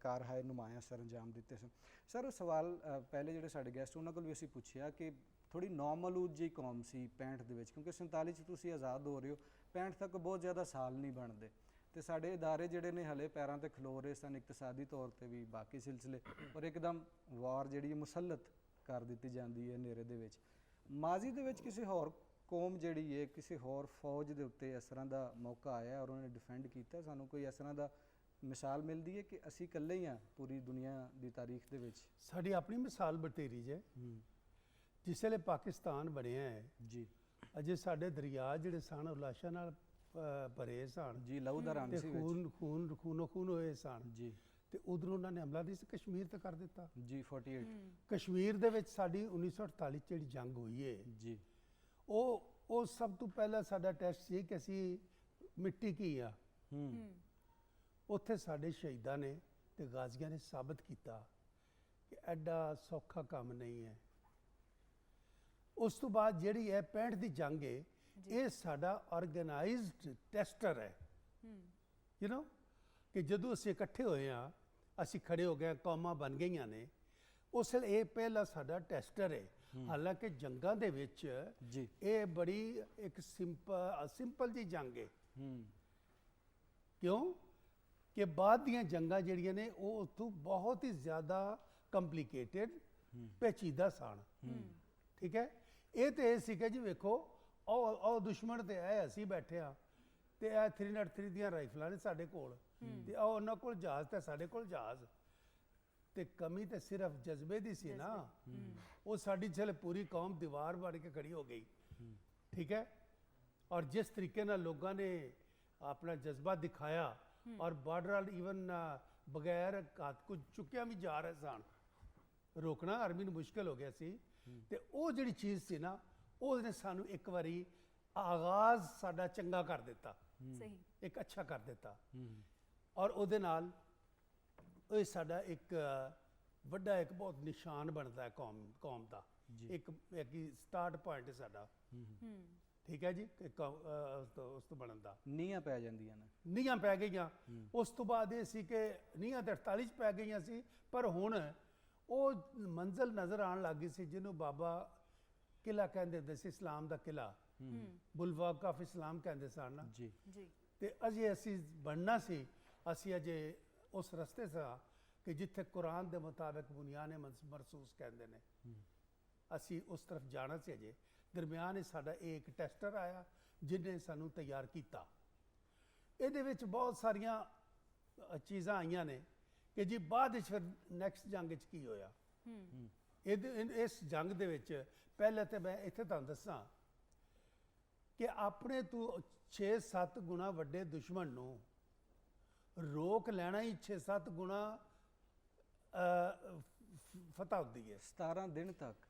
ਕਾਰਹਾਏ ਨੁਮਾਇਆ ਸਰ ਅੰਜਾਮ ਦਿੱਤੇ ਸਨ ਸਰ ਉਹ ਸਵਾਲ ਪਹਿਲੇ ਜਿਹੜੇ ਸਾਡੇ ਗੈਸਟ ਉਹਨਾਂ ਕੋਲ ਵੀ ਅਸੀਂ ਪੁੱਛਿਆ ਕਿ ਥੋੜੀ ਨੌਮਲੂਦ ਜਿਹੀ ਕੌਮ ਸੀ 65 ਦੇ ਵਿੱਚ ਕਿਉਂਕਿ 47 'ਚ ਤੁਸੀਂ ਆਜ਼ਾਦ ਹੋ ਰਹੇ ਹੋ 65 ਤੱਕ ਬਹੁਤ ਜ਼ਿਆਦਾ ਸਾਲ ਨਹੀਂ ਬਣਦੇ ਤੇ ਸਾਡੇ ਇਦਾਰੇ ਜਿਹੜੇ ਨੇ ਹਲੇ ਪੈਰਾਂ ਤੇ ਖਲੋ ਰਹੇ ਸਨ ਇਕਤਸਾਦੀ ਤੌਰ ਤੇ ਵੀ ਬਾਕੀ ਸਿਲਸਿਲੇ ਔਰ ਇੱਕਦਮ ਵਾਰ ਜਿਹੜੀ ਮੁਸੱਲਤ ਕਰ ਦਿੱਤੀ ਜਾਂਦੀ ਹੈ ਹਨੇਰੇ ਦੇ ਵਿੱਚ ਮਾਜ਼ੀ ਦੇ ਵਿੱਚ ਕਿਸੇ ਹੋਰ ਕੌਮ ਜਿਹੜੀ ਹੈ ਕਿਸੇ ਹੋਰ ਫੌਜ ਦੇ ਉੱਤੇ ਇਸ ਤਰ੍ਹਾਂ ਦਾ ਮੌਕਾ ਆਇਆ ਔਰ ਉਹਨੇ ਡਿਫੈਂਡ ਕੀਤਾ ਸਾਨੂੰ ਕੋਈ ਇਸ ਤਰ੍ਹਾਂ ਦਾ ਮਿਸਾਲ ਮਿਲਦੀ ਹੈ ਕਿ ਅਸੀਂ ਇਕੱਲੇ ਹੀ ਹਾਂ ਪੂਰੀ ਦੁਨੀਆ ਦੀ ਤਾਰੀਖ ਦੇ ਵਿੱਚ ਸਾਡੀ ਆਪਣੀ ਮਿਸਾਲ ਬਤੇਰੀ ਜੇ ਜਿਸ ਵੇਲੇ ਪਾਕਿਸਤਾਨ ਬਣਿਆ ਹੈ ਜੀ ਅਜੇ ਸਾਡੇ ਦਰਿਆ ਜਿਹੜੇ ਸਨ ਉਹ ਲਾਸ਼ਾਂ ਨਾਲ ਭਰੇ ਸਨ ਜੀ ਲਹੂ ਦਾ ਰੰਗ ਤੇ ਸੀ ਵਿੱਚ ਖੂਨੋ ਖੂਨ ਹੋਏ ਸਨ ਜੀ ਤੇ ਉਧਰੋਂ ਉਹਨਾਂ ਨੇ ਹਮਲਾ ਨਹੀਂ ਸੀ ਕਸ਼ਮੀਰ ਤੇ ਕਰ ਦਿੱਤਾ। ਜੀ 48 ਕਸ਼ਮੀਰ ਦੇ ਵਿੱਚ ਸਾਡੀ 1948 'ਚ ਜਿਹੜੀ ਜੰਗ ਹੋਈ ਹੈ ਜੀ ਉਹ ਸਭ ਤੋਂ ਪਹਿਲਾਂ ਸਾਡਾ ਟੈਸਟ ਸੀ ਕਿ ਅਸੀਂ ਮਿੱਟੀ ਕੀ ਆ। ਉੱਥੇ ਸਾਡੇ ਸ਼ਹੀਦਾਂ ਨੇ ਤੇ ਗਾਜ਼ੀਆਂ ਨੇ ਸਾਬਤ ਕੀਤਾ ਕਿ ਐਡਾ ਸੌਖਾ ਕੰਮ ਨਹੀਂ ਹੈ। ਉਸ ਤੋਂ ਬਾਅਦ ਜਿਹੜੀ ਹੈ 65 ਦੀ ਜੰਗ ਹੈ, ਇਹ ਸਾਡਾ ਆਰਗੇਨਾਈਜ਼ਡ ਟੈਸਟਰ ਹੈ। ਯੂ نو ਕਿ ਜਦੋਂ ਅਸੀਂ ਇਕੱਠੇ ਹੋਏ ਹਾਂ, ਅਸੀਂ ਖੜੇ ਹੋ ਗਏ, ਕੌਮਾਂ ਬਣ ਗਈਆਂ ਨੇ, ਉਸ ਵੇਲੇ ਇਹ ਪਹਿਲਾ ਸਾਡਾ ਟੈਸਟਰ ਹੈ। ਹਾਲਾਂਕਿ ਜੰਗਾਂ ਦੇ ਵਿੱਚ ਜੀ ਇਹ ਬੜੀ ਇੱਕ ਸਿੰਪਲ ਜੀ ਜੰਗ ਹੈ। ਕਿਉਂ ਕਿ ਬਾਅਦ ਦੀਆਂ ਜੰਗਾਂ ਜਿਹੜੀਆਂ ਨੇ ਉਹ ਉੱਥੋਂ ਬਹੁਤ ਹੀ ਜ਼ਿਆਦਾ ਕੰਪਲਿਕੇਟਡ ਪੇਚੀਦਾ ਸਨ। ਠੀਕ ਹੈ, ਇਹ ਤੇ ਇਹ ਸੀਗਾ ਜੀ ਵੇਖੋ ਉਹ ਦੁਸ਼ਮਣ ਤੇ ਆਏ, ਅਸੀਂ ਬੈਠੇ ਆ ਤੇ ਇਹ 303 ਦੀਆਂ ਰਾਈਫਲਾਂ ਨੇ ਸਾਡੇ ਕੋਲ ਤੇ ਉਹਨਾਂ ਕੋਲ ਜਹਾਜ਼ ਤੇ ਸਾਡੇ ਕੋਲ ਜਹਾਜ਼। ਤੇ ਕਮੀ ਤੇ ਸਿਰਫ ਜਜ਼ਬੇ ਦੀ ਸੀ ਨਾ। ਉਹ ਸਾਡੀ ਚਲੇ ਪੂਰੀ ਕੌਮ ਦੀਵਾਰ ਬਣ ਕੇ ਖੜੀ ਹੋ ਗਈ। ਠੀਕ ਹੈ, ਔਰ ਜਿਸ ਤਰੀਕੇ ਨਾਲ ਲੋਕਾਂ ਨੇ ਆਪਣਾ ਜਜ਼ਬਾ ਦਿਖਾਇਆ ਔਰ ਬਾਰਡਰ ਈਵਨ ਬਗੈਰ ਹੱਥ ਕੁਝ ਚੁੱਕਿਆ ਵੀ ਜਾ ਰਹੇ ਸਨ, ਰੋਕਣਾ ਆਰਮੀ ਨੂੰ ਮੁਸ਼ਕਿਲ ਹੋ ਗਿਆ ਸੀ। ਤੇ ਉਹ ਜਿਹੜੀ ਚੀਜ਼ ਸੀ ਨਾ, ਉਹਨੇ ਸਾਨੂੰ ਇੱਕ ਵਾਰੀ ਆਗਾਜ਼ ਸਾਡਾ ਚੰਗਾ ਕਰ ਦਿੱਤਾ, ਸਹੀ ਇੱਕ ਅੱਛਾ ਕਰ ਦਿੱਤਾ। ਔਰ ਉਹਦੇ ਨਾਲ ਇਹ ਸਾਡਾ ਇੱਕ ਵੱਡਾ ਇੱਕ ਬਹੁਤ ਨਿਸ਼ਾਨ ਬਣਦਾ ਹੈ ਕੌਮ ਦਾ, ਇੱਕ ਸਟਾਰਟ ਪੁਆਇੰਟ ਹੈ ਸਾਡਾ। ਠੀਕ ਹੈ ਜੀ, ਉਸ ਤੋਂ ਬਣਨ ਦਾ ਨੀਹਾਂ ਪੈ ਜਾਂਦੀਆਂ ਨੇ, ਨੀਹਾਂ ਪੈ ਗਈਆਂ। ਉਸ ਤੋਂ ਬਾਅਦ ਇਹ ਸੀ ਕਿ ਨੀਹਾਂ ਤਾਂ 48 'ਚ ਪੈ ਗਈਆਂ ਸੀ, ਪਰ ਹੁਣ ਉਹ ਮੰਜ਼ਿਲ ਨਜ਼ਰ ਆਉਣ ਲੱਗ ਗਈ ਸੀ ਜਿਹਨੂੰ ਬਾਬਾ ਕਿਲਾ ਕਹਿੰਦੇ ਹੁੰਦੇ ਸੀ, ਇਸਲਾਮ ਦਾ ਕਿਲਾ, ਬੁਲਵਾਗ ਆਫ ਇਸਲਾਮ ਕਹਿੰਦੇ ਸਨ ਨਾ ਜੀ ਜੀ ਤੇ ਅਜੇ ਅਸੀਂ ਬਣਨਾ ਸੀ। ਅਸੀਂ ਅਜੇ ਉਸ ਰਸਤੇ ਸਾਂ ਕਿ ਜਿੱਥੇ ਕੁਰਾਨ ਦੇ ਮੁਤਾਬਿਕ ਬੁਨਿਆਨ ਮਰਸੂਸ ਕਹਿੰਦੇ ਨੇ, ਅਸੀਂ ਉਸ ਤਰਫ ਜਾਣਾ ਸੀ। ਅਜੇ ਦਰਮਿਆਨ ਹੀ ਸਾਡਾ ਇਹ ਇੱਕ ਟੈਸਟਰ ਆਇਆ ਜਿਹਨੇ ਸਾਨੂੰ ਤਿਆਰ ਕੀਤਾ। ਇਹਦੇ ਵਿੱਚ ਬਹੁਤ ਸਾਰੀਆਂ ਚੀਜ਼ਾਂ ਆਈਆਂ ਨੇ ਕਿ ਜੀ ਬਾਅਦ ਵਿੱਚ ਫਿਰ ਨੈਕਸਟ ਜੰਗ 'ਚ ਕੀ ਹੋਇਆ। ਇਸ ਜੰਗ ਦੇ ਵਿੱਚ ਪਹਿਲੇ ਤਾਂ ਮੈਂ ਇੱਥੇ ਤੁਹਾਨੂੰ ਦੱਸਾਂ ਕਿ ਆਪਣੇ ਤੋਂ 6-7 ਗੁਣਾ ਵੱਡੇ ਦੁਸ਼ਮਣ ਨੂੰ ਰੋਕ ਲੈਣਾ ਹੀ 6-7 ਗੁਣਾ ਫਤਹ ਹੁੰਦੀ ਹੈ। 17 ਦਿਨ ਤੱਕ।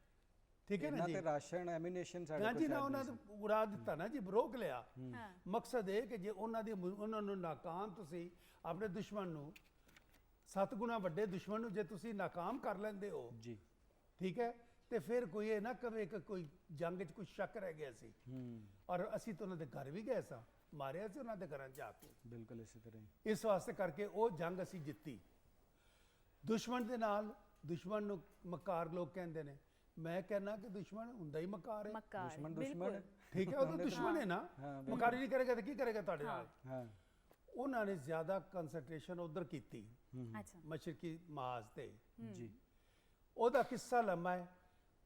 ਠੀਕ ਹੈ ਨਾ ਇਹਨਾਂ ਜੀ, ਤੇ ਰਾਸ਼ਨ ਐਮੀਨੇਸ਼ਨ ਸਾਡੇ ਹਾਂ ਕੋਲ ਜੀ ਨਾ, ਸ਼ਾਇਦ ਉਹਨਾਂ ਨਹੀਂ ਨੇ ਉਡਾ ਦਿੱਤਾ ਨਾ ਜੀ, ਰੋਕ ਲਿਆ। ਹਾਂ ਮਕਸਦ ਇਹ ਕਿ ਜੇ ਉਹਨਾਂ ਨੂੰ ਨਾਕਾਮ ਤੁਸੀਂ ਆਪਣੇ ਦੁਸ਼ਮਣ ਨੂੰ 7 ਗੁਣਾ ਵੱਡੇ ਦੁਸ਼ਮਣ ਨੂੰ ਜੇ ਤੁਸੀਂ ਨਾਕਾਮ ਕਰ ਲੈਂਦੇ ਹੋ, ਜੀ ਠੀਕ ਹੈ, ਤੇ ਫਿਰ ਕੋਈ ਇਹ ਨਾ ਕਵੇ ਕਿ ਕੋਈ ਜੰਗ 'ਚ ਕੁਝ ਸ਼ੱਕ ਰਹਿ ਗਿਆ ਸੀ। ਔਰ ਅਸੀਂ ਤਾਂ ਉਹਨਾਂ ਦੇ ਘਰ ਵੀ ਗਏ ਸਾਂ, ਮਾਰਿਆ ਸੀ ਉਹਨਾਂ ਦੇ ਘਰਾਂ 'ਚ ਜਾ ਕੇ। ਬਿਲਕੁਲ ਇਸੇ ਤਰ੍ਹਾਂ ਹੀ। ਇਸ ਵਾਸਤੇ ਕਰਕੇ ਉਹ ਜੰਗ ਅਸੀਂ ਜਿੱਤੀ। ਦੁਸ਼ਮਣ ਦੇ ਨਾਲ, ਦੁਸ਼ਮਣ ਨੂੰ ਮਕਾਰ ਲੋਕ ਕਹਿੰਦੇ ਨੇ, ਮੈਂ ਕਹਿੰਦਾ ਕਿ ਦੁਸ਼ਮਣ ਹੁੰਦਾ ਹੀ ਮਕਾਰ ਹੈ। ਮੱਕਾਰ ਦੁਸ਼ਮਣ ਬਿਲਕੁਲ ਠੀਕ ਹੈ, ਉਹ ਤਾਂ ਦੁਸ਼ਮਣ ਹੈ ਨਾ, ਹਾਂ, ਮਕਾਰੀ ਨਹੀਂ ਕਰੇਗਾ ਤਾਂ ਕੀ ਕਰੇਗਾ ਤੁਹਾਡੇ ਨਾਲ। ਹਾਂ ਉਹਨਾਂ ਨੇ ਜ਼ਿਆਦਾ ਕੰਸੈਂਟਰੇਸ਼ਨ ਉਧਰ ਕੀਤੀ, ਅੱਛਾ ਮਸ਼ਰਕੀ ਮਹਾਜ਼ ਤੇ। ਜੀ ਉਹਦਾ ਕਿੱਸਾ ਲੰਮਾ ਹੈ,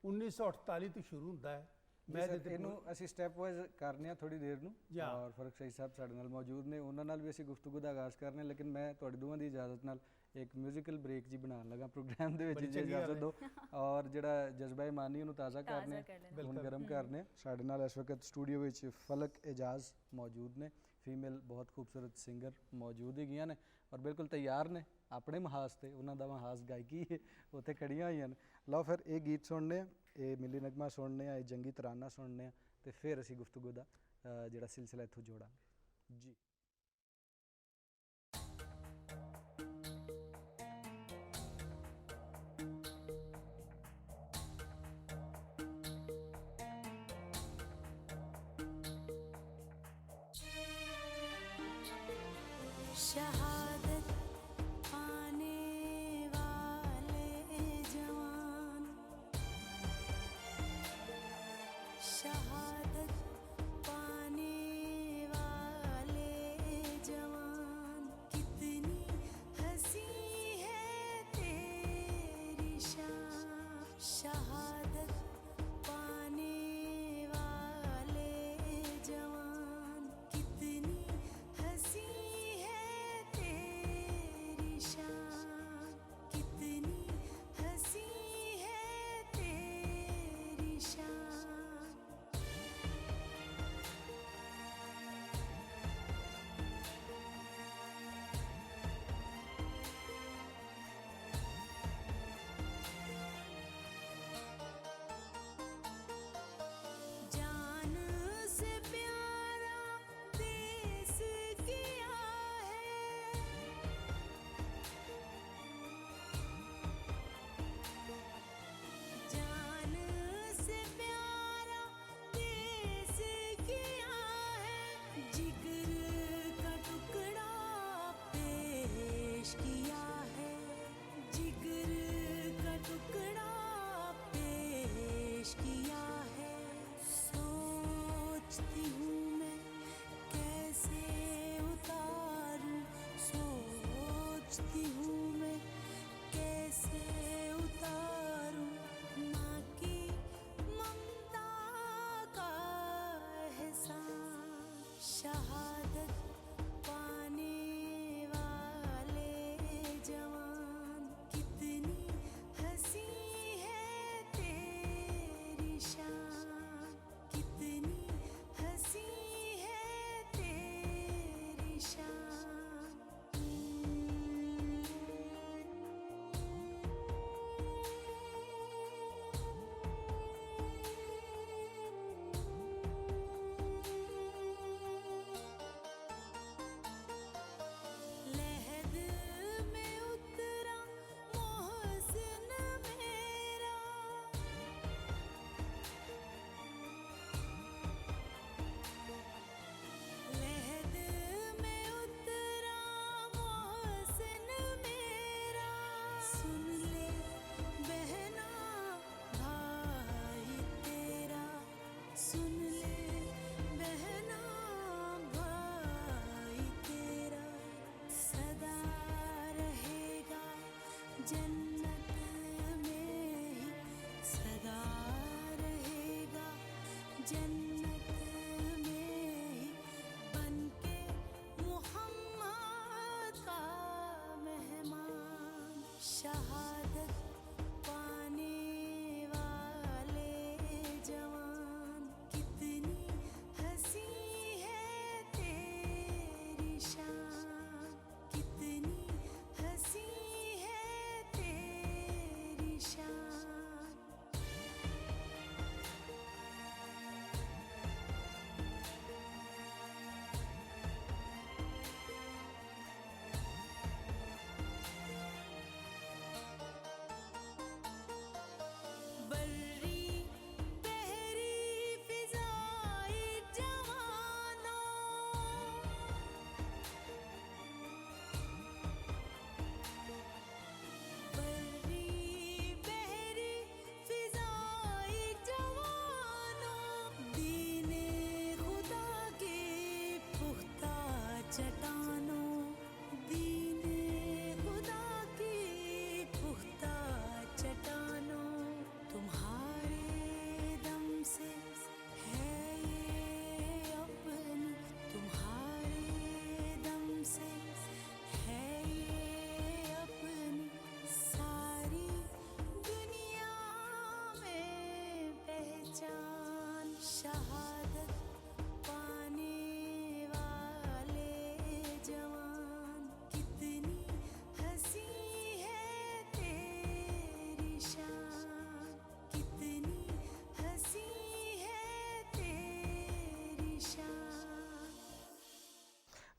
1948 ਤੋਂ ਸ਼ੁਰੂ ਹੁੰਦਾ ਹੈ। ਮੈਂ ਸਰ, ਇਹਨੂੰ ਅਸੀਂ ਸਟੈਪ ਵਾਈਜ਼ ਕਰਨੇ ਆ ਥੋੜੀ ਦੇਰ ਨੂੰ, ਜਾਂ। ਔਰ ਫਰਕ ਸਹੀ ਸਾਹਿਬ ਸਾਡੇ ਨਾਲ ਮੌਜੂਦ ਨੇ, ਉਹਨਾਂ ਨਾਲ ਵੀ ਅਸੀਂ ਗੁਫ਼ਤਗੂ ਦਾ ਆਗਾਜ਼ ਕਰਨੇ, ਲੇਕਿਨ ਮੈਂ ਤੁਹਾਡੇ ਦੋਵਾਂ ਦੀ ਇਜਾਜ਼ਤ ਨਾਲ ਇੱਕ ਮਿਊਜ਼ੀਕਲ ਬ੍ਰੇਕ ਜੀ ਬਣਾਉਣ ਲੱਗਾ ਪ੍ਰੋਗਰਾਮ ਦੇ ਵਿੱਚ, ਬੜੀ ਜੇ ਚੰਗੀ ਗੱਲ ਇਜਾਜ਼ਤ ਹੈ। ਦਿਓ, ਔਰ ਜਿਹੜਾ ਜਜ਼ਬਾ ਇਮਾਨੀ ਉਹਨੂੰ ਤਾਜ਼ਾ ਕਰਨੇ, ਕਰ ਲੈਣਾ। ਹੁਣ ਗਰਮ ਕਰਨੇ। ਸਾਡੇ ਨਾਲ ਇਸ ਵਕਤ ਸਟੂਡੀਓ ਵਿੱਚ ਫਲਕ ਇਜਾਜ਼ ਮੌਜੂਦ ਨੇ, ਫੀਮੇਲ ਬਹੁਤ ਖੂਬਸੂਰਤ ਸਿੰਗਰ ਮੌਜੂਦ ਹੈਗੀਆਂ ਨੇ ਔਰ ਬਿਲਕੁਲ ਤਿਆਰ ਨੇ ਆਪਣੇ ਮਹਾਜ਼ ਤੇ, ਉਹਨਾਂ ਦਾ ਮਹਾਜ਼ ਗਾਇਕੀ ਉੱਥੇ ਖੜੀਆਂ ਹੋਈਆਂ ਨੇ। ਲਓ ਫਿਰ ਇਹ ਗੀਤ ਸੁਣਨੇ ਆ, ਇਹ ਮਿਲੀ ਨਗਮਾ ਸੁਣਨੇ ਆ, ਇਹ ਜੰਗੀ ਤਰਾਨਾ ਸੁਣਨੇ ਆ, ਤੇ ਫਿਰ ਅਸੀਂ ਗੁਫ਼ਤਗੂ ਦਾ ਜਿਹੜਾ ਸਿਲਸਿਲਾ ਇੱਥੋਂ ਜੋੜਾਂਗੇ ਜੀ। शहादत पाने वाले जवान, शहादत पाने वाले जवान, कितनी हंसी है तेरी शान। शहादत पाने वाले जवान, कितनी हंसी है तेरी शान, कितनी हंसी है तेरी शान।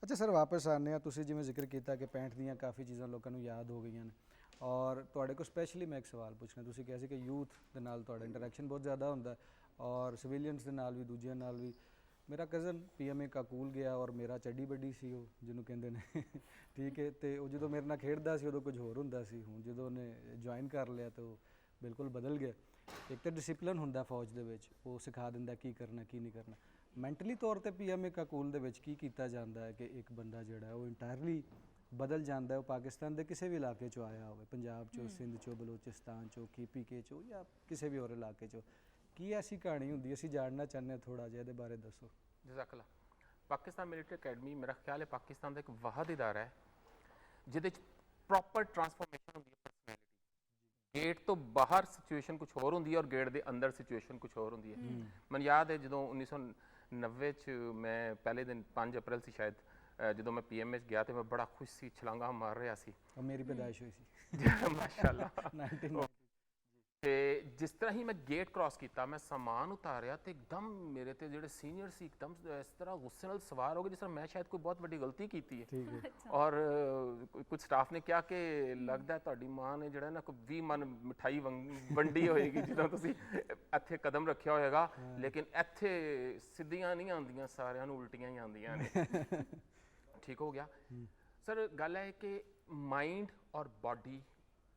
ਅੱਛਾ ਸਰ, ਵਾਪਸ ਆਉਂਦੇ ਹਾਂ। ਤੁਸੀਂ ਜਿਵੇਂ ਜ਼ਿਕਰ ਕੀਤਾ ਕਿ 65 ਦੀਆਂ ਕਾਫੀ ਚੀਜ਼ਾਂ ਲੋਕਾਂ ਨੂੰ ਯਾਦ ਹੋ ਗਈਆਂ ਨੇ, ਔਰ ਤੁਹਾਡੇ ਕੋਲ ਸਪੈਸ਼ਲੀ ਮੈਂ ਇੱਕ ਸਵਾਲ ਪੁੱਛਣਾ। ਤੁਸੀਂ ਕਿਹਾ ਸੀ ਕਿ ਯੂਥ ਦੇ ਨਾਲ ਤੁਹਾਡਾ ਇੰਟਰੈਕਸ਼ਨ ਬਹੁਤ ਜ਼ਿਆਦਾ ਹੁੰਦਾ ਹੈ, ਔਰ ਸਿਵਿਲੀਅਨਸ ਦੇ ਨਾਲ ਵੀ, ਦੂਜਿਆਂ ਨਾਲ ਵੀ। ਮੇਰਾ ਕਜ਼ਨ PMA ਕਾਕੂਲ ਗਿਆ, ਔਰ ਮੇਰਾ ਚੱਡੀ ਵੱਡੀ ਸੀ ਉਹ, ਜਿਹਨੂੰ ਕਹਿੰਦੇ ਨੇ ਠੀਕ ਹੈ। ਅਤੇ ਉਹ ਜਦੋਂ ਮੇਰੇ ਨਾਲ ਖੇਡਦਾ ਸੀ ਉਦੋਂ ਕੁਝ ਹੋਰ ਹੁੰਦਾ ਸੀ, ਹੁਣ ਜਦੋਂ ਉਹਨੇ ਜੁਆਇਨ ਕਰ ਲਿਆ ਤਾਂ ਉਹ ਬਿਲਕੁਲ ਬਦਲ ਗਿਆ। ਇੱਕ ਤਾਂ ਡਿਸਿਪਲਿਨ ਹੁੰਦਾ ਫੌਜ ਦੇ ਵਿੱਚ, ਉਹ ਸਿਖਾ ਦਿੰਦਾ ਕੀ ਕਰਨਾ ਕੀ ਨਹੀਂ ਕਰਨਾ। ਮੈਂਟਲੀ ਤੌਰ ਤੇ PMA ਕਾਕੂਲ ਦੇ ਵਿੱਚ ਕੀ ਕੀਤਾ ਜਾਂਦਾ ਹੈ ਕਿ ਇੱਕ ਬੰਦਾ ਜਿਹੜਾ ਉਹ ਇੰਟਾਇਰਲੀ ਬਦਲ ਜਾਂਦਾ ਹੈ? ਉਹ ਪਾਕਿਸਤਾਨ ਦੇ ਕਿਸੇ ਵੀ ਇਲਾਕੇ 'ਚੋਂ ਆਇਆ ਹੋਵੇ, ਪੰਜਾਬ 'ਚੋਂ, ਸਿੰਧ 'ਚੋਂ, ਬਲੋਚਿਸਤਾਨ 'ਚੋਂ, KPK 'ਚੋਂ, ਜਾਂ ਕਿਸੇ ਵੀ ਹੋਰ ਇਲਾਕੇ 'ਚੋਂ, ਕੀ ਐਸੀ ਕਹਾਣੀ ਹੁੰਦੀ? ਅਸੀਂ ਜਾਣਨਾ ਚਾਹੁੰਦੇ ਹਾਂ ਥੋੜ੍ਹਾ ਜਿਹਾ, ਇਹਦੇ ਬਾਰੇ ਦੱਸੋ। ਜਜ਼ਾਕੱਲਾ। ਪਾਕਿਸਤਾਨ ਮਿਲਟਰੀ ਅਕੈਡਮੀ ਮੇਰਾ ਖਿਆਲ ਹੈ ਪਾਕਿਸਤਾਨ ਦਾ ਇੱਕ ਵਾਹਦ ਇਦਾਰਾ ਹੈ ਜਿਹਦੇ 'ਚ ਪ੍ਰੋਪਰ ਟਰਾਂਸਫੋਰਮੇਸ਼ਨ ਹੁੰਦੀ ਹੈ ਪਰਸਨੈਲਿਟੀ। ਗੇਟ ਤੋਂ ਬਾਹਰ ਸਿਚੁਏਸ਼ਨ ਕੁਝ ਹੋਰ ਹੁੰਦੀ ਹੈ, ਔਰ ਗੇਟ ਦੇ ਅੰਦਰ ਸਿਚੁਏਸ਼ਨ ਕੁਝ ਹੋਰ ਹੁੰਦੀ ਹੈ। ਮੈਨੂੰ ਯਾਦ ਹੈ ਜਦੋਂ 1990 'ਚ ਮੈਂ ਪਹਿਲੇ ਦਿਨ 5 ਅਪ੍ਰੈਲ ਸੀ ਸ਼ਾਇਦ, ਜਦੋਂ ਮੈਂ PMA 'ਚ ਗਿਆ ਤੇ ਮੈਂ ਬੜਾ ਖੁਸ਼ ਸੀ, ਛਲਾਂਗਾ ਮਾਰ ਰਿਹਾ ਸੀ। ਉਹ ਮੇਰੀ ਪੈਦਾਇਸ਼ ਹੋਈ ਸੀ ਮਾਸ਼ਾਅੱਲਾ। 1990। ਤੇ ਜਿਸ ਤਰ੍ਹਾਂ ਹੀ ਮੈਂ ਗੇਟ ਕ੍ਰਾਸ ਕੀਤਾ, ਮੈਂ ਸਾਮਾਨ ਉਤਾਰਿਆ ਤੇ ਇੱਕਦਮ ਮੇਰੇ ਤੇ ਜਿਹੜੇ ਸੀਨੀਅਰ ਸੀ ਇੱਕਦਮ ਇਸ ਤਰ੍ਹਾਂ ਗੁੱਸੇ ਨਾਲ ਸਵਾਰ ਹੋ ਗਏ ਜਿਸ ਤਰ੍ਹਾਂ ਮੈਂ ਸ਼ਾਇਦ ਕੋਈ ਬਹੁਤ ਵੱਡੀ ਗਲਤੀ ਕੀਤੀ ਹੈ। ਠੀਕ ਹੈ। ਔਰ ਕੁਝ ਸਟਾਫ ਨੇ ਕਿਹਾ ਕਿ ਲੱਗਦਾ ਤੁਹਾਡੀ ਮਾਂ ਨੇ ਜਿਹੜਾ ਨਾ ਕੋਈ 20 ਮਨ ਮਿਠਾਈ ਵੰਡੀ ਹੋਏਗੀ ਜਦੋਂ ਤੁਸੀਂ ਇੱਥੇ ਕਦਮ ਰੱਖਿਆ ਹੋਏਗਾ, ਲੇਕਿਨ ਇੱਥੇ ਸਿੱਧੀਆਂ ਨਹੀਂ ਆਉਂਦੀਆਂ, ਸਾਰਿਆਂ ਨੂੰ ਉਲਟੀਆਂ ਹੀ ਆਉਂਦੀਆਂ ਨੇ। ਠੀਕ ਹੋ ਗਿਆ ਸਰ। ਗੱਲ ਹੈ ਕਿ ਮਾਈਂਡ ਔਰ ਬਾਡੀ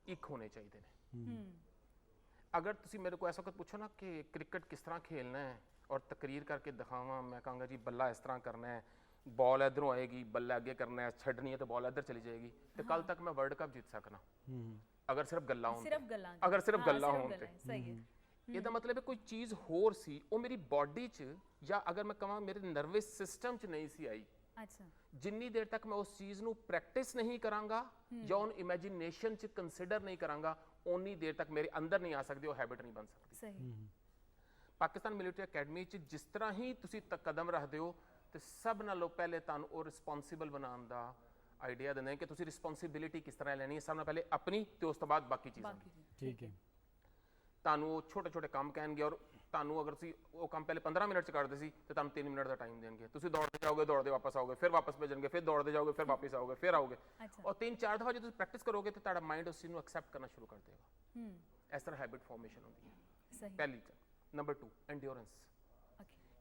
ਇੱਕ ਹੋਣੇ ਚਾਹੀਦੇ ਨੇ। ਅਗਰ ਤੁਸੀਂ ਮੇਰੇ ਕੋਲ ਇਸ ਵਕਤ ਪੁੱਛੋ ਨਾ ਕਿ ਕ੍ਰਿਕਟ ਕਿਸ ਤਰ੍ਹਾਂ ਖੇਲਣਾ ਹੈ ਔਰ ਤਕਰੀਰ ਕਰਕੇ ਦਿਖਾਵਾਂ, ਮੈਂ ਕਹਾਂਗਾ ਜੀ ਬੱਲਾ ਇਸ ਤਰ੍ਹਾਂ ਕਰਨਾ ਹੈ, ਬਾਲ ਇੱਧਰੋਂ ਆਏਗੀ, ਬੱਲਾ ਅੱਗੇ ਕਰਨਾ ਹੈ, ਛੱਡਣੀ ਹੈ ਤਾਂ ਬਾਲ ਇੱਧਰ ਚਲੀ ਜਾਏਗੀ, ਤੇ ਕੱਲ ਤੱਕ ਮੈਂ ਵਰਲਡ ਕੱਪ ਜਿੱਤ ਸਕਣਾ ਅਗਰ ਸਿਰਫ ਗੱਲਾਂ ਹੋਣ, ਅਗਰ ਸਿਰਫ ਗੱਲਾਂ ਹੋਣ ਤੇ। ਸਹੀ ਹੈ। ਇਹਦਾ ਮਤਲਬ ਹੈ ਕੋਈ ਚੀਜ਼ ਹੋਰ ਸੀ, ਉਹ ਮੇਰੀ ਬਾਡੀ 'ਚ, ਜਾਂ ਅਗਰ ਮੈਂ ਕਹਾਂ ਮੇਰੇ ਨਰਵਸ ਸਿਸਟਮ 'ਚ ਨਹੀਂ ਸੀ ਆਈ। ਅੱਛਾ। ਜਿੰਨੀ ਦੇਰ ਤੱਕ ਮੈਂ ਉਸ ਚੀਜ਼ ਨੂੰ ਪ੍ਰੈਕਟਿਸ ਨਹੀਂ ਕਰਾਂਗਾ ਜਾਂ ਉਹਨੂੰ ਇਮੇਜਿਨੇਸ਼ਨ 'ਚ ਕੰਸੀਡਰ ਨਹੀਂ ਕਰਾਂਗਾ, ਓਨੀ ਦੇਰ ਤੱਕ ਮੇਰੇ ਅੰਦਰ ਨਹੀਂ ਆ ਸਕਦੀ, ਉਹ ਹੈਬਿਟ ਨਹੀਂ ਬਣ ਸਕਦੀ। ਸਹੀ। ਪਾਕਿਸਤਾਨ ਮਿਲਟਰੀ ਅਕੈਡਮੀ 'ਚ ਜਿਸ ਤਰ੍ਹਾਂ ਹੀ ਤੁਸੀਂ ਕਦਮ ਰੱਖਦੇ ਹੋ ਤੇ ਸਭ ਨਾਲੋਂ ਪਹਿਲੇ ਤੁਹਾਨੂੰ ਉਹ ਰਿਸਪੌਂਸਿਬਲ ਬਣਾਉਣ ਦਾ ਆਈਡੀਆ ਦਿੰਦੇ ਨੇ ਕਿ ਤੁਸੀਂ ਰਿਸਪੌਂਸਿਬਿਲਿਟੀ ਕਿਸ ਤਰ੍ਹਾਂ ਲੈਣੀ ਹੈ। ਸਭ ਨਾਲੋਂ ਪਹਿਲੇ ਆਪਣੀ, ਤੇ ਉਸ ਤੋਂ ਬਾਅਦ ਬਾਕੀ ਚੀਜ਼ਾਂ ਦੀ। ਠੀਕ ਹੈ। ਤੁਹਾਨੂੰ ਉਹ ਛੋਟੇ ਛੋਟੇ ਕੰਮ ਕਹਿਣਗੇ, ਔਰ ਤੁਹਾਨੂੰ ਅਗਰ ਤੁਸੀਂ ਉਹ ਕੰਮ ਪਹਿਲੇ 15 ਮਿੰਟ 'ਚ ਕਰਦੇ ਸੀ ਤੇ ਤੁਹਾਨੂੰ 3 ਮਿੰਟ ਦਾ ਟਾਈਮ ਦੇਣਗੇ। ਤੁਸੀਂ ਦੌੜਦੇ ਜਾਓਗੇ, ਦੌੜਦੇ ਵਾਪਸ ਆਓਗੇ, ਫਿਰ ਵਾਪਸ ਭੇਜਣਗੇ, ਫਿਰ ਦੌੜਦੇ ਜਾਓਗੇ, ਫਿਰ ਵਾਪਸ ਆਓਗੇ, ਫਿਰ ਆਓਗੇ, ਔਰ 3-4 ਦਫਾ ਜੇ ਤੁਸੀਂ ਪ੍ਰੈਕਟਿਸ ਕਰੋਗੇ ਤੇ ਤੁਹਾਡਾ ਮਾਈਂਡ ਉਸ ਚੀਜ਼ ਨੂੰ ਐਕਸੈਪਟ ਕਰਨਾ ਸ਼ੁਰੂ ਕਰ ਦੇਗਾ। ਇਸ ਤਰ੍ਹਾਂ ਹੈਬਿਟ ਫਾਰਮੇਸ਼ਨ ਹੁੰਦੀ ਹੈ। ਸਹੀ। ਪਹਿਲੀ ਚੀਜ਼। ਨੰਬਰ 2, ਐਂਡਿਓਰੈਂਸ।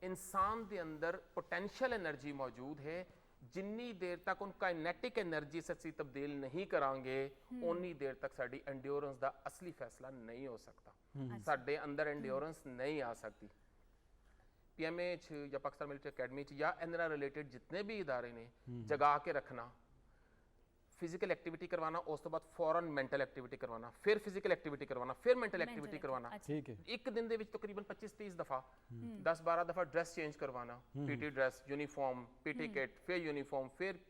इंसान के अंदर पोटेंशियल एनर्जी मौजूद है, जिन्नी देर तक उन काइनेटिक एनर्जी से ਅਸੀਂ ਤਬਦੀਲ ਨਹੀਂ ਕਰਾਂਗੇ ਉਨੀ ਦੇਰ ਤੱਕ ਸਾਡੀ ਐਂਡਿਓਰੈਂਸ ਦਾ ਅਸਲੀ ਫੈਸਲਾ ਨਹੀਂ ਹੋ ਸਕਦਾ। ਸਾਡੇ ਅੰਦਰ ਐਂਡਿਓਰੈਂਸ ਨਹੀਂ ਆ ਸਕਦੀ। PMA 'ਚ ਜਾਂ ਪਾਕਿਸਤਾਨ ਮਿਲਟਰੀ ਅਕੈਡਮੀ 'ਚ ਜਾਂ ਇਹਨਾਂ ਨਾਲ ਰਿਲੇਟਡ ਜਿਤਨੇ ਵੀ ਇਦਾਰੇ ਨੇ, ਜਗਾ ਕੇ ਰੱਖਣਾ, फिजिकल एक्टिविटी करवाना, उस तो बाद फौरन मेंटल एक्टिविटी करवाना, फिर फिजिकल एक्टिविटी करवाना, फिर मेंटल एक्टिविटी करवाना। ठीक है। एक दिन दे विच तकरीबन 25-30 दफा 10-12 दफा ड्रेस चेंज करवाना, PT dress, uniform, PT kit, फिर यूनीफॉर्म, फिर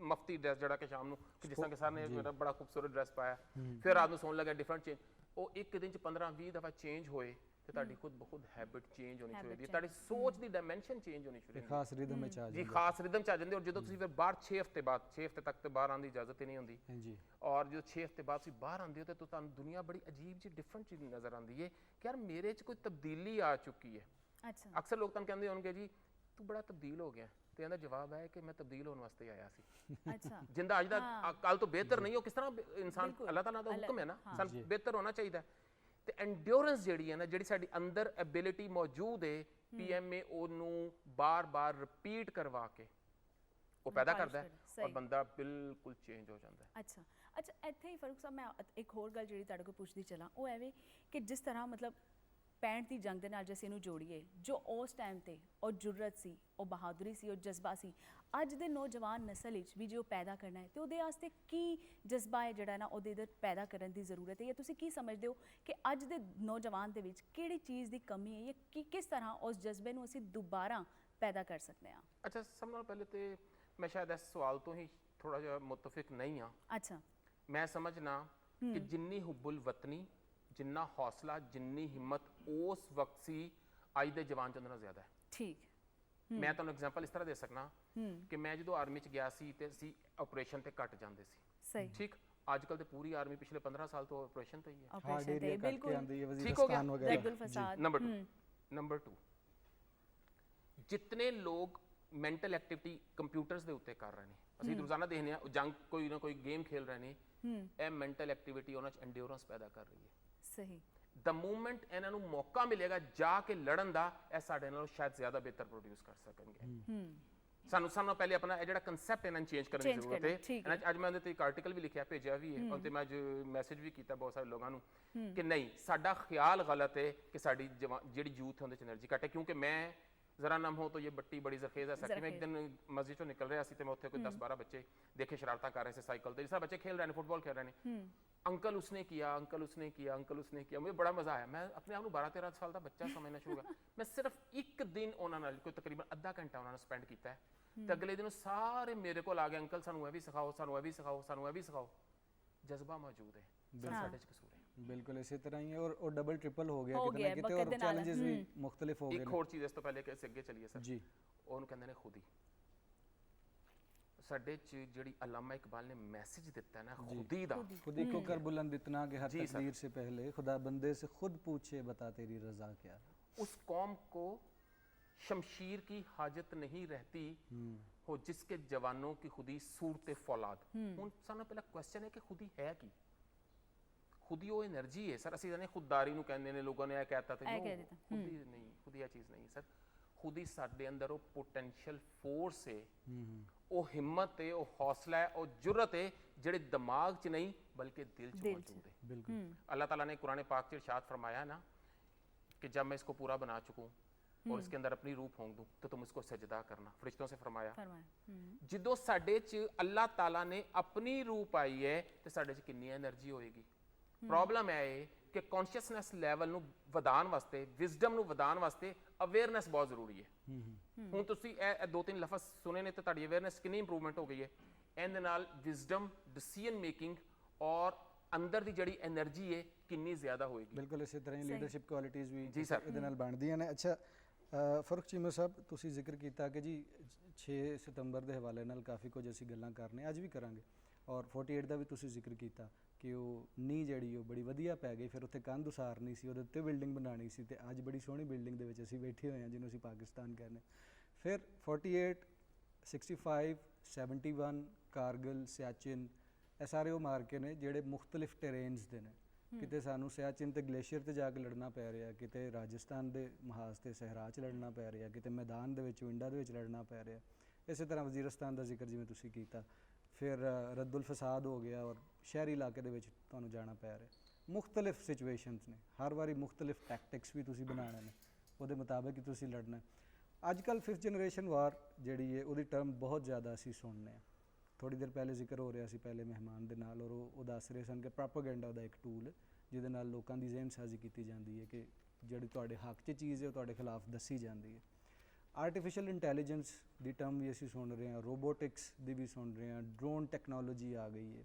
मफ्ती ड्रेस जड़ा कि शाम ਨੂੰ ਜਿਸ ਤਰ੍ਹਾਂ ਕਿ ਸਰ ਨੇ ਮੇਰਾ ਬੜਾ ਖੂਬਸੂਰਤ ਡਰੈਸ ਪਾਇਆ, ਫਿਰ ਰਾਤ ਨੂੰ ਸੌਣ ਲੱਗਾ ਡਿਫਰੈਂਟ ਚੇਂਜ। ਉਹ ਇੱਕ ਦਿਨ ਚ 15-20 ਦਫਾ ਚੇਂਜ ਹੋਏ ਤੇ ਤੁਹਾਡੀ ਖੁਦ ਬਹੁਤ ਹੈਬਿਟ ਚੇਂਜ ਹੋਣੀ ਸ਼ੁਰੂ ਹੁੰਦੀ ਹੈ, ਤੁਹਾਡੀ ਸੋਚ ਦੀ ਡਾਇਮੈਂਸ਼ਨ ਚੇਂਜ ਹੋਣੀ ਸ਼ੁਰੂ ਹੁੰਦੀ ਹੈ, ਖਾਸ ਰਿਦਮ ਵਿੱਚ ਆ ਜੀ ਜਾਂਦੇ। ਖਾਸ ਰਿਦਮ ਚ ਆ ਜਾਂਦੇ। ਔਰ ਜਦੋਂ ਤੁਸੀਂ ਫਿਰ ਬਾਹਰ 6 ਹਫ਼ਤੇ ਬਾਅਦ, 6 ਹਫ਼ਤੇ ਤੱਕ ਤੇ ਬਾਹਰ ਆਉਣ ਦੀ ਇਜਾਜ਼ਤ ਹੀ ਨਹੀਂ ਹੁੰਦੀ, ਹਾਂਜੀ। ਔਰ ਜਦੋਂ 6 ਹਫ਼ਤੇ ਬਾਅਦ ਤੁਸੀਂ ਬਾਹਰ ਆਉਂਦੇ ਹੋ ਤੇ ਤੁਹਾਨੂੰ ਦੁਨੀਆ ਬੜੀ ਅਜੀਬ ਜਿਹੀ ਡਿਫਰੈਂਟ ਚੀਜ਼ ਨਜ਼ਰ ਆਉਂਦੀ ਹੈ ਕਿ ਯਾਰ ਮੇਰੇ 'ਚ ਕੋਈ ਤਬਦੀਲੀ ਆ ਚੁੱਕੀ ਹੈ। ਅੱਛਾ। ਅਕਸਰ ਲੋਕ ਤੁਹਾਨੂੰ ਕਹਿੰਦੇ ਹੋਣਗੇ ਜੀ ਤੂੰ ਬੜਾ ਤਬਦੀਲ ਹੋ ਗਿਆ, ਤੇ ਇਹਦਾ ਜਵਾਬ ਹੈ ਕਿ ਮੈਂ ਤਬਦੀਲ ਹੋਣ ਵਾਸਤੇ ਆਇਆ ਸੀ। ਅੱਛਾ। ਜਿੰਦਾ ਅੱਜ ਦਾ ਕੱਲ ਤੋਂ ਬਿਹਤਰ ਨਹੀਂ ਹੋ, ਕਿਸ ਤਰ੍ਹਾਂ ਇਨਸਾਨ, ਅੱਲਾਹ ਤਾਲਾ ਦਾ ਹੁਕਮ ਹੈ ਨਾ, ਸਾਨੂੰ ਬਿਹਤਰ ਹੋਣਾ ਚਾਹੀਦਾ। ਤੇ ਐਂਡਿਓਰੈਂਸ ਜਿਹੜੀ ਹੈ ਨਾ, ਜਿਹੜੀ ਸਾਡੀ ਅੰਦਰ ਐਬਿਲਿਟੀ ਮੌਜੂਦ ਹੈ, PMA ਉਹਨੂੰ ਬਾਰ-ਬਾਰ ਰਿਪੀਟ ਕਰਵਾ ਕੇ ਉਹ ਪੈਦਾ ਕਰਦਾ ਹੈ, ਔਰ ਬੰਦਾ ਬਿਲਕੁਲ ਚੇਂਜ ਹੋ ਜਾਂਦਾ ਹੈ। ਅੱਛਾ। ਅੱਛਾ, ਇੱਥੇ ਹੀ ਫਾਰੂਕ ਸਾਹਿਬ ਮੈਂ ਇੱਕ ਹੋਰ ਗੱਲ ਜਿਹੜੀ ਤੁਹਾਡੇ ਕੋਲ ਪੁੱਛਦੀ ਚਲਾਂ, ਉਹ ਐਵੇਂ ਕਿ ਜਿਸ ਤਰ੍ਹਾਂ ਮਤਲਬ 65 ਦੀ ਜੰਗ ਦੇ ਨਾਲ ਜੇ ਅਸੀਂ ਇਹਨੂੰ ਜੋੜੀਏ, ਜੋ ਉਸ ਟਾਈਮ ਤੇ ਉਹ ਜੁਰਅਤ ਸੀ, ਉਹ ਬਹਾਦਰੀ ਸੀ, ਉਹ ਜਜ਼ਬਾ ਸੀ, ਅੱਜ ਦੇ ਨੌਜਵਾਨ ਨਸਲ ਵਿੱਚ ਵੀ ਜੇ ਉਹ ਪੈਦਾ ਕਰਨਾ ਹੈ ਤੇ ਉਹਦੇ ਵਾਸਤੇ ਕੀ ਜਜ਼ਬਾ ਹੈ ਜਿਹੜਾ ਨਾ ਉਹਦੇ ਅੰਦਰ ਪੈਦਾ ਕਰਨ ਦੀ ਜ਼ਰੂਰਤ ਹੈ, ਜਾਂ ਤੁਸੀਂ ਕੀ ਸਮਝਦੇ ਹੋ ਕਿ ਅੱਜ ਦੇ ਨੌਜਵਾਨ ਦੇ ਵਿੱਚ ਕਿਹੜੀ ਚੀਜ਼ ਦੀ ਕਮੀ ਹੈ, ਜਾਂ ਕਿਸ ਤਰ੍ਹਾਂ ਉਸ ਜਜ਼ਬੇ ਨੂੰ ਅਸੀਂ ਦੁਬਾਰਾ ਪੈਦਾ ਕਰ ਸਕਦੇ ਹਾਂ? ਅੱਛਾ, ਸਭ ਨਾਲੋਂ ਪਹਿਲੇ ਤੇ ਮੈਂ ਸ਼ਾਇਦ ਇਸ ਸਵਾਲ ਤੋਂ ਹੀ ਥੋੜਾ ਜਿਹਾ ਮੁਤਫਿਕ ਨਹੀਂ ਹਾਂ। ਅੱਛਾ। ਮੈਂ ਸਮਝਣਾ ਕਿ ਜਿੰਨੀ ਹੁਬੁਲ ਵਤਨੀ, ਜਿੰਨਾ ਹੌਸਲਾ, ਜਿੰਨੀ ਹਿੰਮਤ ਉਸ ਵਕਤ ਸੀ, ਅੱਜ ਦੇ ਜਵਾਨ 'ਚ ਉਹਨਾਂ ਨਾਲੋਂ ਜ਼ਿਆਦਾ ਹੈ। ਠੀਕ। ਮੈਂ ਤੁਹਾਨੂੰ ਐਗਜ਼ਾਮਪਲ ਇਸ ਤਰ੍ਹਾਂ ਦੇ ਸਕਣਾ ਕਿ ਮੈਂ ਜਦੋਂ ਆਰਮੀ 'ਚ ਗਿਆ ਸੀ ਤੇ ਅਸੀਂ ਆਪਰੇਸ਼ਨ ਤੇ ਘੱਟ ਜਾਂਦੇ ਸੀ। ਸਹੀ। ਠੀਕ। ਅੱਜ ਕੱਲ ਤੇ ਪੂਰੀ ਆਰਮੀ ਪਿਛਲੇ 15 ਸਾਲ ਤੋਂ ਆਪਰੇਸ਼ਨ ਤੇ ਹੀ ਹੈ। ਆਪਰੇਸ਼ਨ ਤੇ ਬਿਲਕੁਲ ਠੀਕ ਹੋ ਗਿਆ। दर्दुल फसाद। नंबर 2, जितने लोग ਮੈਂਟਲ ਐਕਟੀਵਿਟੀ ਕੰਪਿਊਟਰਸ ਦੇ ਉੱਤੇ ਕਰ ਰਹੇ ਨੇ। ਅਸੀਂ ਰੋਜ਼ਾਨਾ ਦੇਖਦੇ ਹਾਂ ਜੰਗ ਕੋਈ ਨਾ ਕੋਈ ਗੇਮ ਖੇਲ ਰਹੇ ਨੇ, ਇਹ ਮੈਂਟਲ ਐਕਟੀਵਿਟੀ ਉਹਨਾਂ 'ਚ ਐਂਡਿਓਰੈਂਸ ਪੈਦਾ ਕਰ ਰਹੀ ਹੈ। ਸਹੀ। ਦ ਮੂਮੈਂਟ ਇਹਨਾਂ ਨੂੰ ਮੌਕਾ ਮਿਲੇਗਾ ਜਾ ਕੇ ਲੜਨ ਦਾ, ਇਹ ਸਾਡੇ ਨਾਲੋਂ ਸ਼ਾਇਦ ਜ਼ਿਆਦਾ ਬਿਹਤਰ ਪ੍ਰੋਡਿਊਸ ਕਰ ਸਕਣਗੇ। ਸਾਨੂੰ ਪਹਿਲੇ ਆਪਣਾ ਇਹ ਜਿਹੜਾ ਕਨਸੈਪਟ ਇਹਨਾਂ ਨੂੰ ਚੇਂਜ ਕਰਨ ਦੀ Change ਜ਼ਰੂਰਤ ਕਰਨਾ, ਹੈ। ਠੀਕ ਅੱਜ ਮੈਂ ਉਹਦੇ ਤੇ ਇੱਕ ਆਰਟੀਕਲ ਵੀ ਲਿਖਿਆ, ਭੇਜਿਆ ਵੀ ਹੈ, ਔਰ ਤੇ ਮੈਂ ਮੈਸੇਜ ਵੀ ਕੀਤਾ ਬਹੁਤ ਸਾਰੇ ਲੋਕਾਂ ਨੂੰ ਕਿ ਨਹੀਂ, ਸਾਡਾ ਖਿਆਲ ਗਲਤ ਹੈ ਕਿ ਸਾਡੀ ਜਿਹੜੀ ਯੂਥ ਉਹਦੇ ਚ એનર્ਜੀ ਘੱਟ ਹੈ। ਕਿਉਂਕਿ ਮੈਂ ਜ਼ਰਾ ਨਮ ਹੋ ਤਾਂ ਇਹ ਬੱਟੀ ਬੜੀ ਜ਼ਰਖੇਜ਼ ਹੈ ਸਕਤੀ। ਮੈਂ ਇੱਕ ਦਿਨ ਮਸਜਿਦ ਚੋਂ ਨਿਕਲ ਰਿਹਾ ਸੀ ਤੇ ਮੈਂ ਉੱਥੇ ਕੋਈ 10-12 ਬੱਚੇ ਦੇਖੇ ਸ਼ਰਾਰਤਾਂ ਕਰ ਰਹੇ ਸੀ ਸਾਈਕਲ ਤੇ, ਜਿਸ ਤਰ੍ਹਾਂ ਬੱਚੇ ਖੇਲ ਰਹੇ ਨੇ, ਫੁੱਟਬਾਲ ਖੇਲ ਰਹੇ ਨੇ। ਅੰਕਲ ਉਸਨੇ ਕਿਹਾ, ਅੰਕਲ ਉਸਨੇ ਕਿਹਾ, ਅੰਕਲ ਉਸਨੇ ਕਿਹਾ। ਮੈਨੂੰ ਬੜਾ ਮਜ਼ਾ ਆਇਆ। ਮੈਂ ਆਪਣੇ ਆਪ ਨੂੰ 12-13 ਸਾਲ ਦਾ ਬੱਚਾ ਸਮਝਣਾ ਸ਼ੁਰੂ ਕਰ। ਮੈਂ ਸਿਰਫ ਇੱਕ ਦਿਨ ਉਹਨਾਂ ਨਾਲ ਕੋਈ ਤਕਰੀਬਨ ਅੱਧਾ ਘੰਟਾ ਉਹਨਾਂ ਨਾਲ ਸਪੈਂਡ ਕੀਤਾ ਹੈ ਤੇ ਅਗਲੇ ਦਿਨ ਸਾਰੇ ਮੇਰੇ ਕੋਲ ਆ ਗਏ, ਅੰਕਲ ਸਾਨੂੰ ਇਹ ਵੀ ਸਿਖਾਓ, ਸਾਨੂੰ ਇਹ ਵੀ ਸਿਖਾਓ, ਸਾਨੂੰ ਇਹ ਵੀ ਸਿਖਾਓ। ਜਜ਼ਬਾ ਮੌਜੂਦ ਹੈ, ਸਾਡੇ ਚ ਕਸੂਰ ਹੈ। ਬਿਲਕੁਲ ਇਸੇ ਤਰ੍ਹਾਂ ਹੀ ਹੈ, ਔਰ ਡਬਲ ਟ੍ਰਿਪਲ ਹੋ ਗਿਆ ਹੋ ਕਿਤੇ ਨਾ ਗਿਆ, ਕਿਤੇ, ਵਕਤ ਔਰ ਦੇ ਨਾਲ। ਚੈਲੰਜਸ ਵੀ ਮੁxtਲਿਫ ਹੋ ਗਏ ਇੱਕ ਨੇ। ਹੋਰ ਚੀਜ਼ ਇਸ ਤੋਂ ਪਹਿਲੇ ਕਿ ਅਸੀਂ ਅੱਗੇ ਚੱਲੀਏ ਸਰ, ਜੀ, ਉਹਨੂੰ ਕਹਿੰਦੇ ਨੇ ਖੁਦੀ। ਸਾਡੇ ਚ ਜਿਹੜੀ ਅਲਾਮਾ ਇਕਬਾਲ ਨੇ ਮੈਸੇਜ ਦਿੱਤਾ ਨਾ ਖੁਦੀ ਦਾ, खुदी को कर बुलंद इतना कि हर जी सर। तकदीर से पहले खुदा बंदे से खुद पूछे बता तेरी रजा क्या है। उस कौम को शमशीर की हाजत नहीं रहती हो जिसके जवानों की खुदी सूरत फौलाद। ਹੁਣ ਸਾਨੂੰ ਪਹਿਲਾ ਕੁਐਸਚਨ ਹੈ ਕਿ ਖੁਦੀ ਹੈ ਕੀ? ਖੁਦੀ ਉਹ એનર્ਜੀ ਹੈ ਸਰ। ਅਸੀਂ ਜਾਨੇ ਖੁਦਦਾਰੀ ਨੂੰ ਕਹਿੰਦੇ ਨੇ, ਲੋਕਾਂ ਨੇ ਇਹ ਕਹਿਤਾ ਤੇ ਇਹ ਕਹਿ ਦਿੱਤਾ। ਖੁਦੀ ਨਹੀਂ, ਖੁਦੀ ਇਹ ਚੀਜ਼ ਨਹੀਂ ਸਰ। ਖੁਦੀ ਸਾਡੇ ਅੰਦਰ ਉਹ ਪੋਟੈਂਸ਼ੀਅਲ ਫੋਰਸ ਹੈ, ਉਹ ਹਿੰਮਤ ਹੈ, ਉਹ ਹੌਸਲਾ ਹੈ, ਉਹ ਜੁਰਤ ਹੈ ਜਿਹੜੇ ਦਿਮਾਗ 'ਚ ਨਹੀਂ ਬਲਕਿ ਦਿਲ 'ਚ ਮੌਜੂਦ ਹੈ। बिल्कुल अल्लाह ताला ने कुरान पाक में इरशाद फरमाया ना कि जब मैं इसको पूरा बना चुकूँ और इसके अंदर अपनी रूह फूंक दूँ तो तुम इसको सजदा करना। फरिश्तों से फरमाया ਜਦੋਂ ਸਾਡੇ 'ਚ ਅੱਲਾਹ ਤਾਲਾ ਨੇ ਆਪਣੀ ਰੂਹ ਪਾਈ ਹੈ ਤੇ ਸਾਡੇ 'ਚ ਕਿੰਨੀ ਐਨਰਜੀ ਹੋਏਗੀ। ਪ੍ਰੋਬਲਮ ਇਹ ਹੈ ਕਿ ਕੌਨਸ਼ੀਅਸਨੈਸ ਲੈਵਲ ਨੂੰ ਵਧਾਉਣ ਵਾਸਤੇ, ਵਿਜ਼ਡਮ ਨੂੰ ਵਧਾਉਣ ਵਾਸਤੇ ਅਵੇਅਰਨੈਸ ਬਹੁਤ ਜ਼ਰੂਰੀ ਹੈ। ਹੁਣ ਤੁਸੀਂ ਇਹ 2-3 ਲਫ਼ਜ਼ ਸੁਣੇ ਨੇ ਤੇ ਤੁਹਾਡੀ ਅਵੇਅਰਨੈਸ ਕਿੰਨੀ ਇੰਪਰੂਵਮੈਂਟ ਹੋ ਗਈ ਹੈ। ਇਹਦੇ ਨਾਲ ਵਿਜ਼ਡਮ, ਡਿਸੀਜਨ ਮੇਕਿੰਗ ਔਰ ਅੰਦਰ ਦੀ ਜਿਹੜੀ એનર્ਜੀ ਹੈ ਕਿੰਨੀ ਜ਼ਿਆਦਾ ਹੋਏਗੀ। ਬਿਲਕੁਲ ਇਸੇ ਤਰ੍ਹਾਂ ਹੀ ਲੀਡਰਸ਼ਿਪ ਕੁਆਲਿਟੀਜ਼ ਵੀ ਜੀ ਸਰ। ਇਹਦੇ ਨਾਲ ਬਣਦੀਆਂ ਨੇ। ਅੱਛਾ ਫਰੂਖ ਚੀਮਾ ਸਾਹਿਬ, ਤੁਸੀਂ ਜ਼ਿਕਰ ਕੀਤਾ ਕਿ ਜੀ 6 ਸਤੰਬਰ ਦੇ ਹਵਾਲੇ ਨਾਲ ਕਾਫੀ ਕੁਝ ਅਸੀਂ ਗੱਲਾਂ ਕਰਨੇ, ਅੱਜ ਵੀ ਕਰਾਂਗੇ। ਔਰ 48 ਦਾ ਵੀ ਤੁਸੀਂ ਜ਼ਿਕਰ ਕੀਤਾ ਕਿ ਉਹ ਨੀਂਹ ਜਿਹੜੀ ਉਹ ਬੜੀ ਵਧੀਆ ਪੈ ਗਈ, ਫਿਰ ਉੱਥੇ ਕੰਧ ਉਸਾਰਨੀ ਸੀ, ਉਹਦੇ ਉੱਤੇ ਬਿਲਡਿੰਗ ਬਣਾਉਣੀ ਸੀ, ਤੇ ਅੱਜ ਬੜੀ ਸੋਹਣੀ ਬਿਲਡਿੰਗ ਦੇ ਵਿੱਚ ਅਸੀਂ ਬੈਠੇ ਹੋਏ ਹਾਂ ਜਿਹਨੂੰ ਅਸੀਂ ਪਾਕਿਸਤਾਨ ਕਹਿੰਦੇ। ਫਿਰ 48, 65, 71, ਕਾਰਗਿਲ, ਸਿਆਚਿਨ, ਇਹ ਸਾਰੇ ਉਹ ਮਾਰਕੇ ਨੇ ਜਿਹੜੇ ਮੁxtਲਿਫ ਟੈਰੇਨਸ ਦੇ ਨੇ। ਕਿਤੇ ਸਾਨੂੰ ਸਿਆਚਿਨ ਤੇ ਗਲੇਸ਼ੀਅਰ ਤੇ ਜਾ ਕੇ ਲੜਨਾ ਪੈ ਰਿਹਾ, ਕਿਤੇ ਰਾਜਸਥਾਨ ਦੇ ਮਹਾਜ਼ ਤੇ ਸਹਿਰਾ 'ਚ ਲੜਨਾ ਪੈ ਰਿਹਾ, ਕਿਤੇ ਮੈਦਾਨ ਦੇ ਵਿੱਚ, ਵਿੰਡਾ ਦੇ ਵਿੱਚ ਲੜਨਾ ਪੈ ਰਿਹਾ। ਇਸੇ ਤਰ੍ਹਾਂ ਵਜ਼ੀਰਸਤਾਨ ਦਾ ਜ਼ਿਕਰ ਜਿਵੇਂ ਤੁਸੀਂ ਕੀਤਾ, ਫਿਰ ਰੱਦੁਲ ਫਸਾਦ ਹੋ ਗਿਆ, ਔਰ ਸ਼ਹਿਰੀ ਇਲਾਕੇ ਦੇ ਵਿੱਚ ਤੁਹਾਨੂੰ ਜਾਣਾ ਪੈ ਰਿਹਾ। ਮੁxtਲਿਫ ਸਿਚੁਏਸ਼ਨਸ ਨੇ, ਹਰ ਵਾਰੀ ਮੁxtਲਿਫ ਟੈਕਟਿਕਸ ਵੀ ਤੁਸੀਂ ਬਣਾਉਣੇ ਨੇ, ਉਹਦੇ ਮੁਤਾਬਕ ਹੀ ਤੁਸੀਂ ਲੜਨਾ। ਅੱਜ ਕੱਲ੍ਹ 5th ਜਨਰੇਸ਼ਨ ਵਾਰ ਜਿਹੜੀ ਹੈ ਉਹਦੀ ਟਰਮ ਬਹੁਤ ਜ਼ਿਆਦਾ ਅਸੀਂ ਸੁਣਨੇ ਹਾਂ। ਥੋੜ੍ਹੀ ਦੇਰ ਪਹਿਲੇ ਜ਼ਿਕਰ ਹੋ ਰਿਹਾ ਸੀ ਪਹਿਲੇ ਮਹਿਮਾਨ ਦੇ ਨਾਲ, ਔਰ ਉਹ ਦੱਸ ਰਹੇ ਸਨ ਕਿ ਪ੍ਰੋਪੇਗੈਂਡਾ ਦਾ ਇੱਕ ਟੂਲ ਹੈ ਜਿਹਦੇ ਨਾਲ ਲੋਕਾਂ ਦੀ ਜ਼ਿਹਨਸਾਜ਼ੀ ਕੀਤੀ ਜਾਂਦੀ ਹੈ ਕਿ ਜਿਹੜੀ ਤੁਹਾਡੇ ਹੱਕ 'ਚ ਚੀਜ਼ ਹੈ ਉਹ ਤੁਹਾਡੇ ਖਿਲਾਫ ਦੱਸੀ ਜਾਂਦੀ ਹੈ। ਆਰਟੀਫਿਸ਼ੀਅਲ ਇੰਟੈਲੀਜੈਂਸ ਦੀ ਟਰਮ ਵੀ ਅਸੀਂ ਸੁਣ ਰਹੇ ਹਾਂ, ਰੋਬੋਟਿਕਸ ਦੀ ਵੀ ਸੁਣ ਰਹੇ ਹਾਂ, ਡਰੋਨ ਟੈਕਨੋਲੋਜੀ ਆ ਗਈ ਹੈ,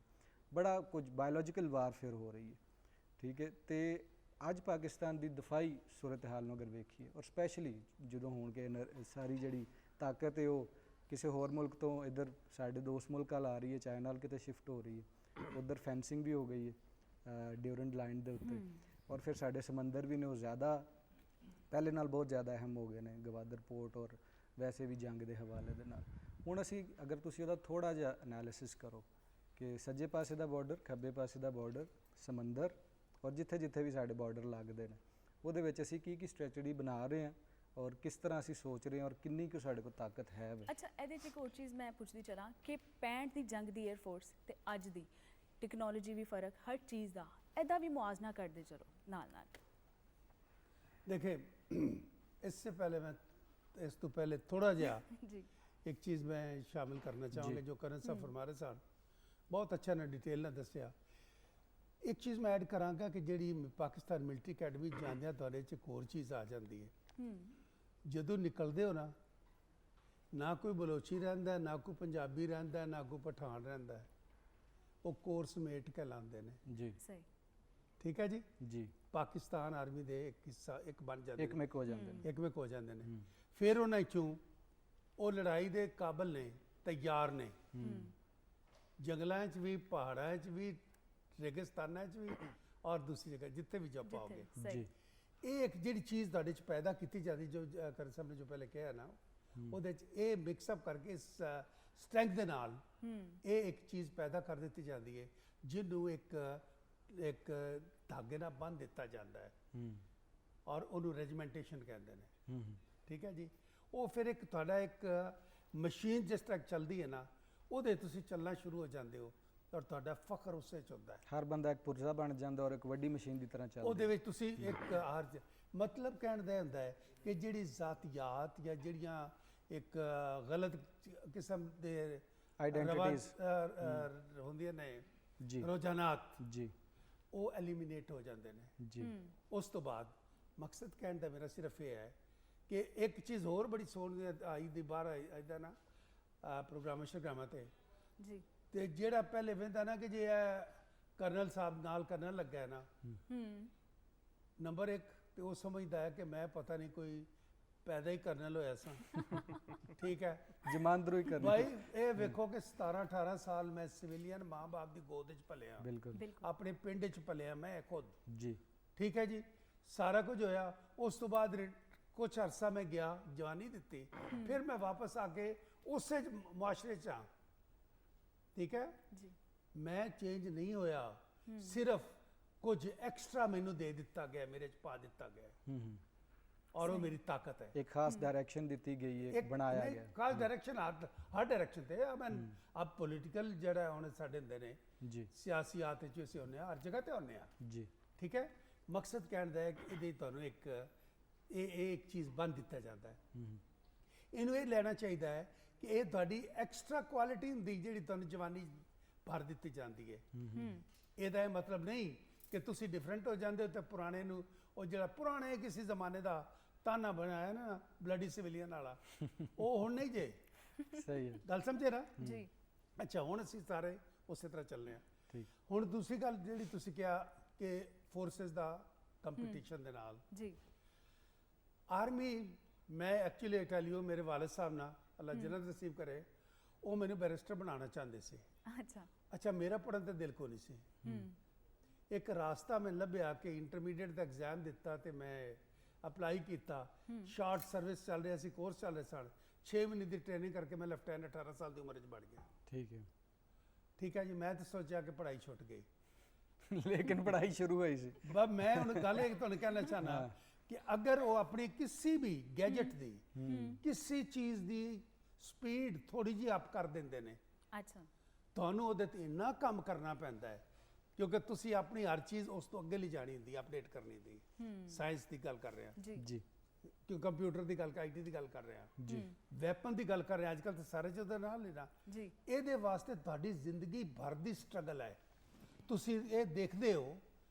ਬੜਾ ਕੁਝ ਬਾਇਓਲੋਜੀਕਲ ਵਾਰਫੇਅਰ ਹੋ ਰਹੀ ਹੈ। ਠੀਕ ਹੈ, ਤੇ ਅੱਜ ਪਾਕਿਸਤਾਨ ਦੀ ਦਫਾਈ ਸੂਰਤ ਹਾਲ ਨੂੰ ਅਗਰ ਵੇਖੀਏ, ਔਰ ਸਪੈਸ਼ਲੀ ਜਦੋਂ ਹੁਣ ਕਿ ਸਾਰੀ ਜਿਹੜੀ ਤਾਕਤ ਹੈ ਉਹ ਕਿਸੇ ਹੋਰ ਮੁਲਕ ਤੋਂ ਇੱਧਰ ਸਾਡੇ ਦੋਸਤ ਮੁਲਕ ਵੱਲ ਆ ਰਹੀ ਹੈ, ਚਾਈਨਾ ਨਾਲ ਕਿਤੇ ਸ਼ਿਫਟ ਹੋ ਰਹੀ ਹੈ, ਉੱਧਰ ਫੈਂਸਿੰਗ ਵੀ ਹੋ ਗਈ ਹੈ ਡਿਊਰੈਂਟ ਲਾਈਨ ਦੇ ਉੱਤੇ, ਔਰ ਫਿਰ ਸਾਡੇ ਸਮੁੰਦਰ ਵੀ ਨੇ ਉਹ ਜ਼ਿਆਦਾ ਪਹਿਲੇ ਨਾਲ ਬਹੁਤ ਜ਼ਿਆਦਾ ਅਹਿਮ ਹੋ ਗਏ ਨੇ, ਗਵਾਦਰ ਪੋਰਟ ਔਰ ਵੈਸੇ ਵੀ ਜੰਗ ਦੇ ਹਵਾਲੇ ਦੇ ਨਾਲ। ਹੁਣ ਅਸੀਂ ਅਗਰ ਤੁਸੀਂ ਉਹਦਾ ਥੋੜ੍ਹਾ ਜਿਹਾ ਐਨਾਲਿਸਿਸ ਕਰੋ ਕਿ ਸੱਜੇ ਪਾਸੇ ਦਾ ਬਾਰਡਰ, ਖੱਬੇ ਪਾਸੇ ਦਾ ਬਾਰਡਰ, ਸਮੁੰਦਰ, ਔਰ ਜਿੱਥੇ ਜਿੱਥੇ ਵੀ ਸਾਡੇ ਬਾਰਡਰ ਲੱਗਦੇ ਨੇ ਉਹਦੇ ਵਿੱਚ ਅਸੀਂ ਕੀ ਸਟ੍ਰੈਟਜੀ ਬਣਾ ਰਹੇ ਹਾਂ ਔਰ ਕਿਸ ਤਰ੍ਹਾਂ ਅਸੀਂ ਸੋਚ ਰਹੇ ਹਾਂ ਔਰ ਕਿੰਨੀ ਕੁ ਸਾਡੇ ਕੋਲ ਤਾਕਤ ਹੈ। ਅੱਛਾ, ਇਹਦੇ 'ਚ ਇੱਕ ਹੋਰ ਚੀਜ਼ ਮੈਂ ਪੁੱਛਦੀ ਚਲਾਂ ਕਿ 65 ਦੀ ਜੰਗ ਦੀ 에ਅਰਫੋਰਸ ਤੇ ਅੱਜ ਦੀ ਟੈਕਨੋਲੋਜੀ ਵੀ ਫਰਕ, ਹਰ ਚੀਜ਼ ਦਾ ਇਹਦਾ ਵੀ ਮੁਆਜ਼ਨਾ ਕਰਦੇ ਚਲੋ ਨਾਲ ਨਾਲ। देखिए, इससे पहले मैं इस तो पहले थोड़ा जिहा जी एक चीज़ मैं शामिल करना चाहूँगा जो करण साहब फरमा रहे सन, बहुत अच्छा ने डिटेल ਨਾਲ ਦੱਸਿਆ। ਇੱਕ ਚੀਜ਼ ਮੈਂ ਐਡ ਕਰਾਂਗਾ ਕਿ ਜਿਹੜੀ ਪਾਕਿਸਤਾਨ ਮਿਲਟਰੀ ਅਕੈਡਮੀ ਜਾਂਦਿਆਂ ਤੁਹਾਡੇ 'ਚ ਇੱਕ ਹੋਰ ਚੀਜ਼ ਆ ਜਾਂਦੀ ਹੈ। ਜਦੋਂ ਨਿਕਲਦੇ ਹੋ ਨਾ ਕੋਈ ਬਲੋਚੀ ਰਹਿੰਦਾ, ਨਾ ਕੋਈ ਪੰਜਾਬੀ ਰਹਿੰਦਾ, ਨਾ ਕੋਈ ਪਠਾਨ ਰਹਿੰਦਾ, ਉਹ ਕੋਰਸ ਮੇਟ ਕਹਿਲਾਉਂਦੇ ਨੇ ਜੀ ਸਹੀ, ਠੀਕ ਹੈ ਜੀ। ਜੀ, ਪਾਕਿਸਤਾਨ ਆਰਮੀ ਦੇ ਇੱਕ ਹਿੱਸਾ ਇੱਕ ਬਣ ਜਾਂਦੇ ਇੱਕ ਮਿਕ ਹੋ ਜਾਂਦੇ ਨੇ। ਇੱਕਮਿਕ ਹੋ ਜਾਂਦੇ ਨੇ। ਫਿਰ ਉਹਨਾਂ 'ਚੋਂ ਉਹ ਲੜਾਈ ਦੇ ਕਾਬਲ ਨੇ, ਤਿਆਰ ਨੇ, ਜੰਗਲਾਂ 'ਚ ਵੀ, ਪਹਾੜਾਂ 'ਚ ਵੀ, ਰੇਗਿਸਤਾਨਾਂ 'ਚ ਵੀ, ਔਰ ਦੂਸਰੀ ਜਗ੍ਹਾ ਜਿੱਥੇ ਵੀ ਜਾ ਪਾਓਗੇ। ਸਹੀ। ਇਹ ਇੱਕ ਜਿਹੜੀ ਚੀਜ਼ ਤੁਹਾਡੇ 'ਚ ਪੈਦਾ ਕੀਤੀ ਜਾਂਦੀ, ਜੋ ਕਰਨ ਸਾਹਿਬ ਨੇ ਜੋ ਪਹਿਲੇ ਕਿਹਾ ਨਾ, ਉਹਦੇ 'ਚ ਇਹ ਮਿਕਸਅਪ ਕਰਕੇ ਇਸ ਸਟਰੈਂਥ ਦੇ ਨਾਲ ਇਹ ਇੱਕ ਚੀਜ਼ ਪੈਦਾ ਕਰ ਦਿੱਤੀ ਜਾਂਦੀ ਹੈ ਜਿਹਨੂੰ ਇੱਕ ਧਾਗੇ ਨਾਲ ਬੰਨ੍ਹ ਦਿੱਤਾ ਜਾਂਦਾ ਹੈ ਔਰ ਉਹਨੂੰ ਰੈਜੀਮੈਂਟੇਸ਼ਨ ਕਹਿੰਦੇ ਨੇ। ਠੀਕ ਹੈ ਜੀ। ਉਹ ਫਿਰ ਇੱਕ ਤੁਹਾਡਾ ਇੱਕ ਮਸ਼ੀਨ ਜਿਸ ਤਰ੍ਹਾਂ ਚੱਲਦੀ ਹੈ ਨਾ, ਉਹਦੇ ਤੁਸੀਂ ਚੱਲਣਾ ਸ਼ੁਰੂ ਹੋ ਜਾਂਦੇ ਹੋ ਔਰ ਤੁਹਾਡਾ ਫਖਰ ਉਸੇ 'ਚ ਹੁੰਦਾ ਹੈ। ਹਰ ਬੰਦਾ ਇੱਕ ਪੁਰਜ਼ਾ ਬਣ ਜਾਂਦਾ ਔਰ ਇੱਕ ਵੱਡੀ ਮਸ਼ੀਨ ਦੀ ਤਰ੍ਹਾਂ ਚੱਲਦਾ। ਉਹਦੇ ਵਿੱਚ ਤੁਸੀਂ ਇੱਕ ਮਤਲਬ ਕਹਿਣ ਦਾ ਹੁੰਦਾ ਹੈ ਕਿ ਜਿਹੜੀ ਜ਼ਾਤੀਆਤ ਜਾਂ ਜਿਹੜੀਆਂ ਇੱਕ ਗਲਤ ਕਿਸਮ ਦੇ ਆਈਡੈਂਟੀਟੀਜ਼ ਹੁੰਦੀਆਂ ਨੇ ਜੀ ਰੋਜ਼ਾਨਾਤ ਜੀ ਉਹ ਐਲੀਮੀਨੇਟ ਹੋ ਜਾਂਦੇ ਨੇ। ਜੀ ਉਸ ਤੋਂ ਬਾਅਦ ਮਕਸਦ ਕਹਿਣ ਦਾ ਮੇਰਾ ਸਿਰਫ ਇਹ ਹੈ ਕਿ ਇੱਕ ਚੀਜ਼ ਹੋਰ ਬੜੀ ਸੋਹਣੀ ਆਈ ਦੀ ਬਾਹਰ ਆਈਦਾ ਨਾ ਪ੍ਰੋਗਰਾਮਾਂ ਤੇ ਜੀ ਤੇ ਜਿਹੜਾ ਪਹਿਲੇ ਵੇਂਦਾ ਨਾ ਕਿ ਜੇ ਇਹ ਕਰਨਲ ਸਾਹਿਬ ਨਾਲ ਕਰਨ ਲੱਗਾ ਹੈ ਨਾ, ਨੰਬਰ 1 ਤੇ ਉਹ ਸਮਝਦਾ ਹੈ ਕਿ ਮੈਂ ਪਤਾ ਨਹੀਂ ਕੋਈ ਪੈਦਾ ਹੀ ਕਰਨਲ ਹੋਇਆ ਸਾਂ। ਠੀਕ ਹੈ ਜਮਾਂਦਰੂ ਹੀ ਕਰਨਾ। ਭਾਈ ਇਹ ਵੇਖੋ ਕਿ 17-18 ਸਾਲ ਮੈਂ ਸਿਵਿਲੀਅਨ ਮਾਂ-ਬਾਪ ਦੀ ਗੋਦ 'ਚ ਪਲਿਆ, ਬਿਲਕੁਲ ਆਪਣੇ ਪਿੰਡ 'ਚ ਪਲਿਆ ਮੈਂ ਖੁਦ। ਜੀ ਠੀਕ ਹੈ ਜੀ। ਸਾਰਾ ਕੁਝ ਹੋਇਆ। ਉਸ ਤੋਂ ਬਾਅਦ ਕੁਛ ਅਰਸਾ ਮੈਂ ਗਿਆ, ਜਵਾਨੀ ਦਿੱਤੀ, ਫਿਰ ਮੈਂ ਵਾਪਸ ਆ ਕੇ ਉਸੇ ਮੁਆਸ਼ਰੇ 'ਚ ਆ। ਠੀਕ ਹੈ ਜੀ ਮੈਂ ਚੇਂਜ ਨਹੀਂ ਹੋਇਆ, ਸਿਰਫ ਕੁਝ ਐਕਸਟਰਾ ਮੈਨੂੰ ਦੇ ਦਿੱਤਾ ਗਿਆ, ਮੇਰੇ 'ਚ ਪਾ ਦਿੱਤਾ ਗਿਆ ਔਰ ਉਹ ਮੇਰੀ ਤਾਕਤ ਹੈ। ਇੱਕ ਖਾਸ ਡਾਇਰੈਕਸ਼ਨ ਦਿੱਤੀ ਗਈ ਹੈ, ਬਣਾਇਆ ਗਿਆ। ਖਾਸ ਡਾਇਰੈਕਸ਼ਨ ਹਰ ਡਾਇਰੈਕਸ਼ਨ ਤੇ ਅਬ ਪੋਲੀਟੀਕਲ ਜਿਹੜਾ ਹੁਣ ਸਾਡੇ ਹੁੰਦੇ ਨੇ ਜੀ ਸਿਆਸੀਆਤ ਵਿੱਚ ਅਸੀਂ ਹੁੰਦੇ ਹਾਂ, ਹਰ ਜਗ੍ਹਾ ਤੇ ਹੁੰਦੇ ਹਾਂ। ਜੀ ਠੀਕ ਹੈ। ਮਕਸਦ ਕਹਿਣ ਦਾ ਹੈ ਕਿ ਇਹਦੇ ਤੁਹਾਨੂੰ ਇਹ ਇੱਕ ਚੀਜ਼ ਬੰਨ ਦਿੱਤਾ ਜਾਂਦਾ ਹੈ। ਇਹਨੂੰ ਇਹ ਲੈਣਾ ਚਾਹੀਦਾ ਹੈ ਕਿ ਇਹ ਤੁਹਾਡੀ ਐਕਸਟਰਾ ਕੁਆਲਿਟੀ ਹੁੰਦੀ ਜਿਹੜੀ ਤੁਹਾਨੂੰ ਜਵਾਨੀ ਭਰ ਦਿੱਤੀ ਜਾਂਦੀ ਹੈ। ਇਹਦਾ ਇਹ ਮਤਲਬ ਨਹੀਂ ਕਿ ਤੁਸੀਂ ਡਿਫਰੈਂਟ ਹੋ ਜਾਂਦੇ ਹੋ ਤੇ ਪੁਰਾਣੇ ਨੂੰ, ਉਹ ਜਿਹੜਾ ਪੁਰਾਣੇ ਕਿਸੇ ਜ਼ਮਾਨੇ ਦਾ ਤਾਨਾ ਬਣਾਇਆ ਨਾ ਬਲੱਡੀ ਸਿਵਿਲੀਅਨ ਵਾਲਾ, ਉਹ ਹੁਣ ਨਹੀਂ ਜੇ। ਸਹੀ ਹੈ ਗੱਲ ਸਮਝੇ ਨਾ ਜੀ ਅੱਛਾ। ਹੁਣ ਅਸੀਂ ਸਾਰੇ ਉਸੇ ਤਰ੍ਹਾਂ ਚੱਲਨੇ ਆ। ਠੀਕ ਹੁਣ ਦੂਸਰੀ ਗੱਲ ਜਿਹੜੀ ਤੁਸੀਂ ਕਿਹਾ ਕਿ ਫੋਰਸਸ ਦਾ ਕੰਪੀਟੀਸ਼ਨ ਦੇ ਨਾਲ ਜੀ ਆਰਮੀ, ਮੈਂ ਐਕਚੁਅਲੀ ਟੈਲ ਯੂ ਮੇਰੇ ਵਾਲਿਦ ਸਾਹਿਬ ਨਾਲ ਅੱਲਾ ਜੰਨਤ ਨਸੀਬ ਕਰੇ, ਉਹ ਮੈਨੂੰ ਬੈਰਿਸਟਰ ਬਣਾਉਣਾ ਚਾਹੁੰਦੇ ਸੀ। ਅੱਛਾ ਮੇਰਾ ਪੜ੍ਹਨ ਤੇ ਦਿਲ ਕੋ ਨਹੀਂ ਸੀ। ਇੱਕ ਰਾਸਤਾ ਮੈਂ ਲੱਭਿਆ ਕਿ ਇੰਟਰਮੀਡੀਏਟ ਦਾ ਐਗਜ਼ਾਮ ਦਿੱਤਾ ਤੇ ਮੈਂ ਅਪਲਾਈ ਕੀਤਾ। ਸ਼ਾਰਟ ਸਰਵਿਸ ਚੱਲ ਰਿਹਾ ਸੀ, ਕੋਰਸ ਚੱਲ ਰਿਹਾ ਸਨ। 6 ਮਹੀਨੇ ਦੀ ਟ੍ਰੇਨਿੰਗ ਕਰਕੇ ਮੈਂ ਲੈਫਟੀਨੈਂਟ 18 ਸਾਲ ਦੀ ਉਮਰ 'ਚ ਬਣ ਗਿਆ। ਠੀਕ ਹੈ। ਠੀਕ ਹੈ ਜੀ। ਮੈਂ ਤਾਂ ਸੋਚਿਆ ਕਿ ਪੜ੍ਹਾਈ ਛੁੱਟ ਗਈ, ਲੇਕਿਨ ਪੜ੍ਹਾਈ ਸ਼ੁਰੂ ਹੋਈ ਸੀ। ਬਸ ਮੈਂ ਹੁਣ ਗੱਲ ਇਹ ਤੁਹਾਨੂੰ ਕਹਿਣਾ ਚਾਹਨਾ ਕਿ ਅਗਰ ਉਹ ਆਪਣੀ ਕਿਸੇ ਵੀ ਗੈਜਟ ਦੀ ਕਿਸੇ ਚੀਜ਼ ਦੀ ਸਪੀਡ ਥੋੜੀ ਜਿਹੀ ਅਪ ਕਰ ਦਿੰਦੇ ਨੇ, ਅੱਛਾ ਤੁਹਾਨੂੰ ਉਹਦੇ ਤੇ ਇੰਨਾ ਕੰਮ ਕਰਨਾ ਪੈਂਦਾ ਹੈ ਕਿਉਂਕਿ ਤੁਸੀਂ ਆਪਣੀ ਹਰ ਚੀਜ਼ ਉਸ ਤੋਂ ਅੱਗੇ ਲਿਜਾਣੀ ਹੁੰਦੀ, ਅਪਡੇਟ ਕਰਨੀ ਹੁੰਦੀ। ਸਾਇੰਸ ਦੀ ਗੱਲ ਕਰ ਰਹੇ ਹਾਂ ਜੀ ਜੀ ਕਿ ਕੰਪਿਊਟਰ ਦੀ ਗੱਲ, ਆਈਟੀ ਦੀ ਗੱਲ ਕਰ ਰਹੇ ਹਾਂ ਜੀ ਵੈਪਨ ਦੀ ਗੱਲ ਕਰ ਰਹੇ ਹਾਂ। ਅੱਜ ਕੱਲ੍ਹ ਤਾਂ ਸਾਰੇ ਜਿਹਦੇ ਨਾਲ ਲੈਣਾ ਜੀ ਇਹਦੇ ਵਾਸਤੇ ਤੁਹਾਡੀ ਜ਼ਿੰਦਗੀ ਭਰ ਦੀ ਸਟਰਗਲ ਹੈ। ਤੁਸੀਂ ਇਹ ਦੇਖਦੇ ਹੋ।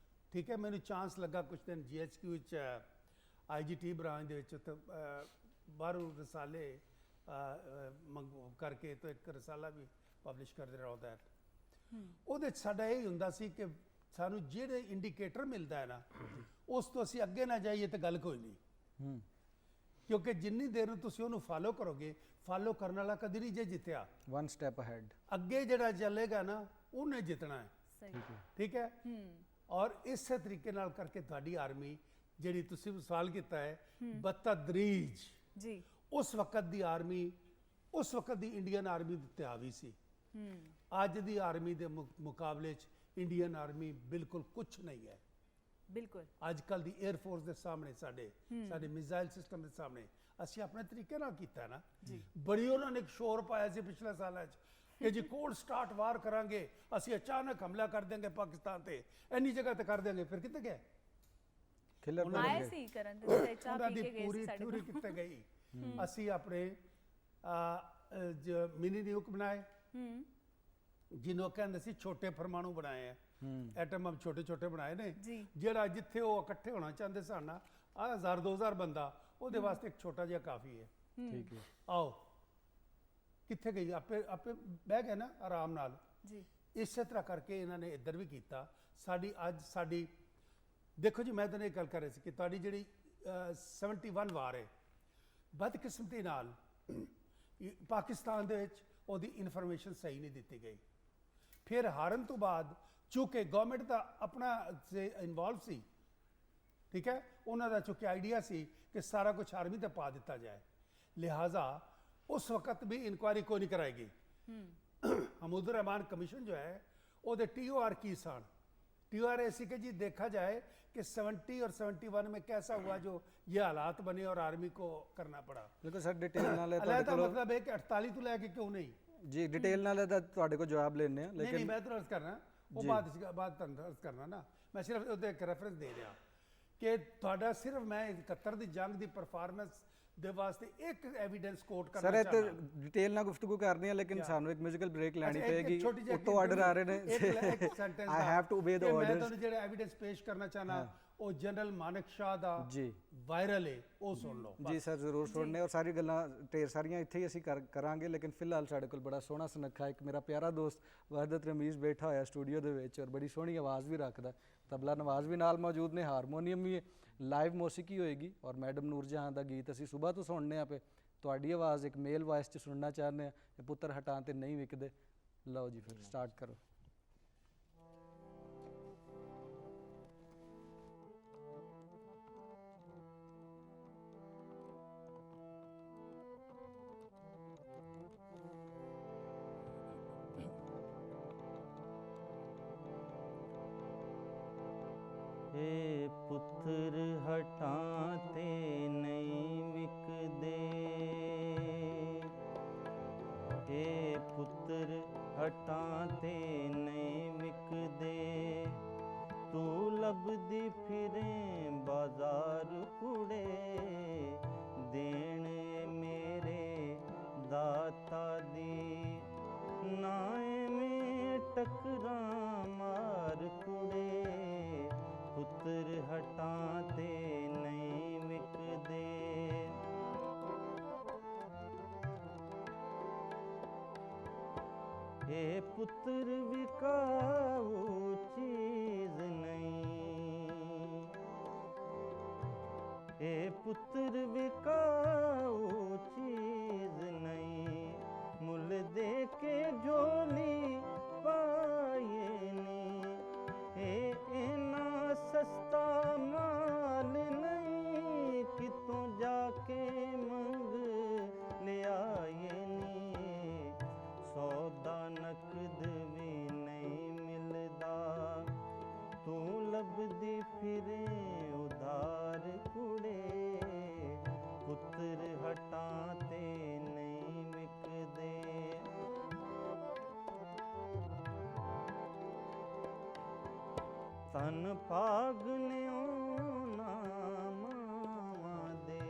ਠੀਕ ਹੈ। ਮੈਨੂੰ ਚਾਂਸ ਲੱਗਾ ਕੁਝ ਦਿਨ GHQ ਵਿੱਚ IGT ਬ੍ਰਾਂਚ ਦੇ ਵਿੱਚ ਉੱਥੇ ਬਾਹਰੋਂ ਰਸਾਲੇ ਕਰਕੇ ਤਾਂ ਇੱਕ ਰਸਾਲਾ ਵੀ ਪਬਲਿਸ਼ ਕਰਦੇ ਰਹੋ ਦੈਟ। ਉਹਦੇ 'ਚ ਸਾਡਾ ਇਹ ਹੁੰਦਾ ਸੀ ਕਿ ਸਾਨੂੰ ਜਿਹੜੇ ਇੰਡੀਕੇਟਰ ਮਿਲਦਾ ਹੈ ਨਾ ਉਸ ਤੋਂ ਅਸੀਂ ਅੱਗੇ ਨਾ ਜਾਈਏ ਤਾਂ ਗੱਲ ਕੋਈ ਨਹੀਂ। ਕਿਉਂਕਿ ਜਿੰਨੀ ਦੇਰ ਨੂੰ ਤੁਸੀਂ ਉਹਨੂੰ ਫਾਲੋ ਕਰੋਗੇ, ਫਾਲੋ ਕਰਨ ਵਾਲਾ ਕਦੀ ਨਹੀਂ ਜੇ ਜਿੱਤਿਆ। One step ahead. ਅੱਗੇ ਜਿਹੜਾ ਚੱਲੇਗਾ ਨਾ ਉਹਨੇ ਜਿੱਤਣਾ ਹੈ। ਸਹੀ ਠੀਕ ਹੈ। ਔਰ ਇਸੇ ਤਰੀਕੇ ਨਾਲ ਕਰਕੇ ਤੁਹਾਡੀ ਆਰਮੀ ਜਿਹੜੀ ਤੁਸੀਂ ਸਵਾਲ ਕੀਤਾ ਹੈ ਬਤਦਰੀਜ ਜੀ ਉਸ ਵਕਤ ਦੀ ਆਰਮੀ, ਉਸ ਵਕਤ ਦੀ ਇੰਡੀਅਨ ਆਰਮੀ ਦੇ ਉੱਤੇ ਹਾਵੀ ਸੀ। ਅੱਜ ਦੀ ਆਰਮੀ ਦੇ ਮੁਕਾਬਲੇ 'ਚ ਇੰਡੀਅਨ ਆਰਮੀ ਬਿਲਕੁਲ ਕੁਝ ਨਹੀਂ ਹੈ। ਬਿਲਕੁਲ ਅੱਜ ਕੱਲ੍ਹ ਦੀ 에ਅਰ ਫੋਰਸ ਦੇ ਸਾਹਮਣੇ, ਸਾਡੇ ਮਿਜ਼ਾਈਲ ਸਿਸਟਮ ਦੇ ਸਾਹਮਣੇ ਅਸੀਂ ਆਪਣੇ ਤਰੀਕੇ ਨਾਲ ਕੀਤਾ ਨਾ। ਬੜੀ ਉਹਨਾਂ ਨੇ ਇੱਕ ਸ਼ੋਰ ਪਾਇਆ ਸੀ ਪਿਛਲੇ ਸਾਲਾਂ 'ਚ ਕਿ ਜੀ ਕੋਲਡ ਸਟਾਰਟ ਵਾਰ ਕਰਾਂਗੇ, ਅਸੀਂ ਅਚਾਨਕ ਹਮਲਾ ਕਰ ਦੇਂਗੇ ਪਾਕਿਸਤਾਨ ਤੇ, ਇੰਨੀ ਜਗ੍ਹਾ ਤੇ ਕਰ ਦੇਂਗੇ। ਫਿਰ ਕਿੱਥੇ ਗਏ? ਖਿਲਰ ਆਏ ਸੀ ਕਰਨ ਤੇ ਚਾਹ ਉਹਨਾਂ ਪੀ ਦੀ ਕੇ ਗਏ ਪੂਰੀ ਸੀ ਸਾਡੇ ਥਿਊਰੀ ਕੋਲ। ਕਿੱਥੇ ਗਈ? ਅਸੀਂ ਆਪਣੇ ਮਿਨੀ ਨਿਊਕ ਬਣਾਏ ਜਿਹਨੂੰ ਕਹਿੰਦੇ ਸੀ ਛੋਟੇ ਪਰਮਾਣੂ ਬਣਾਏ ਆ। ਐਟਮ ਹਮ ਛੋਟੇ ਛੋਟੇ ਬਣਾਏ ਨੇ। ਜੀ ਜਿਹੜਾ ਜਿੱਥੇ ਉਹ ਇਕੱਠੇ ਹੋਣਾ ਚਾਹੁੰਦੇ ਸਨ ਨਾ 1000-2000 ਬੰਦਾ, ਉਹਦੇ ਵਾਸਤੇ ਇੱਕ ਛੋਟਾ ਜਿਹਾ ਕਾਫੀ ਹੈ। ਠੀਕ ਹੈ। ਆਓ ਕਿੱਥੇ ਗਈ? ਆਪੇ ਆਪੇ ਬਹਿ ਗਏ ਨਾ ਆਰਾਮ ਨਾਲ। ਜੀ ਇਸੇ ਤਰ੍ਹਾਂ ਕਰਕੇ ਇਹਨਾਂ ਨੇ ਇੱਧਰ ਵੀ ਕੀਤਾ। ਸਾਡੀ ਦੇਖੋ ਜੀ, ਮੈਂ ਤੁਹਾਨੂੰ ਇਹ ਗੱਲ ਕਰ ਰਿਹਾ ਸੀ ਕਿ ਤੁਹਾਡੀ ਜਿਹੜੀ 71 ਵਾਰ ਹੈ ਬਦਕਿਸਮਤੀ ਨਾਲ ਪਾਕਿਸਤਾਨ ਦੇ ਵਿੱਚ ਉਹਦੀ ਇਨਫੋਰਮੇਸ਼ਨ ਸਹੀ ਨਹੀਂ ਦਿੱਤੀ ਗਈ। ਫਿਰ ਹਾਰਨ ਤੋਂ ਬਾਅਦ ਚੂੰਕਿ ਗਵਰਨਮੈਂਟ ਦਾ ਆਪਣਾ ਇਨਵੋਲਵ ਸੀ, ਠੀਕ ਹੈ, ਉਹਨਾਂ ਦਾ ਚੂੰਕਿ ਆਈਡੀਆ ਸੀ ਕਿ ਸਾਰਾ ਕੁਝ ਆਰਮੀ ਤੇ ਪਾ ਦਿੱਤਾ ਜਾਏ, ਲਿਹਾਜ਼ਾ उस वक्त भी इंक्वायरी कोई नहीं कराएगी। हमीदुर रहमान कमीशन जो है वो TOR की सान TOR ऐसी कि जी देखा जाए कि 70 और 71 में कैसा हुआ जो ये हालात बने और आर्मी को करना पड़ा। बिल्कुल सर डिटेल नाल अलहदा मतलब है कि 48 तो लैके क्यों नहीं जी डिटेल नाल ਤੁਹਾਡੇ ਕੋਲ ਜਵਾਬ ਲੈਣੇ ਆ नहीं मैं तो अर्ज करना वो बात अर्ज करना ना मैं सिर्फ ਉਹਦੇ ਇੱਕ ਰੈਫਰੈਂਸ ਦੇ ਰਿਹਾ ਕਿ ਤੁਹਾਡਾ ਸਿਰਫ ਮੈਂ 71 ਦੀ ਜੰਗ ਦੀ ਪਰਫਾਰਮੈਂਸ ਦੇ ਵਾਸਤੇ ਇੱਕ ਐਵੀਡੈਂਸ ਕੋਟ ਕਰਨਾ ਸਰ ਚਾਹੁੰਦਾ ਇਹ ਡਿਟੇਲ ਨਾਲ ਗੁਫ਼ਤਗੂ ਕਰਨੀ ਹੈ ਲੇਕਿਨ ਸਾਨੂੰ ਇੱਕ ਮਿਊਜ਼ੀਕਲ ਬ੍ਰੇਕ ਲੈਣੀ ਅੱਛਾ, ਇੱਕ ਪਏਗੀ ਛੋਟੀ ਜਿਹੀ ਉੱਤੋਂ ਆਰਡਰ ਆ ਰਹੇ ਨੇ ਇੱਕ sentence ਆਈ ਦਾ ਹੈਵ ਟੂ ਓਬੇ ਦ ਕਿ ਮੈਂ ਆਰਡਰਸ ਤੁਹਾਨੂੰ ਜਿਹੜਾ ਐਵੀਡੈਂਸ ਪੇਸ਼ ਕਰਨਾ ਚਾਹਨਾ ਉਹ ਜਨਰਲ ਮਾਨਕ ਸ਼ਾਹ ਦਾ ਜੀ ਵਾਇਰਲ ਹੈ ਉਹ ਸੁਣ ਲਓ ਜੀ ਸਰ ਜ਼ਰੂਰ ਸੁਣਨੇ ਔਰ ਸਾਰੀ ਗੱਲਾਂ ਢੇਰ ਸਾਰੀਆਂ ਇੱਥੇ ਹੀ ਅਸੀਂ ਕਰਾਂਗੇ ਲੇਕਿਨ ਫਿਲਹਾਲ ਸਾਡੇ ਕੋਲ ਬੜਾ ਸੋਹਣਾ ਸੁਨੱਖਾ ਇੱਕ ਮੇਰਾ ਪਿਆਰਾ ਦੋਸਤ ਵਹਦਤ ਰਮੀਜ਼ ਬੈਠਾ ਹੋਇਆ ਸਟੂਡੀਓ ਦੇ ਵਿੱਚ ਔਰ ਬੜੀ ਸੋਹਣੀ ਆਵਾਜ਼ ਵੀ ਰੱਖਦਾ ਤਬਲਾ ਨਵਾਜ਼ ਵੀ ਨਾਲ ਮੌਜੂਦ ਨੇ ਹਾਰਮੋਨੀਅਮ ਵੀ ਲਾਈਵ ਮੌਸੀਕੀ ਹੋਏਗੀ ਔਰ ਮੈਡਮ ਨੂਰ ਜਹਾਂ ਦਾ ਗੀਤ ਅਸੀਂ ਸਵੇਰ ਤੋਂ ਸੁਣਨੇ ਆ ਪਏ ਤੁਹਾਡੀ ਆਵਾਜ਼ ਇੱਕ ਮੇਲ ਵਾਇਸ 'ਚ ਸੁਣਨਾ ਚਾਹੁੰਦੇ ਆ ਇਹ ਪੁੱਤਰ ਹਟਾਂ ਤੇ ਨਹੀਂ ਵਿਕਦੇ ਲਓ ਜੀ ਫਿਰ ਸਟਾਰਟ ਕਰੋ हे पुत्र हटां ते नहीं विकदे हे पुत्र हटां ते नहीं विकदे तू लभदी फिरें बाजार कुड़े देण मेरे दाता दी नाए में टकरा मार कुड़े पुत्र हटां ते नहीं विकदे हे पुत्र विकाऊ चीज नहीं हे पुत्र विकाऊ चीज नहीं मुल दे के झोली पाए नी हे इना सस्ता माल नहीं कितों जाके मंग ले आए नी सौदा नकद भी नहीं मिलदा तू लभदी फिरे उधार कुड़े पुत्र हटां ते नहीं विकदे तन पागने ना मावा दे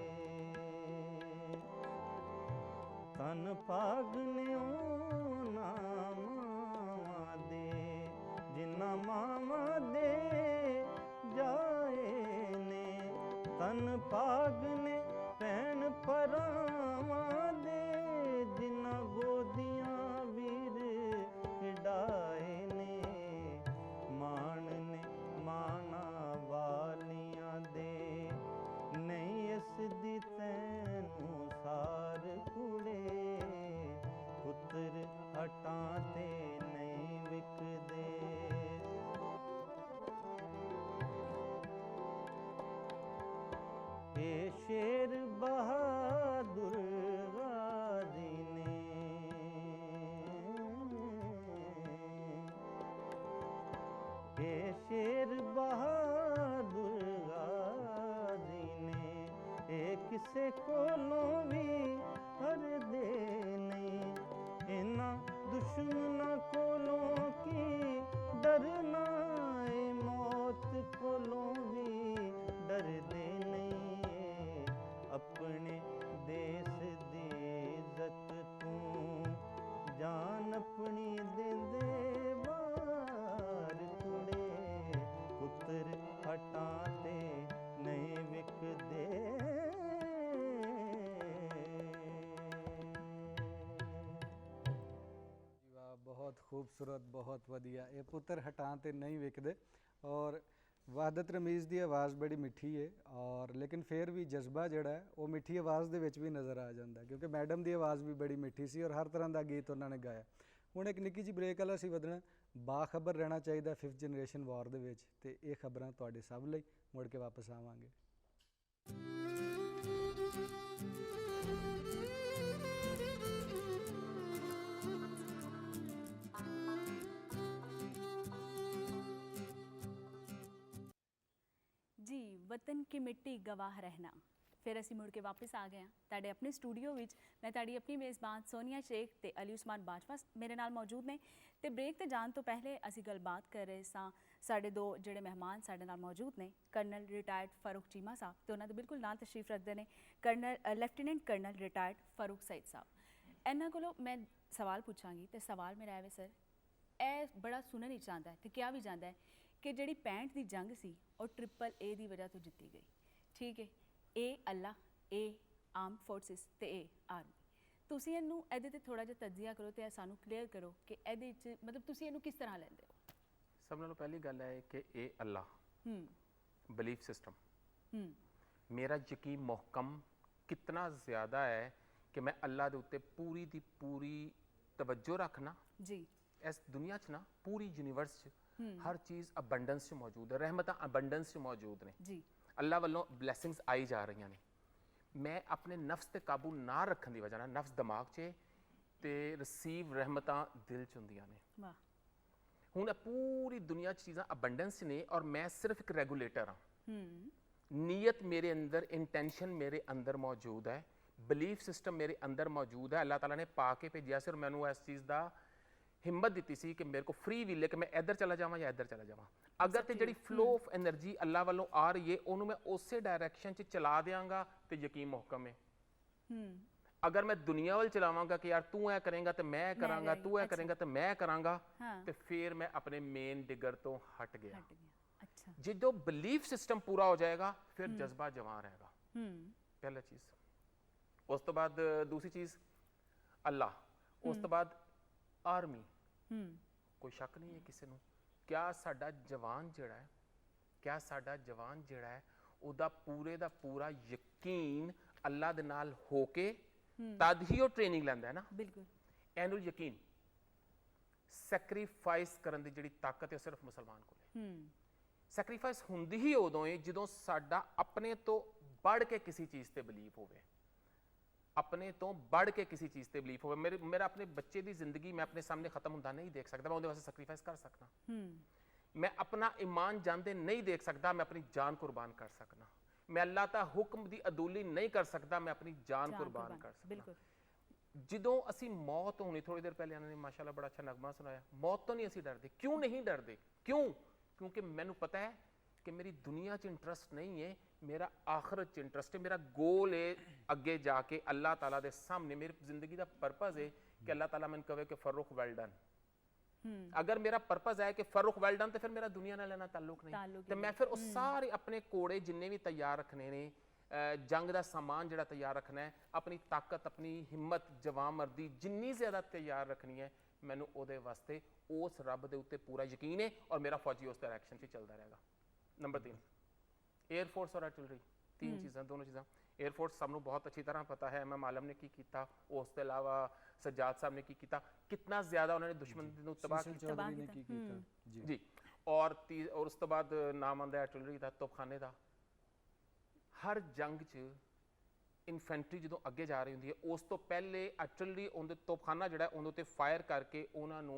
तन पागने ना मावा दे जिन्ना मावा दे जाए ने तन पागने भैन परावा दे जिन्ना गोदियां वीर खिडाए ने मान ने माना वालियां दे नहीं इस दी तैनू सार कुड़े पुत्र हटां ते नहीं विकदे हे शेर बहादुर गाजी ने हे शेर बहादुर गाजी ने हे किसे कोलों भी हर दे नहीं इना दुश्मना कोलों की डरना ए मौत कोलों भी डर दे नहीं अपने देश दी इज्जत तू जान अपनी दे दे वार कुड़े पुत्र हटां ते नहीं विकदे ਵਾਹ ਬਹੁਤ ਖੂਬਸੂਰਤ ਬਹੁਤ ਵਧੀਆ ਇਹ ਪੁੱਤਰ ਹਟਾਂ ਤੇ ਨਹੀਂ ਵਿਕਦੇ ਔਰ ਵਹਦਤ ਰਮੀਜ਼ ਦੀ ਆਵਾਜ਼ ਬੜੀ ਮਿੱਠੀ ਹੈ ਔਰ ਲੇਕਿਨ ਫਿਰ ਵੀ ਜਜ਼ਬਾ ਜਿਹੜਾ ਹੈ ਉਹ ਮਿੱਠੀ ਆਵਾਜ਼ ਦੇ ਵਿੱਚ ਵੀ ਨਜ਼ਰ ਆ ਜਾਂਦਾ ਕਿਉਂਕਿ ਮੈਡਮ ਦੀ ਆਵਾਜ਼ ਵੀ ਬੜੀ ਮਿੱਠੀ ਸੀ ਔਰ ਹਰ ਤਰ੍ਹਾਂ ਦਾ ਗੀਤ ਉਹਨਾਂ ਨੇ ਗਾਇਆ ਹੁਣ ਇੱਕ ਨਿੱਕੀ ਜਿਹੀ ਬ੍ਰੇਕ ਵਾਲਾ ਸੀ ਵਧਣਾ ਬਾਖਬਰ ਰਹਿਣਾ ਚਾਹੀਦਾ 5th ਜਨਰੇਸ਼ਨ ਵਾਰ ਦੇ ਵਿੱਚ ਤੇ ਇਹ ਖਬਰਾਂ ਤੁਹਾਡੇ ਸਭ ਲਈ ਮੁੜ ਕੇ ਵਾਪਸ ਆਵਾਂਗੇ ਜੀ ਵਤਨ ਕੀ ਮਿੱਟੀ ਗਵਾਹ ਰਹਿਣਾ। ਫਿਰ ਅਸੀਂ ਮੁੜ ਕੇ ਵਾਪਸ ਆ ਗਏ ਹਾਂ ਤੁਹਾਡੇ ਆਪਣੇ ਸਟੂਡੀਓ ਵਿੱਚ। ਮੈਂ ਤੁਹਾਡੀ ਆਪਣੀ ਮੇਜ਼ਬਾਨ ਸੋਨੀਆ ਸ਼ੇਖ ਤੇ ਅਲੀ ਉਸਮਾਨ ਬਾਜਵਾ ਮੇਰੇ ਨਾਲ ਮੌਜੂਦ ਨੇ। ਤੇ ਬ੍ਰੇਕ ਤੇ ਜਾਣ ਤੋਂ ਪਹਿਲੇ ਅਸੀਂ ਗੱਲਬਾਤ ਕਰ ਰਹੇ ਸਾਂ। ਸਾਡੇ ਦੋ ਜਿਹੜੇ ਮਹਿਮਾਨ ਸਾਡੇ ਨਾਲ ਮੌਜੂਦ ਨੇ, ਕਰਨਲ ਰਿਟਾਇਰਡ ਫਾਰੂਕ ਚੀਮਾ ਸਾਹਿਬ ਤੇ ਉਹਨਾਂ ਦੇ ਬਿਲਕੁਲ ਨਾਲ ਤਸ਼ਰੀਫ ਰੱਖਦੇ ਨੇ lieutenant colonel retired Farooq Saeed Sahib. ਇਹਨਾਂ ਕੋਲੋਂ ਮੈਂ ਸਵਾਲ ਪੁੱਛਾਂਗੀ ਤੇ ਸਵਾਲ ਮੇਰਾ ਹੈ ਸਰ, ਇਹ ਬੜਾ ਸੁਣਨ ਵਿੱਚ ਆਉਂਦਾ ਹੈ ਤੇ ਕਿਹਾ ਵੀ ਜਾਂਦਾ ਹੈ ਕਿ ਜਿਹੜੀ 65 ਦੀ ਜੰਗ ਸੀ ਉਹ AAA ਦੀ ਵਜ੍ਹਾ ਤੋਂ ਜਿੱਤੀ ਗਈ। ਠੀਕ ਹੈ, ਇਹ ਅੱਲਾ, ਇਹ ਆਰਮ ਫੋਰਸਿਸ ਤੇ ਇਹ ਆਰਮੀ। ਤੁਸੀਂ ਇਹਨੂੰ ਇਹਦੇ ਤੇ ਥੋੜਾ ਜਿਹਾ ਤਜਜ਼ੀਆ ਕਰੋ ਤੇ ਸਾਨੂੰ ਕਲੀਅਰ ਕਰੋ ਕਿ ਇਹਦੇ ਵਿੱਚ ਮਤਲਬ ਤੁਸੀਂ ਇਹਨੂੰ ਕਿਸ ਤਰ੍ਹਾਂ ਲੈਂਦੇ ਹੋ। ਸਭ ਨਾਲੋਂ ਪਹਿਲੀ ਗੱਲ ਹੈ ਕਿ ਇਹ ਅੱਲਾ ਬਲੀਫ ਸਿਸਟਮ ਮੇਰਾ ਯਕੀਨ ਮੁਹਕਮ ਕਿਤਨਾ ਜ਼ਿਆਦਾ ਹੈ ਕਿ ਮੈਂ ਅੱਲਾ ਦੇ ਉੱਤੇ ਪੂਰੀ ਦੀ ਪੂਰੀ ਤਵੱਜੋ ਰੱਖਣਾ। ਜੀ ਇਸ ਦੁਨੀਆ 'ਚ ਨਾ ਪੂਰੀ ਯੂਨੀਵਰਸ 'ਚ ਹਰ ਚੀਜ਼ ਅਬੰਡੈਂਸ 'ਚ ਮੌਜੂਦ ਹੈ, ਰਹਿਮਤਾਂ ਅਬੰਡੈਂਸ 'ਚ ਮੌਜੂਦ ਨੇ। ਜੀ ਅੱਲਾ ਵੱਲੋਂ ਬਲੈਸਿੰਗਸ ਆਈ ਜਾ ਰਹੀਆਂ ਨੇ। ਮੈਂ ਆਪਣੇ ਨਫਸ ਤੇ ਕਾਬੂ ਨਾ ਰੱਖਣ ਦੀ ਵਜ੍ਹਾ ਨਾਲ ਨਫਸ ਦਿਮਾਗ 'ਚ ਤੇ ਰਿਸੀਵ ਰਹਿਮਤਾਂ ਦਿਲ 'ਚ ਹੁੰਦੀਆਂ ਨੇ। ਵਾਹ। ਹੁਣ ਇਹ ਪੂਰੀ ਦੁਨੀਆ 'ਚ ਚੀਜ਼ਾਂ ਅਬੰਡੈਂਸ 'ਚ ਨੇ ਔਰ ਮੈਂ ਸਿਰਫ ਇੱਕ ਰੈਗੂਲੇਟਰ ਹਾਂ। ਨੀਅਤ ਮੇਰੇ ਅੰਦਰ, ਇੰਟੈਂਸ਼ਨ ਮੇਰੇ ਅੰਦਰ ਮੌਜੂਦ ਹੈ, ਬਲੀਫ ਸਿਸਟਮ ਮੇਰੇ ਅੰਦਰ ਮੌਜੂਦ ਹੈ। ਅੱਲਾਹ ਤਾਲਾ ਨੇ ਪਾ ਕੇ ਭੇਜਿਆ ਸੀ ਔਰ ਮੈਨੂੰ ਇਸ ਚੀਜ਼ ਦਾ ਹਿੰਮਤ ਦਿੱਤੀ ਸੀ ਕਿ ਮੇਰੇ ਕੋ ਫ੍ਰੀ ਵਿਲ ਹੈ ਕਿ ਮੈਂ ਇੱਧਰ ਚਲਾ ਜਾਵਾਂ ਜਾਂ ਇੱਧਰ ਚਲਾ ਜਾਵਾਂ। ਅਗਰ ਤੇ ਜਿਹੜੀ ਫਲੋ ਆਫ એનર્ਜੀ ਅੱਲਾਹ ਵੱਲੋਂ ਆ ਰਹੀ ਹੈ ਉਹਨੂੰ ਮੈਂ ਉਸੇ ਡਾਇਰੈਕਸ਼ਨ 'ਚ ਚਲਾ ਦਿਆਂਗਾ ਤੇ ਯਕੀਨ ਮੁਹਕਮ ਹੈ। ਅਗਰ ਮੈਂ ਦੁਨੀਆ ਵੱਲ ਚਲਾਵਾਂਗਾ ਕਿ ਯਾਰ ਤੂੰ ਇਹ ਕਰੇਂਗਾ ਤੇ ਮੈਂ ਕਰਾਂਗਾ, ਤੂੰ ਇਹ ਕਰੇਂਗਾ ਤੇ ਮੈਂ ਕਰਾਂਗਾ, ਤੇ ਫਿਰ ਮੈਂ ਆਪਣੇ ਮੇਨ ਡਿਗਰ ਤੋਂ ਹਟ ਗਿਆ। ਅੱਛਾ, ਜਦੋਂ ਬਲੀਫ ਸਿਸਟਮ ਪੂਰਾ ਹੋ ਜਾਏਗਾ ਫਿਰ ਜਜ਼ਬਾ ਜਵਾਂ ਰਹੇਗਾ। ਪਹਿਲਾ ਚੀਜ਼। ਉਸ ਤੋਂ ਬਾਅਦ ਦੂਸਰੀ ਚੀਜ਼ ਅੱਲਾਹ, ਉਸ ਤੋਂ ਬਾਅਦ ਆਰਮੀ। ਕੋਈ ਸ਼ੱਕ ਨਹੀਂ ਹੈ ਕਿਸੇ ਨੂੰ, ਕਿਆ ਸਾਡਾ ਜਵਾਨ ਜਿਹੜਾ ਹੈ ਉਹਦਾ ਪੂਰੇ ਦਾ ਪੂਰਾ ਯਕੀਨ ਅੱਲਾ ਦੇ ਨਾਲ ਹੋ ਕੇ ਤਦ ਹੀ ਉਹ ਟ੍ਰੇਨਿੰਗ ਲੈਂਦਾ ਹੈ ਨਾ। ਬਿਲਕੁਲ। ਇਹਨੂੰ ਯਕੀਨ ਸੈਕਰੀਫਾਈਸ ਕਰਨ ਦੀ ਜਿਹੜੀ ਤਾਕਤ ਹੈ ਸਿਰਫ ਮੁਸਲਮਾਨ ਕੋਲ ਹੈ। ਸੈਕਰੀਫਾਈਸ ਹੁੰਦੀ ਹੀ ਉਦੋਂ ਹੈ ਜਦੋਂ ਸਾਡਾ ਆਪਣੇ ਤੋਂ बढ़ के किसी चीज़ ते बिलीव होवे, अपने तो बढ़ के किसी चीज़ ते बिलीव होवे। मेरा अपने बच्चे की जिंदगी मैं अपने सामने खत्म होंदा नहीं देख सकता, मैं उहदे वास्ते सैक्रीफाइस कर सकना। मैं अपना ईमान जांदे नहीं देख सकता, मैं अपनी जान कुर्बान कर सकना। मैं अल्लाह दा हुक्म दी अदूली नहीं कर सकता, मैं अपनी जान कुर्बान कर सकता। ਜਦੋਂ ਅਸੀਂ ਮੌਤ ਹੋਣੀ, ਥੋੜੀ ਦੇਰ ਪਹਿਲੇ ਇਹਨਾਂ ਨੇ ਮਾਸ਼ਾਅੱਲਾ ਬੜਾ ਅੱਛਾ ਨਗਮਾ ਸੁਣਾਇਆ, ਮੌਤ ਤੋਂ ਨਹੀਂ ਅਸੀਂ ਡਰਦੇ। ਕਿਉਂ ਨਹੀਂ ਡਰਦੇ? ਕਿਉਂਕਿ ਮੈਨੂੰ ਪਤਾ ਹੈ ਕਿ ਮੇਰੀ ਦੁਨੀਆ 'ਚ ਇੰਟਰਸਟ ਨਹੀਂ ਹੈ, ਮੇਰਾ ਆਖਰਤ 'ਚ ਇੰਟਰਸਟ ਹੈ। ਮੇਰਾ ਗੋਲ ਹੈ ਅੱਗੇ ਜਾ ਕੇ ਅੱਲਾਹ ਤਾਲਾ ਦੇ ਸਾਹਮਣੇ, ਮੇਰੀ ਜ਼ਿੰਦਗੀ ਦਾ ਪਰਪਸ ਹੈ ਕਿ ਅੱਲਾਹ ਤਾਲਾ ਮੈਨੂੰ ਕਹੇ ਕਿ ਫਰੂਖ ਵੈਲ ਡਨ। ਅਗਰ ਮੇਰਾ ਪਰਪਸ ਹੈ ਕਿ ਫਰੂਖ ਵੈਲ ਡਨ, ਤੇ ਫਿਰ ਮੇਰਾ ਦੁਨੀਆ ਨਾਲ ਲੈਣਾ ਤਾਲੁਕ ਨਹੀਂ। ਤੇ ਮੈਂ ਫਿਰ ਉਹ ਸਾਰੇ ਆਪਣੇ ਕੋੜੇ ਜਿੰਨੇ ਵੀ ਤਿਆਰ ਰੱਖਣੇ ਨੇ, ਜੰਗ ਦਾ ਸਾਮਾਨ ਜਿਹੜਾ ਤਿਆਰ ਰੱਖਣਾ ਹੈ, ਆਪਣੀ ਤਾਕਤ, ਆਪਣੀ ਹਿੰਮਤ, ਜਵਾਂਮਰਦੀ ਜਿੰਨੀ ਜ਼ਿਆਦਾ ਤਿਆਰ ਰੱਖਣੀ ਹੈ, ਮੈਨੂੰ ਉਹਦੇ ਵਾਸਤੇ ਉਸ ਰੱਬ ਦੇ ਉੱਤੇ ਪੂਰਾ ਯਕੀਨ ਹੈ ਔਰ ਮੇਰਾ ਫੌਜੀ ਉਸ ਡਾਇਰੈਕਸ਼ਨ 'ਚ ਚੱਲਦਾ ਰਹੇਗਾ। ਨੰਬਰ 3, 에ਅਰ ਫੋਰਸ ਔਰ ਆਰਟਿਲਰੀ। तीन चीज़ां, दोनों चीज़ां। एयर फोर्स सबनों बहुत अच्छी तरह पता है, इमाम आलम ने की कीता, उस तो अलावा सज्जाद साहब ने की कीता, कितना ज़्यादा उन्होंने दुश्मन को तबाह किया जी। और उस तो बाद नाम आंदा आर्टिलरी का, तोपखाने का। हर जंग च इन्फेंट्री जो अगे जा रही होंगी है, उस तो पहले आर्टिलरी उन्हें तोपखाना जोड़ा उन्होंने उत्ते फायर करके उन्होंने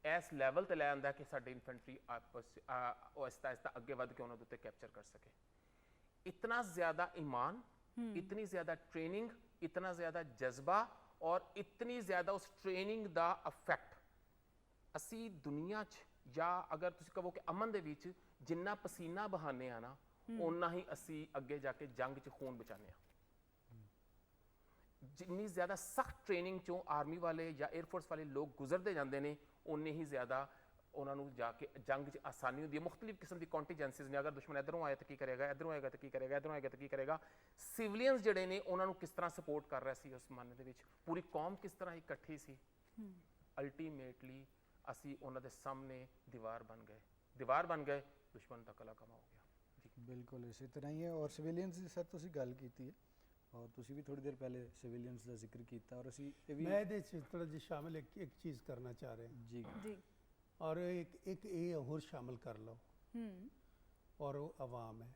इस लैवल ते लै आंदा कि साडी इन्फेंट्री आहिस्ता आहिस्ता अगे वध के उन्होंने उत्ते कैप्चर कर सके। इतना ज़्यादा ईमान, इतनी ज़्यादा ट्रेनिंग, इतना ज़्यादा जज्बा और इतनी ज़्यादा उस ट्रेनिंग का इफैक्ट असी दुनिया च, या अगर तुसीं कहो कि अमन दे विच जिन्ना पसीना बहाने आ ना, उन्ना ही असी अगे जाके जंग च खून बचाने। जिन्नी ज़्यादा सख्त ट्रेनिंग चों आर्मी वाले या एयरफोर्स वाले लोग गुजरते जाते हैं, उन्ने ही ज़्यादा उन्होंने जाके जंग च आसानी होती है। मुख्तलिफ किस्म की कॉन्टीजेंसीज ने, अगर दुश्मन इधरों आए तो की करेगा, इधरों आएगा तो की करेगा, इधरों आएगा तो की करेगा। सिविलियंस जिहड़े ने उन्होंने किस तरह सपोर्ट कर रहा सी उस जमाने दे विच, पूरी कौम किस तरह इकट्ठी सी। अल्टीमेटली असी उन्होंने दे सामने दीवार बन गए, दुश्मन का कला कमा हो गया जी। बिल्कुल इसी तरह ही है। और सिविलियंस की सर तुसीं गल कीती है, और तुसीं भी थोड़ी देर पहले सिविलियंस का जिक्र किया, और असी मैं इहदे च थोड़ा जिहा शामिल एक चीज़ करना चाह रहे हैं जी जी। और एक ये होर शामिल कर लो, और वो अवाम है।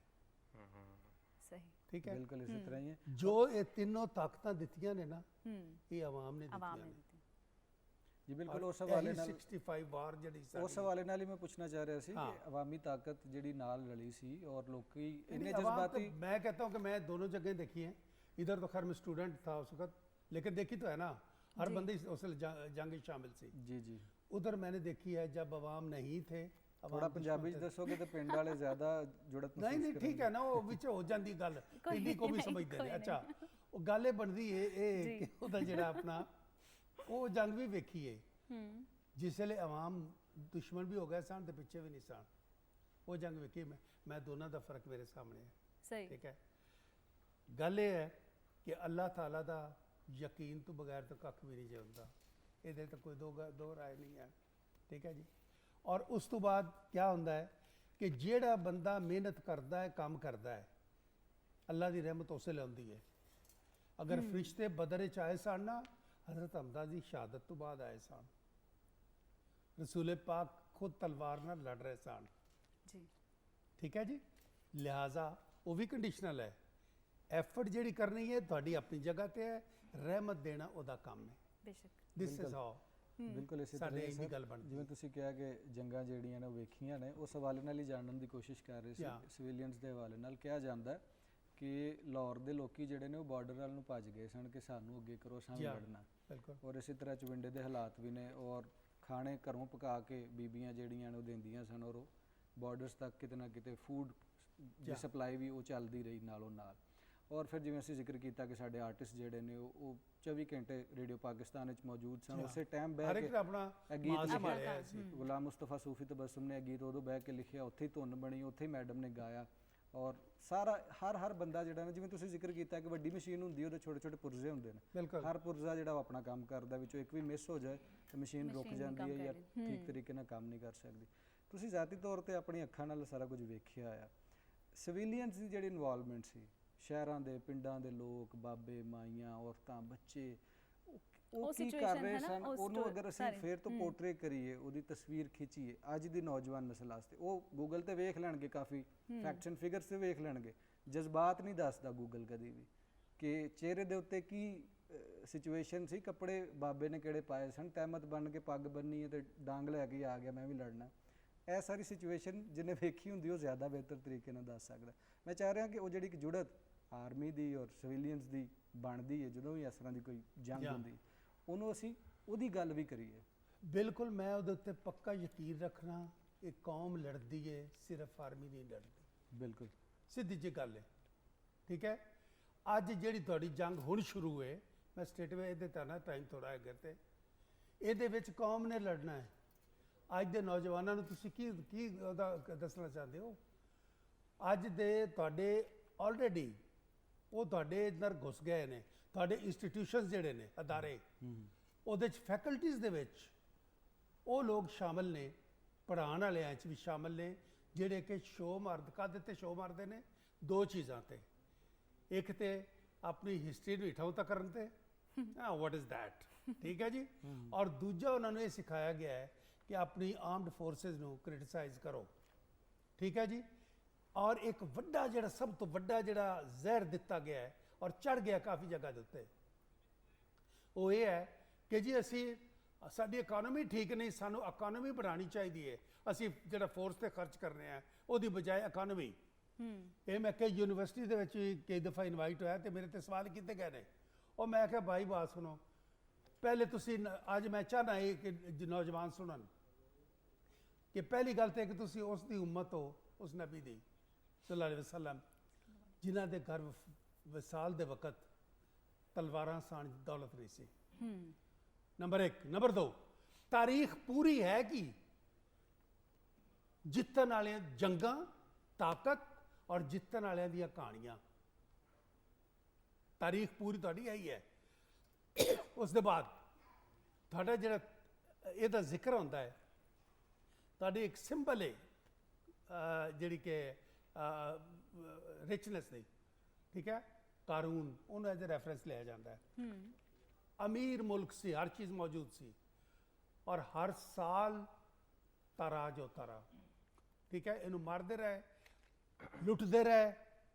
सही, ठीक है, बिल्कुल इसी तरह ही है। जो ये तीनों ताकतां दित्तियां ने ना, ये अवाम ने दित्तियां ने। ਜੀ ਬਿਲਕੁਲ ਔਰ ਉਸ ਹਵਾਲੇ ਇਹੀ ਨਾਲ 65 ਵਾਰ ਜਿਹੜੀ ਉਸ ਸਾਡੀ ਹਵਾਲੇ ਨਾਲ ਹੀ ਮੈਂ ਪੁੱਛਣਾ ਚਾਹ ਰਿਹਾ ਸੀ हाँ। ਕਿ ਅਵਾਮੀ ਤਾਕਤ ਜਿਹੜੀ ਨਾਲ ਰਲੀ ਸੀ ਔਰ ਲੋਕੀ नहीं, ਇੰਨੇ अवाम तो ਜਜ਼ਬਾਤੀ मैं कहता हूँ कि मैं दोनों जगह देखी हैं। इधर तो खैर मैं स्टूडेंट था उस वक्त, लेकिन देखी तो है ना, हर जी। बंदे उस जंग में शामिल सी। ਜੀ ਜੀ उधर मैंने देखी है जब अवाम नहीं थे, अवाम ਥੋੜਾ दुश्मन ਪੰਜਾਬੀ ਚ थे। ਦੱਸੋਗੇ ਤੇ ਪਿੰਡ ਵਾਲੇ ਜ਼ਿਆਦਾ ਜੁੜਤ नहीं नहीं ठीक है ना, वो विच हो जाती गल, कोई इंडी को भी नहीं, समझते कोई हैं। नहीं। अच्छा वो गल ये बनती है जी। ये कि ਉਹਦਾ ਜਿਹੜਾ अपना वो जंग भी वेखी है जिस वेले अवाम दुश्मन भी हो गए सन ते पिछे भी नहीं सन। वो जंग वेखी मैं दोनों का फर्क मेरे सामने है। सही ठीक है, गल ये है कि अल्लाह ताला दा यकीन तो बगैर तो कख भी नहीं जिंदा, ये तो कोई दो राय नहीं है। ठीक है जी। और उस तो बाद क्या होंदा है कि जेड़ा बंदा मेहनत करता है, काम करता है, अल्लाह की रहमत उसे लाउंदी है। अगर फरिश्ते बदर च आए सन ना, हज़रत हमदा की शहादत तो बाद आए सन, रसूल पाक खुद तलवार नाल लड़ रहे सन। जी ठीक है जी। लिहाजा वो भी कंडीशनल है, एफर्ट ਜਿਹੜੀ करनी है ਤੁਹਾਡੀ ਆਪਣੀ ਜਗ੍ਹਾ ਤੇ ਹੈ, ਰਹਿਮਤ ਦੇਣਾ ਉਹਦਾ ਕੰਮ ਹੈ। बेशक ਦਿਸ ਇਜ਼ ਹਾਊ ਬਿਲਕੁਲ ਇਸੇ ਸਾਡੇ ਤਰ੍ਹਾਂ ਹੀ ਇੰਨੀ ਸਰ, ਗੱਲ ਬਣਦੀ ਜਿਵੇਂ ਤੁਸੀਂ ਕਿਹਾ ਕਿ ਜੰਗਾਂ ਜਿਹੜੀਆਂ ਨੇ ਉਹ ਵੇਖੀਆਂ ਨੇ, ਉਸ ਹਵਾਲੇ ਨਾਲ ਹੀ ਜਾਣਨ ਦੀ ਕੋਸ਼ਿਸ਼ ਕਰ ਰਹੇ ਸੀ। Yeah. ਸਿਵਿਲੀਅਨਸ ਦੇ ਹਵਾਲੇ ਨਾਲ ਕਿਹਾ ਜਾਂਦਾ ਹੈ ਕਿ ਲਾਹੌਰ ਦੇ ਲੋਕੀ ਜਿਹੜੇ ਨੇ ਉਹ ਬਾਰਡਰ ਵੱਲ ਨੂੰ ਭੱਜ ਗਏ ਸਨ ਕਿ ਸਾਨੂੰ ਅੱਗੇ ਕਰੋ, ਸਾਨੂੰ Yeah. ਲੜਨਾ। ਬਿਲਕੁਲ ਔਰ ਇਸੇ ਤਰ੍ਹਾਂ ਚਵਿੰਡੇ ਦੇ ਹਾਲਾਤ ਵੀ ਨੇ, ਔਰ ਖਾਣੇ ਘਰੋਂ ਪਕਾ ਕੇ ਬੀਬੀਆਂ ਜਿਹੜੀਆਂ ਨੇ ਉਹ ਦਿੰਦੀਆਂ ਸਨ, ਔਰ ਉਹ ਬਾਰਡਰਸ ਤੱਕ ਕਿਤੇ ਨਾ ਕਿਤੇ ਫੂਡ ਦੀ Yeah. ਸਪਲਾਈ ਵੀ ਉਹ ਚੱਲਦੀ ਰਹੀ ਨਾਲੋਂ ਨਾਲ। ਔਰ ਫਿਰ ਜਿਵੇਂ ਅਸੀਂ ਜ਼ਿਕਰ ਕੀਤਾ ਕਿ ਸਾਡੇ ਆਰਟਿਸਟ ਜਿਹੜੇ ਨੇ ਉਹ 24 ਘੰਟੇ ਰੇਡੀਓ ਪਾਕਿਸਤਾਨ ਵਿੱਚ ਮੌਜੂਦ ਸਨ। Yeah. ਉਸੇ ਟਾਈਮ ਹਰ ਬਹਿ ਇੱਕ ਕੇ ਦਾ ਆਪਣਾ ਇਹ ਗੀਤ ਮਾਂ ਲਿਖਿਆ। ਸੰਭਾਲਿਆ ਹੋਇਆ ਸੀ। ਗੁਲਾਮ ਮੁਸਤਫਾ ਸੂਫੀ ਤਬਸਮ ਨੇ ਇਹ ਗੀਤ ਉਦੋਂ ਬਹਿ ਕੇ ਲਿਖਿਆ, ਉੱਥੇ ਹੀ ਧੁਨ ਬਣੀ, ਉੱਥੇ ਹੀ ਮੈਡਮ ਨੇ ਗਾਇਆ। ਔਰ ਸਾਰਾ ਹਰ ਬੰਦਾ ਜਿਹੜਾ ਨਾ, ਜਿਵੇਂ ਤੁਸੀਂ ਜ਼ਿਕਰ ਕੀਤਾ ਕਿ ਵੱਡੀ ਮਸ਼ੀਨ ਹੁੰਦੀ ਉਹਦੇ ਛੋਟੇ ਛੋਟੇ ਪੁਰਜ਼ੇ ਹੁੰਦੇ ਨੇ, ਬਿਲਕੁਲ ਹਰ ਪੁਰਜ਼ਾ ਜਿਹੜਾ ਉਹ ਆਪਣਾ ਕੰਮ ਕਰਦਾ, ਵਿੱਚੋਂ ਇੱਕ ਵੀ ਮਿਸ ਹੋ ਜਾਏ ਤੇ ਮਸ਼ੀਨ ਰੁਕ ਮਸ਼ੀਨ ਨਹੀਂ ਜਾਂਦੀ ਕੰਮ ਹੈ ਜਾਂ ਕਰਦੀ। ਠੀਕ ਤਰੀਕੇ ਨਾਲ ਕੰਮ ਨਹੀਂ ਕਰ ਸਕਦੀ। ਤੁਸੀਂ ਜ਼ਾਤੀ ਤੌਰ ਤੇ ਆਪਣੀ ਅੱਖਾਂ ਨਾਲ ਸਾਰਾ ਕੁਝ ਵੇਖਿਆ ਆ। ਸਿਵਿਲੀਅਨਸ ਦੀ ਜਿਹੜੀ ਇਨਵੋਲਵਮੈਂਟ ਸੀ, ਸ਼ਹਿਰਾਂ ਦੇ ਪਿੰਡਾਂ ਦੇ ਲੋਕ, ਬਾਬੇ ਮਾਈਆਂ, ਔਰਤਾਂ, ਬੱਚੇ, ਉਹ ਕੀ ਕਰ situation ਰਹੇ ਹੈ ਨਾ, ਸਨ, ਉਹ ਉਹਨੂੰ ਅਗਰ ਅਸੀਂ ਸਾਰੀ। ਫਿਰ ਤੋਂ ਪੋਰਟਰੇ ਕਰੀਏ, ਉਹਦੀ ਤਸਵੀਰ ਖਿੱਚੀਏ ਅੱਜ ਦੀ ਨੌਜਵਾਨ ਨਸਲ ਵਾਸਤੇ, ਉਹ ਗੂਗਲ ਤੇ ਵੇਖ ਲੈਣਗੇ, ਕਾਫੀ ਫੈਕਟਸ ਐਂਡ ਫਿਗਰਸ ਤੇ ਵੇਖ ਲੈਣਗੇ। ਜਜ਼ਬਾਤ ਨਹੀਂ ਦੱਸਦਾ ਗੂਗਲ ਕਦੀ ਵੀ ਕਿ ਚਿਹਰੇ ਦੇ ਉੱਤੇ ਕੀ ਸਿਚੁਏਸ਼ਨ ਸੀ, ਕੱਪੜੇ ਬਾਬੇ ਨੇ ਕਿਹੜੇ ਪਾਏ ਸਨ, ਤਹਿਮਤ ਬਣ ਕੇ ਪੱਗ ਬੰਨੀ ਹੈ ਤੇ ਡਾਂਗ ਲੈ ਕੇ ਆ ਗਿਆ ਮੈਂ ਵੀ ਲੜਨਾ। ਇਹ ਸਾਰੀ ਸਿਚੁਏਸ਼ਨ ਜਿਹਨੇ ਵੇਖੀ ਹੁੰਦੀ ਉਹ ਜ਼ਿਆਦਾ ਬਿਹਤਰ ਤਰੀਕੇ ਨਾਲ ਦੱਸ ਸਕਦਾ। ਮੈਂ ਚਾਹ ਰਿਹਾ ਕਿ ਉਹ ਜਿਹੜੀ ਇੱਕ ਜੁੜਤ ਆਰਮੀ ਦੀ ਔਰ ਸਿਵਿਲੀਅਨਸ ਦੀ ਬਣਦੀ ਹੈ ਜਦੋਂ ਵੀ ਇਸ ਤਰ੍ਹਾਂ ਦੀ ਕੋਈ ਜੰਗ Yeah. ਹੁੰਦੀ, ਉਹਨੂੰ ਅਸੀਂ ਉਹਦੀ ਗੱਲ ਵੀ ਕਰੀਏ। ਬਿਲਕੁਲ ਮੈਂ ਉਹਦੇ ਉੱਤੇ ਪੱਕਾ ਯਕੀਨ ਰੱਖਣਾ, ਇਹ ਕੌਮ ਲੜਦੀ ਹੈ, ਸਿਰਫ ਆਰਮੀ ਨਹੀਂ ਲੜਦੀ। ਬਿਲਕੁਲ ਸਿੱਧੀ ਜਿਹੀ ਗੱਲ ਹੈ। ਠੀਕ ਹੈ, ਅੱਜ ਜਿਹੜੀ ਤੁਹਾਡੀ ਜੰਗ ਹੁਣ ਸ਼ੁਰੂ ਹੈ, ਮੈਂ ਸਟੇਟਵੇ ਇਹਦੇ ਤਾਂ ਨਾ ਟਾਈਮ ਥੋੜਾ ਹੈ ਅੱਗੇ ਤੇ, ਇਹਦੇ ਵਿੱਚ ਕੌਮ ਨੇ ਲੜਨਾ ਹੈ। ਅੱਜ ਦੇ ਨੌਜਵਾਨਾਂ ਨੂੰ ਤੁਸੀਂ ਕੀ ਉਹਦਾ ਦੱਸਣਾ ਚਾਹੁੰਦੇ ਹੋ? ਅੱਜ ਦੇ ਤੁਹਾਡੇ ਆਲਰੇਡੀ ਉਹ ਤੁਹਾਡੇ ਅੰਦਰ ਘੁਸ ਗਏ ਨੇ, ਤੁਹਾਡੇ ਇੰਸਟੀਟਿਊਸ਼ਨਸ ਜਿਹੜੇ ਨੇ, ਅਦਾਰੇ, ਉਹਦੇ ਚ ਫੈਕਲਟੀਜ਼ ਦੇ ਵਿੱਚ ਉਹ ਲੋਕ ਸ਼ਾਮਲ ਨੇ, ਪੜ੍ਹਾਉਣ ਵਾਲਿਆਂ 'ਚ ਵੀ ਸ਼ਾਮਲ ਨੇ, ਜਿਹੜੇ ਕਿ ਕਾਹਦੇ ਤੇ ਸ਼ੋਅ ਮਾਰਦੇ ਨੇ? ਦੋ ਚੀਜ਼ਾਂ ਤੇ। ਇੱਕ ਤੇ ਆਪਣੀ ਹਿਸਟਰੀ ਨੂੰ ਇਠਾਉ ਤੱਕ ਕਰਨ ਤੇ, ਵਾਟ ਇਜ਼ ਦੈਟ, ਠੀਕ ਹੈ ਜੀ। ਔਰ ਦੂਜਾ ਉਹਨਾਂ ਨੂੰ ਇਹ ਸਿਖਾਇਆ ਗਿਆ ਹੈ ਕਿ ਆਪਣੀ ਆਰਮਡ ਫੋਰਸਿਸ ਨੂੰ ਕ੍ਰਿਟਿਸਾਈਜ਼ ਕਰੋ, ਠੀਕ ਹੈ ਜੀ। ਔਰ ਇੱਕ ਵੱਡਾ ਜਿਹੜਾ ਸਭ ਤੋਂ ਵੱਡਾ ਜਿਹੜਾ ਜ਼ਹਿਰ ਦਿੱਤਾ ਗਿਆ ਹੈ ਔਰ ਚੜ ਗਿਆ ਕਾਫੀ ਜਗ੍ਹਾ ਦੇ ਉੱਤੇ, ਉਹ ਇਹ ਹੈ ਕਿ ਜੀ ਸਾਡੀ ਇਕਨੋਮੀ ਠੀਕ ਨਹੀਂ, ਸਾਨੂੰ ਇਕਨੋਮੀ ਬਣਾਉਣੀ ਚਾਹੀਦੀ ਹੈ। ਅਸੀਂ ਜਿਹੜਾ ਫੋਰਸ ਤੇ ਖਰਚ ਕਰਨੇ ਆ ਉਹਦੀ ਬਜਾਏ ਇਕਨੋਮੀ। ਇਹ ਮੈਂ ਕਈ ਯੂਨੀਵਰਸਿਟੀ ਦੇ ਵਿੱਚ ਵੀ ਕਈ ਦਫਾ ਇਨਵਾਈਟ ਹੋਇਆ ਤੇ ਮੇਰੇ ਤੇ ਸਵਾਲ ਕੀਤੇ ਗਏ ਨੇ। ਉਹ ਮੈਂ ਕਿਹਾ ਭਾਈ ਬਾਤ ਸੁਣੋ, ਪਹਿਲੇ ਤੁਸੀਂ ਅੱਜ ਮੈਂ ਚਾਹਨਾ ਇਹ ਕਿ ਨੌਜਵਾਨ ਸੁਣਨ ਕਿ ਪਹਿਲੀ ਗੱਲ ਤੇ ਕਿ ਤੁਸੀਂ ਉਸ ਦੀ ਉਮਤ ਹੋ, ਉਸ ਨਬੀ ਦੀ ਸੱਲੱਲਾਹੁ ਅਲੈਹਿ ਵਸੱਲਮ, ਜਿਨ੍ਹਾਂ ਦੇ ਘਰ ਵਿਸਾਲ ਦੇ ਵਕਤ ਤਲਵਾਰਾਂ ਸਨ, ਦੌਲਤ ਨਹੀਂ ਸੀ। ਨੰਬਰ 1। ਨੰਬਰ 2, ਤਾਰੀਖ ਪੂਰੀ ਹੈ ਕਿ ਜਿੱਤਣ ਵਾਲਿਆਂ ਜੰਗਾਂ, ਤਾਕਤ ਔਰ ਜਿੱਤਣ ਵਾਲਿਆਂ ਦੀਆਂ ਕਹਾਣੀਆਂ, ਤਾਰੀਖ ਪੂਰੀ ਤੁਹਾਡੀ ਆਈ ਹੈ। ਉਸ ਦੇ ਬਾਅਦ ਤੁਹਾਡਾ ਜਿਹੜਾ ਇਹਦਾ ਜ਼ਿਕਰ ਹੁੰਦਾ ਹੈ, ਤੁਹਾਡੀ ਇੱਕ ਸਿੰਬਲ ਹੈ ਜਿਹੜੀ ਕਿ ਰਿਚਨੈਸ ਦੀ, ਠੀਕ ਹੈ, ਕਾਰੂਨ, ਉਹਨੂੰ ਐਜ਼ ਅ ਰੈਫਰੈਂਸ ਲਿਆ ਜਾਂਦਾ ਹੈ। अमीर मुल्क से हर चीज़ मौजूद सी और हर साल ताराज होता रहा, ठीक है। इन्हू मारते रहे, लुटते रहे,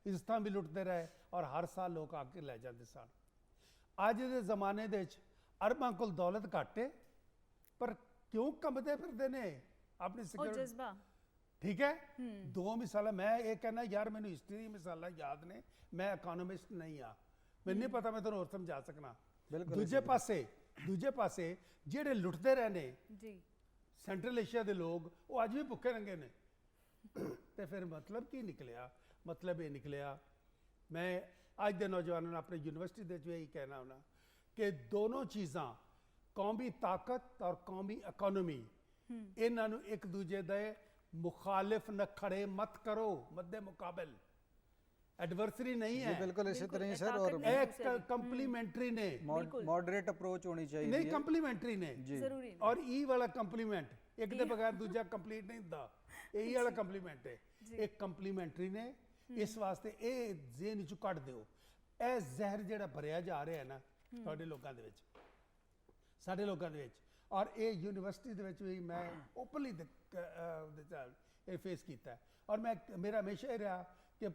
इज्जत भी लुटते रहे और हर साल लोग आके ले जाते सन। अज के जमाने दे अरबां कोल दौलत घट है, पर क्यों कंबदे फिरदे ने अपनी ਉਹ सिक्योरिटी ਜਜ਼ਬਾ ठीक है। दो मिसाल मैं ये कहना यार मैंने हिस्ट्री दी मिसाल याद ने, मैं इकोनॉमिस्ट नहीं हाँ, मैंने नहीं पता मैं तुहानू और समझा सकना। दूजे पासे ਜਿਹੜੇ ਲੁੱਟਦੇ ਰਹੇ ਨੇ ਜੀ ਸੈਂਟਰਲ ਏਸ਼ੀਆ ਦੇ ਲੋਕ, ਉਹ ਅੱਜ ਵੀ ਭੁੱਖੇ ਨੰਗੇ ਨੇ। ਤੇ ਫਿਰ ਮਤਲਬ ਕੀ ਨਿਕਲਿਆ? ਮਤਲਬ ਇਹ ਨਿਕਲਿਆ, ਮੈਂ ਅੱਜ ਦੇ ਨੌਜਵਾਨਾਂ ਨੂੰ ਆਪਣੇ ਯੂਨੀਵਰਸਿਟੀ ਦੇ ਵਿੱਚ ਵੀ ਇਹੀ ਕਹਿਣਾ ਹੁੰਦਾ ਕਿ ਦੋਨੋਂ ਚੀਜ਼ਾਂ, ਕੌਮੀ ਤਾਕਤ ਔਰ ਕੌਮੀ ਇਕਨੋਮੀ, ਇਹਨਾਂ ਨੂੰ ਇੱਕ ਦੂਜੇ ਦੇ मुखालिफ न खड़े मत करो, मद्दे मुकाबल, एडवर्सरी नहीं है। बिल्कुल इसी तरह ही सर। ताकत और नहीं है एक कंप्लीमेंट्री ने, मॉडरेट अप्रोच होनी चाहिए। नहीं कंप्लीमेंट्री ने ਜ਼ਰੂਰੀ ਨੇ। और ई वाला कंप्लीमेंट एक दे बगैर दूजा कंप्लीट नहीं होता, यही वाला कंप्लीमेंट है। एक कंप्लीमेंट्री ने, इस वास्ते ये ज़हन चों कढ दिओ, ਇਹ ਜ਼ਹਿਰ ਜਿਹੜਾ ਭਰਿਆ ਜਾ ਰਿਹਾ ਹੈ ਨਾ ਤੁਹਾਡੇ ਲੋਕਾਂ ਦੇ ਵਿੱਚ, ਸਾਡੇ ਲੋਕਾਂ ਦੇ ਵਿੱਚ, ਔਰ ਇਹ ਯੂਨੀਵਰਸਿਟੀ ਦੇ ਵਿੱਚ ਵੀ ਮੈਂ ਓਪਨਲੀ ਇਹ ਫੇਸ ਕੀਤਾ ਹੈ। ਔਰ ਮੈਂ ਮੇਰਾ ਹਮੇਸ਼ਾ ਇਹ ਰਿਹਾ ਕਿ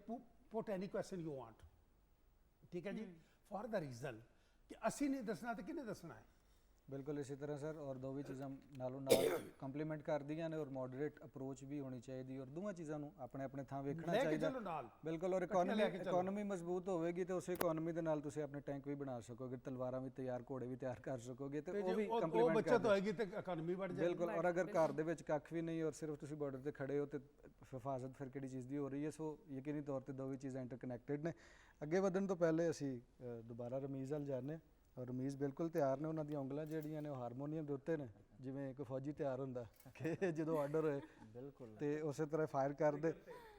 ਪੁੱਟ ਐਨੀ ਕੁਐਸਚਨ ਯੂ ਵਾਂਟ, ਠੀਕ ਹੈ ਜੀ, ਫॉर द ਰੀਜ਼ਨ ਕਿ ਅਸੀਂ ਨਹੀਂ ਦੱਸਣਾ ਤੇ ਕਿਹਨੇ ਦੱਸਣਾ ਹੈ। ਬਿਲਕੁਲ ਇਸੇ ਤਰ੍ਹਾਂ ਸਰ। ਔਰ ਦੋ ਵੀ ਚੀਜ਼ਾਂ ਨਾਲੋਂ ਨਾਲ ਕੰਪਲੀਮੈਂਟ ਕਰਦੀਆਂ ਨੇ, ਔਰ ਮੋਡਰੇਟ ਅਪਰੋਚ ਵੀ ਹੋਣੀ ਚਾਹੀਦੀ, ਔਰ ਦੋਵਾਂ ਚੀਜ਼ਾਂ ਨੂੰ ਆਪਣੇ ਆਪਣੇ ਥਾਂ ਵੇਖਣਾ ਚਾਹੀਦਾ। ਬਿਲਕੁਲ। ਔਰ ਇਕਨੋਮੀ ਮਜ਼ਬੂਤ ਹੋਵੇਗੀ ਤੇ ਉਸੇ ਇਕਨੋਮੀ ਦੇ ਨਾਲ ਤੁਸੀਂ ਆਪਣੇ ਟੈਂਕ ਵੀ ਬਣਾ ਸਕੋਗੇ, ਤਲਵਾਰਾਂ ਵੀ ਤਿਆਰ, ਘੋੜੇ ਵੀ ਤਿਆਰ ਕਰ ਸਕੋਗੇ, ਤੇ ਉਹ ਵੀ ਕੰਪਲੀਮੈਂਟ ਬੱਚਤ ਹੋਏਗੀ ਤੇ ਇਕਨੋਮੀ ਵੱਧ ਜਾਏਗੀ। ਬਿਲਕੁਲ। ਔਰ ਅਗਰ ਘਰ ਦੇ ਵਿੱਚ ਕੱਖ ਵੀ ਨਹੀਂ ਔਰ ਸਿਰਫ ਤੁਸੀਂ ਬਾਰਡਰ ਤੇ ਖੜੇ ਹੋ ਤੇ ਹਿਫਾਜ਼ਤ ਫਿਰ ਕਿਹੜੀ ਚੀਜ਼ ਦੀ ਹੋ ਰਹੀ ਹੈ। ਸੋ ਯਕੀਨੀ ਤੌਰ ਤੇ ਦੋਵੇਂ ਚੀਜ਼ਾਂ ਇੰਟਰਕਨੈਕਟਡ ਨੇ। ਅੱਗੇ ਵਧਣ ਤੋਂ ਪਹਿਲੇ ਅਸੀਂ ਦੁਬਾਰਾ ਰਮੀਜ਼ ਵੱਲ ਜਾਂਦੇ, ਔਰ ਰਮੀਜ਼ ਬਿਲਕੁਲ ਤਿਆਰ ਨੇ, ਉਹਨਾਂ ਦੀਆਂ ਉਂਗਲਾਂ ਜਿਹੜੀਆਂ ਨੇ ਉਹ ਹਾਰਮੋਨੀਅਮ ਦੇ ਉੱਤੇ ਨੇ, ਜਿਵੇਂ ਇੱਕ ਫੌਜੀ ਤਿਆਰ ਹੁੰਦਾ ਕਿ ਜਦੋਂ ਆਰਡਰ ਹੋਏ ਬਿਲਕੁਲ ਤੇ ਉਸੇ ਤਰ੍ਹਾਂ ਫਾਇਰ ਕਰਦੇ।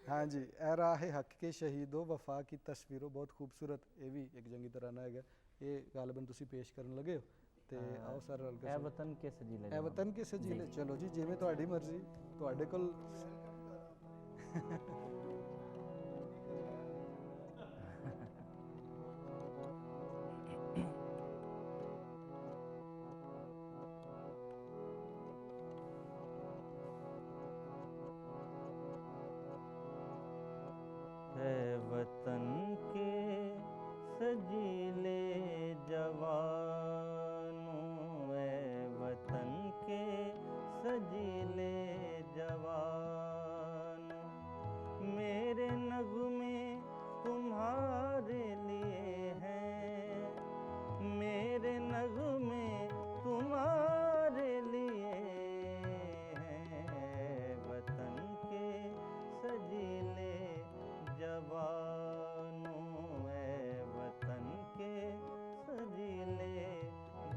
ਹਾਂਜੀ, ਇਹ ਰਾਹ ਹੱਕ ਕੇ ਸ਼ਹੀਦੋ ਵਫਾ ਕੀ ਤਸਵੀਰੋ, ਬਹੁਤ ਖੂਬਸੂਰਤ, ਇਹ ਵੀ ਇੱਕ ਜੰਗੀ ਤਰਾਨਾ ਹੈਗਾ। ਇਹ ਗਾਲਬਨ ਤੁਸੀਂ ਪੇਸ਼ ਕਰਨ ਲੱਗੇ ਹੋ ਤੇ ਆਓ ਸਰ ਰਲ ਕੇ। ਇਹ ਵਤਨ ਕੇ ਸਜੀਲੇ, ਇਹ ਵਤਨ ਕੇ ਸਜੀਲੇ। ਚਲੋ ਜੀ, ਜਿਵੇਂ ਤੁਹਾਡੀ ਮਰਜ਼ੀ, ਤੁਹਾਡੇ ਕੋਲ वतन के सजीले जवानों, वतन के सजीले जवान, मेरे नगमे तुम्हारे लिए हैं, मेरे नगमे तुम्हारे लिए हैं, वतन के सजीले जवानों, वतन के सजीले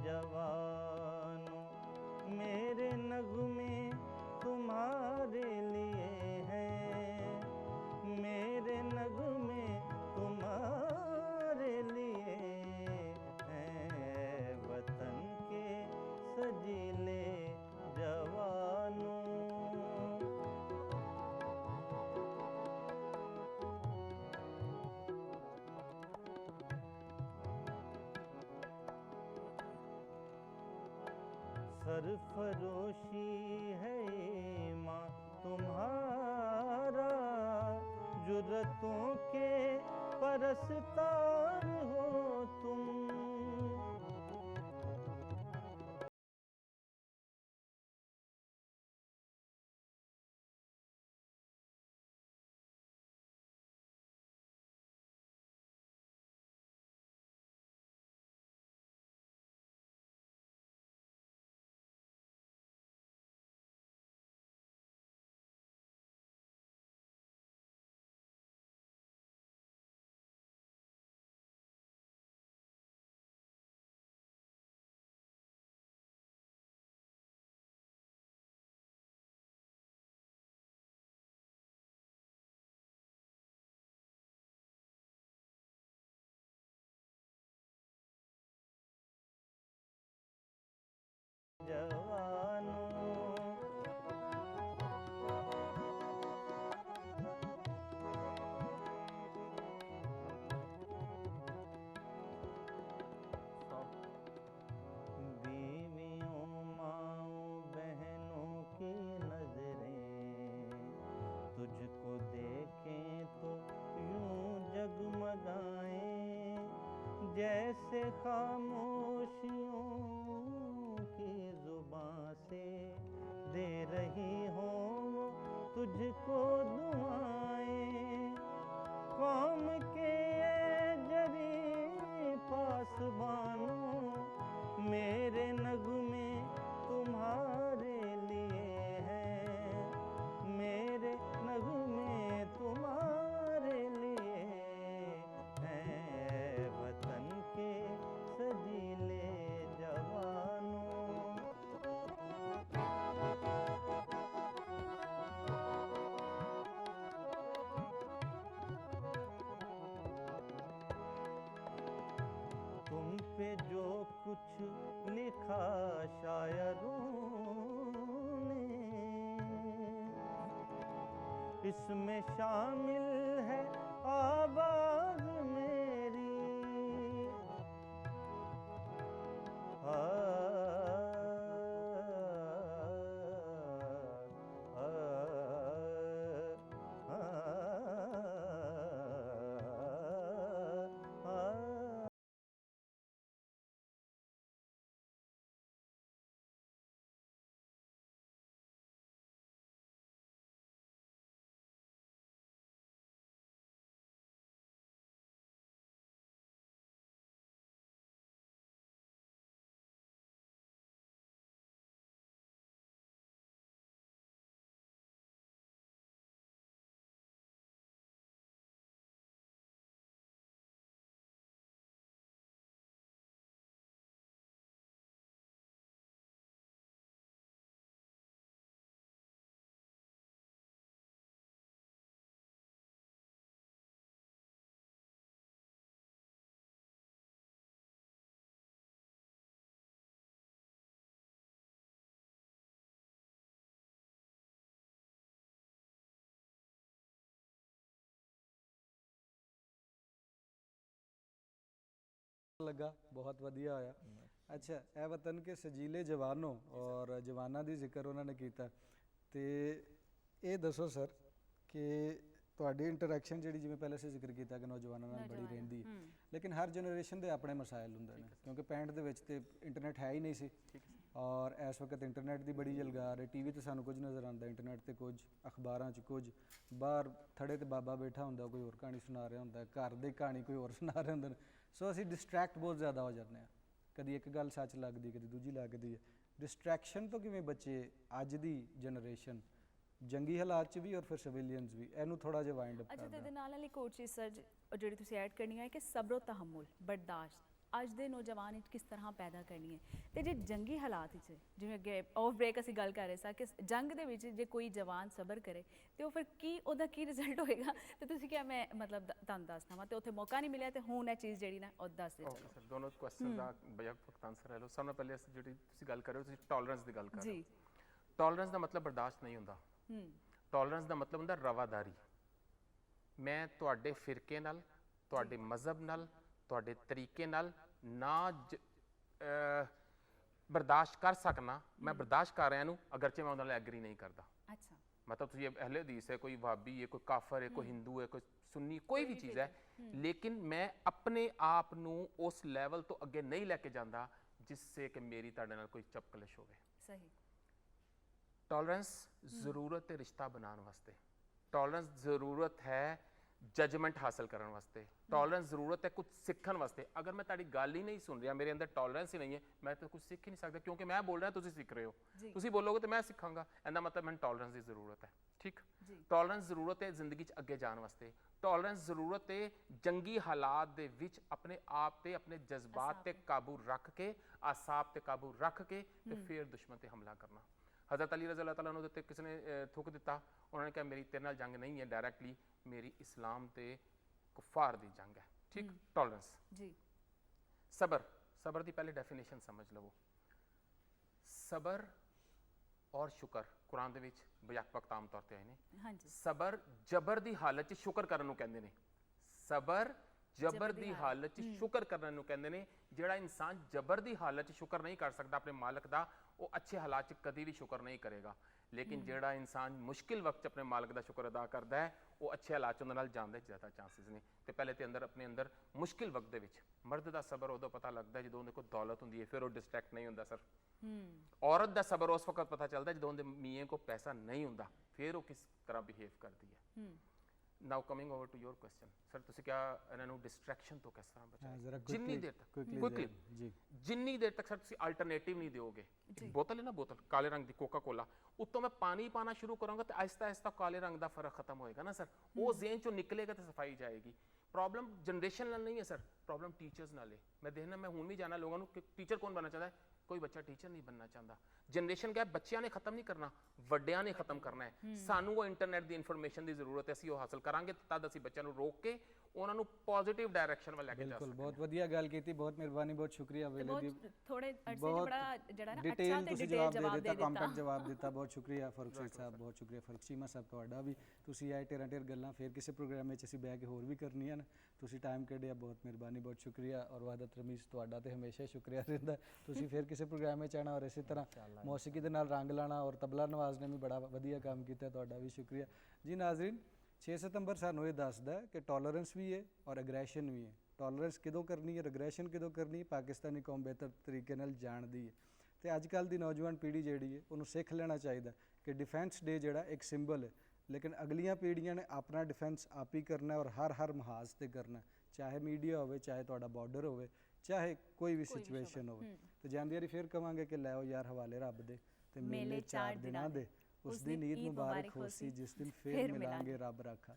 जवानों, मेरे नगमे तुम्हारे लिए हैं, मेरे नगमे तुम्हारे लिए हैं, वतन के सजीले जवानों। सरफरोशी है ईमान तुम्हारा, जुर्रतों के परस्तार हो तुम, जवानों। बीवियों, माओ, बहनों की नजरें तुझको देखें तो यूं जगमगाएं, जैसे खामोशियों की जुबां तुझको दुआएं कौम के जरी पासबानों मेरे नगमे तुम्हारे लिए हैं मेरे नगमे तुम्हारे लिए हैं वतन के सजीले जवानों। तुम पे जो कुछ लिखा शायरों ने इसमें शामिल है आवाज मेरी ਲੱਗਾ ਬਹੁਤ ਵਧੀਆ ਹੋਇਆ। ਅੱਛਾ ਇਹ ਵਤਨ ਕੇ ਸਜੀਲੇ ਜਵਾਨੋ ਔਰ ਜਵਾਨਾਂ ਦੀ ਜ਼ਿਕਰ ਉਹਨਾਂ ਨੇ ਕੀਤਾ ਤੇ ਇਹ ਦੱਸੋ ਸਰ ਕਿ ਤੁਹਾਡੀ ਇੰਟਰੈਕਸ਼ਨ ਜਿਹੜੀ ਜਿਵੇਂ ਪਹਿਲੇ ਅਸੀਂ ਜ਼ਿਕਰ ਕੀਤਾ ਕਿ ਨੌਜਵਾਨਾਂ ਨਾਲ ਬੜੀ ਰਹਿੰਦੀ ਹੈ ਲੇਕਿਨ ਹਰ ਜਨਰੇਸ਼ਨ ਦੇ ਆਪਣੇ ਮਸਾਇਲ ਹੁੰਦੇ ਨੇ ਕਿਉਂਕਿ 65 ਦੇ ਵਿੱਚ ਤੇ ਇੰਟਰਨੈਟ ਹੈ ਹੀ ਨਹੀਂ ਸੀ ਔਰ ਇਸ ਵਕਤ ਇੰਟਰਨੈਟ ਦੀ ਬੜੀ ਜਲਗਾਰ ਹੈ ਟੀਵੀ ਤੇ ਸਾਨੂੰ ਕੁਝ ਨਜ਼ਰ ਆਉਂਦਾ ਇੰਟਰਨੈਟ ਤੇ ਕੁਝ ਅਖਬਾਰਾਂ 'ਚ ਕੁਝ ਬਾਹਰ ਥੜੇ ਤੇ ਬਾਬਾ ਬੈਠਾ ਹੁੰਦਾ ਕੋਈ ਹੋਰ ਕਹਾਣੀ ਸੁਣਾ ਰਿਹਾ ਹੁੰਦਾ ਘਰ ਦੀ ਕਹਾਣੀ ਕੋਈ ਹੋਰ ਸੁਣਾ ਰਹੇ ਹੁੰਦੇ ਨੇ ਸੋ ਅਸੀਂ ਡਿਸਟਰੈਕਟ ਬਹੁਤ ਜ਼ਿਆਦਾ ਹੋ ਜਾਂਦੇ ਹਾਂ ਕਦੀ ਇੱਕ ਗੱਲ ਸੱਚ ਲੱਗਦੀ ਕਦੀ ਦੂਜੀ ਲੱਗਦੀ ਹੈ ਡਿਸਟਰੈਕਸ਼ਨ ਤੋਂ ਕਿਵੇਂ ਬੱਚੇ ਅੱਜ ਦੀ ਜਨਰੇਸ਼ਨ ਜੰਗੀ ਹਾਲਾਤ 'ਚ ਵੀ ਔਰ ਫਿਰ ਸਿਵਿਲੀਅਨਸ ਵੀ ਇਹਨੂੰ ਥੋੜਾ ਜਿਹਾ ਵਾਈਂਡ ਅਪ ਅੱਛਾ ਤੇ ਕਰਦਾ ਇਹਦੇ ਨਾਲ ਇੱਕ ਹੋਰ ਚੀਜ਼ ਸਰ ਜਿਹੜੀ ਤੁਸੀਂ ਐਡ ਕਰਨੀ ਹੈ ਕਿ ਸਬਰੋ ਤਹਮੁਲ ਬਰਦਾਸ਼ਤ ਅੱਜ ਦੇ ਨੌਜਵਾਨ ਵਿੱਚ ਕਿਸ ਤਰ੍ਹਾਂ ਪੈਦਾ ਕਰਨੀ ਹੈ ਤੇ ਜੇ ਜੰਗੀ ਹਾਲਾਤ ਵਿੱਚ ਜਿਵੇਂ ਅੱਗੇ ਆਫ ਬ੍ਰੇਕ ਅਸੀਂ ਗੱਲ ਕਰ ਰਹੇ ਸਾਂ ਕਿ ਜੰਗ ਦੇ ਵਿੱਚ ਜੇ ਕੋਈ ਜਵਾਨ ਸਬਰ ਕਰੇ ਤੇ ਉਹ ਫਿਰ ਉਹਦਾ ਕੀ ਰਿਜ਼ਲਟ ਹੋਏਗਾ ਤੇ ਤੁਸੀਂ ਕਿਹਾ ਮੈਂ ਮਤਲਬ ਤੁਹਾਨੂੰ ਦੱਸਣਾ ਵਾ ਤੇ ਉੱਥੇ ਮੌਕਾ ਨਹੀਂ ਮਿਲਿਆ ਤੇ ਹੁਣ ਇਹ ਚੀਜ਼ ਜਿਹੜੀ ਨਾ ਉਹ ਦੱਸ ਦੇ ਓਕੇ ਸਰ ਦੋਨੋਂ ਕੁਐਸਚਨ ਦਾ ਬਜਾ ਵਕਤ ਆਨਸਰ ਹੈ ਲੋ ਸਭ ਤੋਂ ਪਹਿਲੇ ਅਸੀਂ ਜਿਹੜੀ ਤੁਸੀਂ ਗੱਲ ਕਰ ਰਹੇ ਹੋ ਤੁਸੀਂ ਟੋਲਰੈਂਸ ਦੀ ਗੱਲ ਕਰ ਰਹੇ ਜੀ ਹੋ ਟੋਲਰੈਂਸ ਦਾ ਮਤਲਬ ਬਰਦਾਸ਼ਤ ਨਹੀਂ ਹੁੰਦਾ ਟੋਲਰੈਂਸ ਦਾ ਮਤਲਬ ਹੁੰਦਾ ਰਵਾਦਾਰੀ ਮੈਂ ਤੁਹਾਡੇ ਫਿਰਕੇ ਨਾਲ ਤੁਹਾਡੇ ਮਜ਼ਹਬ ਨਾਲ ਤੁਹਾਡੇ ਤਰੀਕੇ ਨਾਲ ਨਾ ਬਰਦਾਸ਼ਤ ਕਰ ਸਕਣਾ ਮੈਂ ਬਰਦਾਸ਼ਤ ਕਰ ਰਿਹਾ ਨੂੰ ਅਗਰਚੇ ਮੈਂ ਉਹਨਾਂ ਨਾਲ ਐਗਰੀ ਨਹੀਂ ਕਰਦਾ ਅੱਛਾ मतलब तो ये अहले हदीस है कोई वहाबी है कोई काफर है कोई हिंदू है कोई सुन्नी कोई भी चीज़ है लेकिन मैं अपने आप ਨੂੰ ਉਸ ਲੈਵਲ ਤੋਂ ਅੱਗੇ ਨਹੀਂ ਲੈ ਕੇ ਜਾਂਦਾ ਜਿਸ ਸੇ ਕਿ ਮੇਰੀ ਤੁਹਾਡੇ ਨਾਲ ਕੋਈ ਚਪਕਲਿਸ਼ ਹੋਵੇ ਸਹੀ ਟੋਲਰੈਂਸ ਜ਼ਰੂਰਤ ਹੈ ਰਿਸ਼ਤਾ ਬਣਾਉਣ ਵਾਸਤੇ ਟੋਲਰੈਂਸ ਜ਼ਰੂਰਤ ਹੈ ਜਜਮੈਂਟ ਹਾਸਲ ਕਰਨ ਵਾਸਤੇ ਟੋਲਰੈਂਸ ਜ਼ਰੂਰਤ ਹੈ ਕੁਝ ਸਿੱਖਣ ਵਾਸਤੇ ਅਗਰ ਮੈਂ ਤੁਹਾਡੀ ਗੱਲ ਹੀ ਨਹੀਂ ਸੁਣ ਰਿਹਾ ਮੇਰੇ ਅੰਦਰ ਟੋਲਰੈਂਸ ਹੀ ਨਹੀਂ ਹੈ ਮੈਂ ਤਾਂ ਕੁਝ ਸਿੱਖ ਹੀ ਨਹੀਂ ਸਕਦਾ ਕਿਉਂਕਿ ਮੈਂ ਬੋਲ ਰਿਹਾ ਤੁਸੀਂ ਸਿੱਖ ਰਹੇ ਹੋ ਤੁਸੀਂ ਬੋਲੋਗੇ ਤਾਂ ਮੈਂ ਸਿੱਖਾਂਗਾ ਇਹਦਾ ਮਤਲਬ ਮੈਨੂੰ ਟੋਲਰੈਂਸ ਦੀ ਜ਼ਰੂਰਤ ਹੈ ਠੀਕ ਟੋਲਰੈਂਸ ਜ਼ਰੂਰਤ ਹੈ ਜ਼ਿੰਦਗੀ 'ਚ ਅੱਗੇ ਜਾਣ ਵਾਸਤੇ ਟੋਲਰੈਂਸ ਜ਼ਰੂਰਤ ਹੈ ਜੰਗੀ ਹਾਲਾਤ ਦੇ ਵਿੱਚ ਆਪਣੇ ਆਪ ਤੇ ਆਪਣੇ ਜਜ਼ਬਾਤ ਤੇ ਕਾਬੂ ਰੱਖ ਕੇ ਆਸਾਬ ਤੇ ਕਾਬੂ ਰੱਖ ਕੇ ਤੇ ਫਿਰ ਦੁਸ਼ਮਣ ਤੇ ਹਮਲਾ ਕਰਨਾ हज़रत अली रज़ी अल्लाह तआला अन्हु ते किसी ने थुक दिता उन्होंने कहा मेरी तेरे नाल जंग नहीं है डायरैक्टली मेरी इस्लाम ते कुफार दी जंग है ठीक टॉलरेंस जी सबर सबर दी पहले डेफिनेशन समझ लवो सबर और शुक्र कुरान दे विच बयाक वक्त आम तौर ते आए ने हाँ जी सबर जबर दी हालत च शुक्र करन नूं कहंदे ने सबर जबर ਦੀ ਹਾਲਤ 'ਚ ਸ਼ੁਕਰ ਕਰਨ ਨੂੰ ਕਹਿੰਦੇ ਨੇ ਜਿਹੜਾ ਇਨਸਾਨ ਜਬਰ ਦੀ ਹਾਲਤ 'ਚ ਸ਼ੁਕਰ ਨਹੀਂ ਕਰ ਸਕਦਾ ਆਪਣੇ ਮਾਲਕ ਦਾ ਉਹ ਅੱਛੇ ਹਾਲਾਤ 'ਚ ਕਦੀ ਵੀ ਸ਼ੁਕਰ ਨਹੀਂ ਕਰੇਗਾ ਲੇਕਿਨ ਜਿਹੜਾ ਇਨਸਾਨ ਮੁਸ਼ਕਿਲ ਵਕਤ 'ਚ ਆਪਣੇ ਮਾਲਕ ਦਾ ਸ਼ੁਕਰ ਅਦਾ ਕਰਦਾ ਹੈ ਉਹ ਅੱਛੇ ਹਾਲਾਤ 'ਚ ਉਹਦੇ ਨਾਲ ਜਾਂਦਾ ਹੈ, ਜ਼ਿਆਦਾ ਚਾਂਸਸ ਨੇ। ਤੇ ਪਹਿਲੇ ਤੇ ਆਪਣੇ ਅੰਦਰ ਮੁਸ਼ਕਿਲ ਵਕਤ ਦੇ ਵਿੱਚ ਮਰਦ ਦਾ ਸਬਰ ਉਦੋਂ ਪਤਾ ਲੱਗਦਾ ਜਦੋਂ ਉਹਦੇ ਕੋਲ ਦੌਲਤ ਹੁੰਦੀ ਹੈ, ਫਿਰ ਉਹ ਡਿਸਟਰੈਕਟ ਨਹੀਂ ਹੁੰਦਾ ਸਰ। ਔਰਤ ਦਾ ਸਬਰ ਉਸ ਵਕਤ ਪਤਾ ਚੱਲਦਾ ਜਦੋਂ ਉਹਦੇ ਮੀਆਂ ਕੋਲ ਪੈਸਾ ਨਹੀਂ ਹੁੰਦਾ, ਫਿਰ ਉਹ ਕਿਸ ਤਰ੍ਹਾਂ ਬਿਹੇਵ ਕਰਦੀ ਹੈ। Now coming over to your question sir, ਤੁਸੀਂ ਕਿਹਾ ਇਹਨਾਂ ਨੂੰ ਡਿਸਟਰੈਕਸ਼ਨ ਤੋਂ ਕਿਸ ਤਰ੍ਹਾਂ ਜ਼ਰਾ ਬਚਾਇਆ? ਜਿੰਨੀ ਦੇਰ ਤੱਕ quickly ਜੀ। ਜਿੰਨੀ ਦੇਰ ਤੱਕ ਸਰ ਤੁਸੀਂ ਅਲਟਰਨੇਟਿਵ ਨਹੀਂ ਦਿਓਗੇ, ਬੋਤਲ ਹੈ ਨਾ, ਬੋਤਲ ਕਾਲੇ ਰੰਗ ਦੀ ਕੋਕਾ ਕੋਲਾ, ਉੱਤੋਂ ਮੈਂ ਪਾਣੀ ਪਾਣਾ ਸ਼ੁਰੂ ਕਰਾਂਗਾ ਤੇ ਆਹਿਸਤਾ ਆਹਿਸਤਾ ਕਾਲੇ ਰੰਗ ਦਾ ਫਰਕ ਖਤਮ ਹੋਏਗਾ ਨਾ ਸਰ, ਉਹ ਜ਼ੇਨ ਚੋਂ ਨਿਕਲੇਗਾ ਤੇ ਸਫਾਈ ਜਾਏਗੀ। ਪ੍ਰੋਬਲਮ ਜਨਰੇਸ਼ਨ ਨਾਲ ਨਹੀਂ ਹੈ ਸਰ, ਪ੍ਰੋਬਲਮ ਟੀਚਰਸ ਨਾਲ ਹੈ। ਮੈਂ ਦੇਖਣਾ, ਮੈਂ ਹੁਣ ਵੀ ਜਾਣਾ ਲੋਕਾਂ ਨੂੰ ਕਿ ਟੀਚਰ ਕੌਣ ਬਣਨਾ ਚਾਹੁੰਦਾ ਹੈ, ਕੋਈ ਬੱਚਾ ਟੀਚਰ ਨਹੀਂ ਬਣਨਾ ਚਾਹੁੰਦਾ। ਜਨਰੇਸ਼ਨ ਗੈਪ ਬੱਚਿਆਂ ਨੇ ਖਤਮ ਨਹੀਂ ਕਰਨਾ, ਵੱਡਿਆਂ ਨੇ ਖਤਮ ਕਰਨਾ ਹੈ। ਸਾਨੂੰ ਉਹ ਇੰਟਰਨੈਟ ਦੀ ਇਨਫੋਰਮੇਸ਼ਨ ਦੀ ਜ਼ਰੂਰਤ ਹੈ, ਅਸੀਂ ਉਹ ਹਾਸਲ ਕਰਾਂਗੇ ਤਦ ਅਸੀਂ ਬੱਚਿਆਂ ਨੂੰ ਰੋਕ ਕੇ ਉਹਨਾਂ ਨੂੰ ਪੋਜ਼ਿਟਿਵ ਡਾਇਰੈਕਸ਼ਨ ਵੱਲ ਲੈ ਕੇ ਜਾ ਬਿਲਕੁਲ, ਸਕਦੇ ਬਹੁਤ ਵਧੀਆ ਗੱਲ ਕੀਤੀ, ਬਹੁਤ ਮਿਹਰਬਾਨੀ, ਬਹੁਤ ਸ਼ੁਕਰੀਆ ਵੇਲੇ ਦੀ। ਬਹੁਤ ਥੋੜੇ ਅਰਸੇ 'ਚ ਬਹੁਤ ਬੜਾ ਜਿਹੜਾ ਨਾ ਅੱਛਾ ਡਿਟੇਲ ਤੇ ਤੁਸੀਂ ਡਿਟੇਲ ਜਵਾਬ ਦੇ ਦਿੱਤਾ, ਦਿੱਤਾ। ਕੰਪੈਕਟ ਜਵਾਬ ਦਿੱਤਾ, ਬਹੁਤ ਸ਼ੁਕਰੀਆ ਫਰੂਕ ਸੇਠ ਸਾਹਿਬ, ਬਹੁਤ ਸ਼ੁਕਰੀਆ ਫਰੂਕ ਚੀਮਾ ਸਾਹਿਬ ਤੁਹਾਡਾ ਵੀ। ਤੁਸੀਂ ਆਏ ਟੇਰਾਂ ਟੇਰ ਗੱਲਾਂ ਫਿਰ ਕਿਸੇ ਪ੍ਰੋਗਰਾਮ ਵਿੱਚ ਅਸੀਂ ਬਹਿ ਕੇ ਹੋਰ ਵੀ ਕਰਨੀਆਂ ਨੇ, ਤੁਸੀਂ ਟਾਈਮ ਕੱਢਿਆ, ਬਹੁਤ ਮਿਹਰਬਾਨੀ, ਬਹੁਤ ਸ਼ੁਕਰੀਆ। ਔਰ ਵਾਹਦਤ ਰਮੀਜ਼ ਤੁਹਾਡਾ ਤੇ ਹਮੇਸ਼ਾ ਸ਼ੁਕਰੀਆ ਰਹਿੰਦਾ, ਤੁਸੀਂ ਫਿਰ ਕਿਸੇ ਪ੍ਰੋਗਰਾਮ ਵਿੱਚ ਆਉਣਾ ਔਰ ਇਸੇ ਤਰ੍ਹਾਂ ਮੌਸੀਕੀ ਦੇ ਨਾਲ ਰੰਗ ਲਾਣਾ। ਔਰ ਤਬਲਾ ਨਵਾਜ਼ ਨੇ ਵੀ ਬੜਾ ਵਧੀਆ ਕੰਮ ਕੀਤਾ, ਤੁਹਾਡਾ ਵੀ ਸ਼ੁਕਰੀਆ ਜੀ। ਨਾਜ਼ਰੀਨ, 6 ਸਤੰਬਰ ਸਾਨੂੰ ਇਹ ਦੱਸਦਾ ਹੈ ਕਿ ਟੋਲਰੈਂਸ ਵੀ ਹੈ ਔਰ ਐਗਰੈਸ਼ਨ ਵੀ ਹੈ। ਟੋਲਰੈਂਸ ਕਿਦੋਂ ਕਰਨੀ ਹੈ, ਐਗਰੈਸ਼ਨ ਕਿਦੋਂ ਕਰਨੀ ਹੈ, ਪਾਕਿਸਤਾਨੀ ਕੌਮ ਬਿਹਤਰ ਤਰੀਕੇ ਨਾਲ ਜਾਣਦੀ ਹੈ। ਤੇ ਅੱਜ ਕੱਲ੍ਹ ਦੀ ਨੌਜਵਾਨ ਪੀੜ੍ਹੀ ਜਿਹੜੀ ਹੈ ਉਹਨੂੰ ਸਿੱਖ ਲੈਣਾ ਚਾਹੀਦਾ ਕਿ ਡਿਫੈਂਸ ਡੇ ਜਿਹੜਾ ਇੱਕ ਸਿੰਬਲ ਹੈ, ਲੇਕਿਨ ਅਗਲੀਆਂ ਪੀੜ੍ਹੀਆਂ ਨੇ ਆਪਣਾ ਡਿਫੈਂਸ ਆਪ ਹੀ ਕਰਨਾ ਔਰ ਹਰ ਮਹਾਜ਼ ਤੇ ਕਰਨਾ, ਚਾਹੇ ਮੀਡੀਆ ਹੋਵੇ, ਚਾਹੇ ਤੁਹਾਡਾ ਬਾਰਡਰ ਹੋਵੇ, ਚਾਹੇ ਕੋਈ ਵੀ ਸਿਚੁਏਸ਼ਨ ਹੋਵੇ। ਤੇ ਜਾਂਦੀ ਵਾਰੀ ਫਿਰ ਕਵਾਂਗੇ ਕਿ ਲੈ ਆਓ ਯਾਰ ਹਵਾਲੇ ਰੱਬ ਦੇ ਤੇ ਮੇਲੇ 4 ਦਿਨਾਂ ਦੇ, ਉਸ ਦਿਨ ਈਦ ਮੁਬਾਰਕ ਹੋਸੀ ਜਿਸ ਦਿਨ ਫਿਰ ਮਿਲਾਂਗੇ ਰੱਬ ਰਾਖਾ।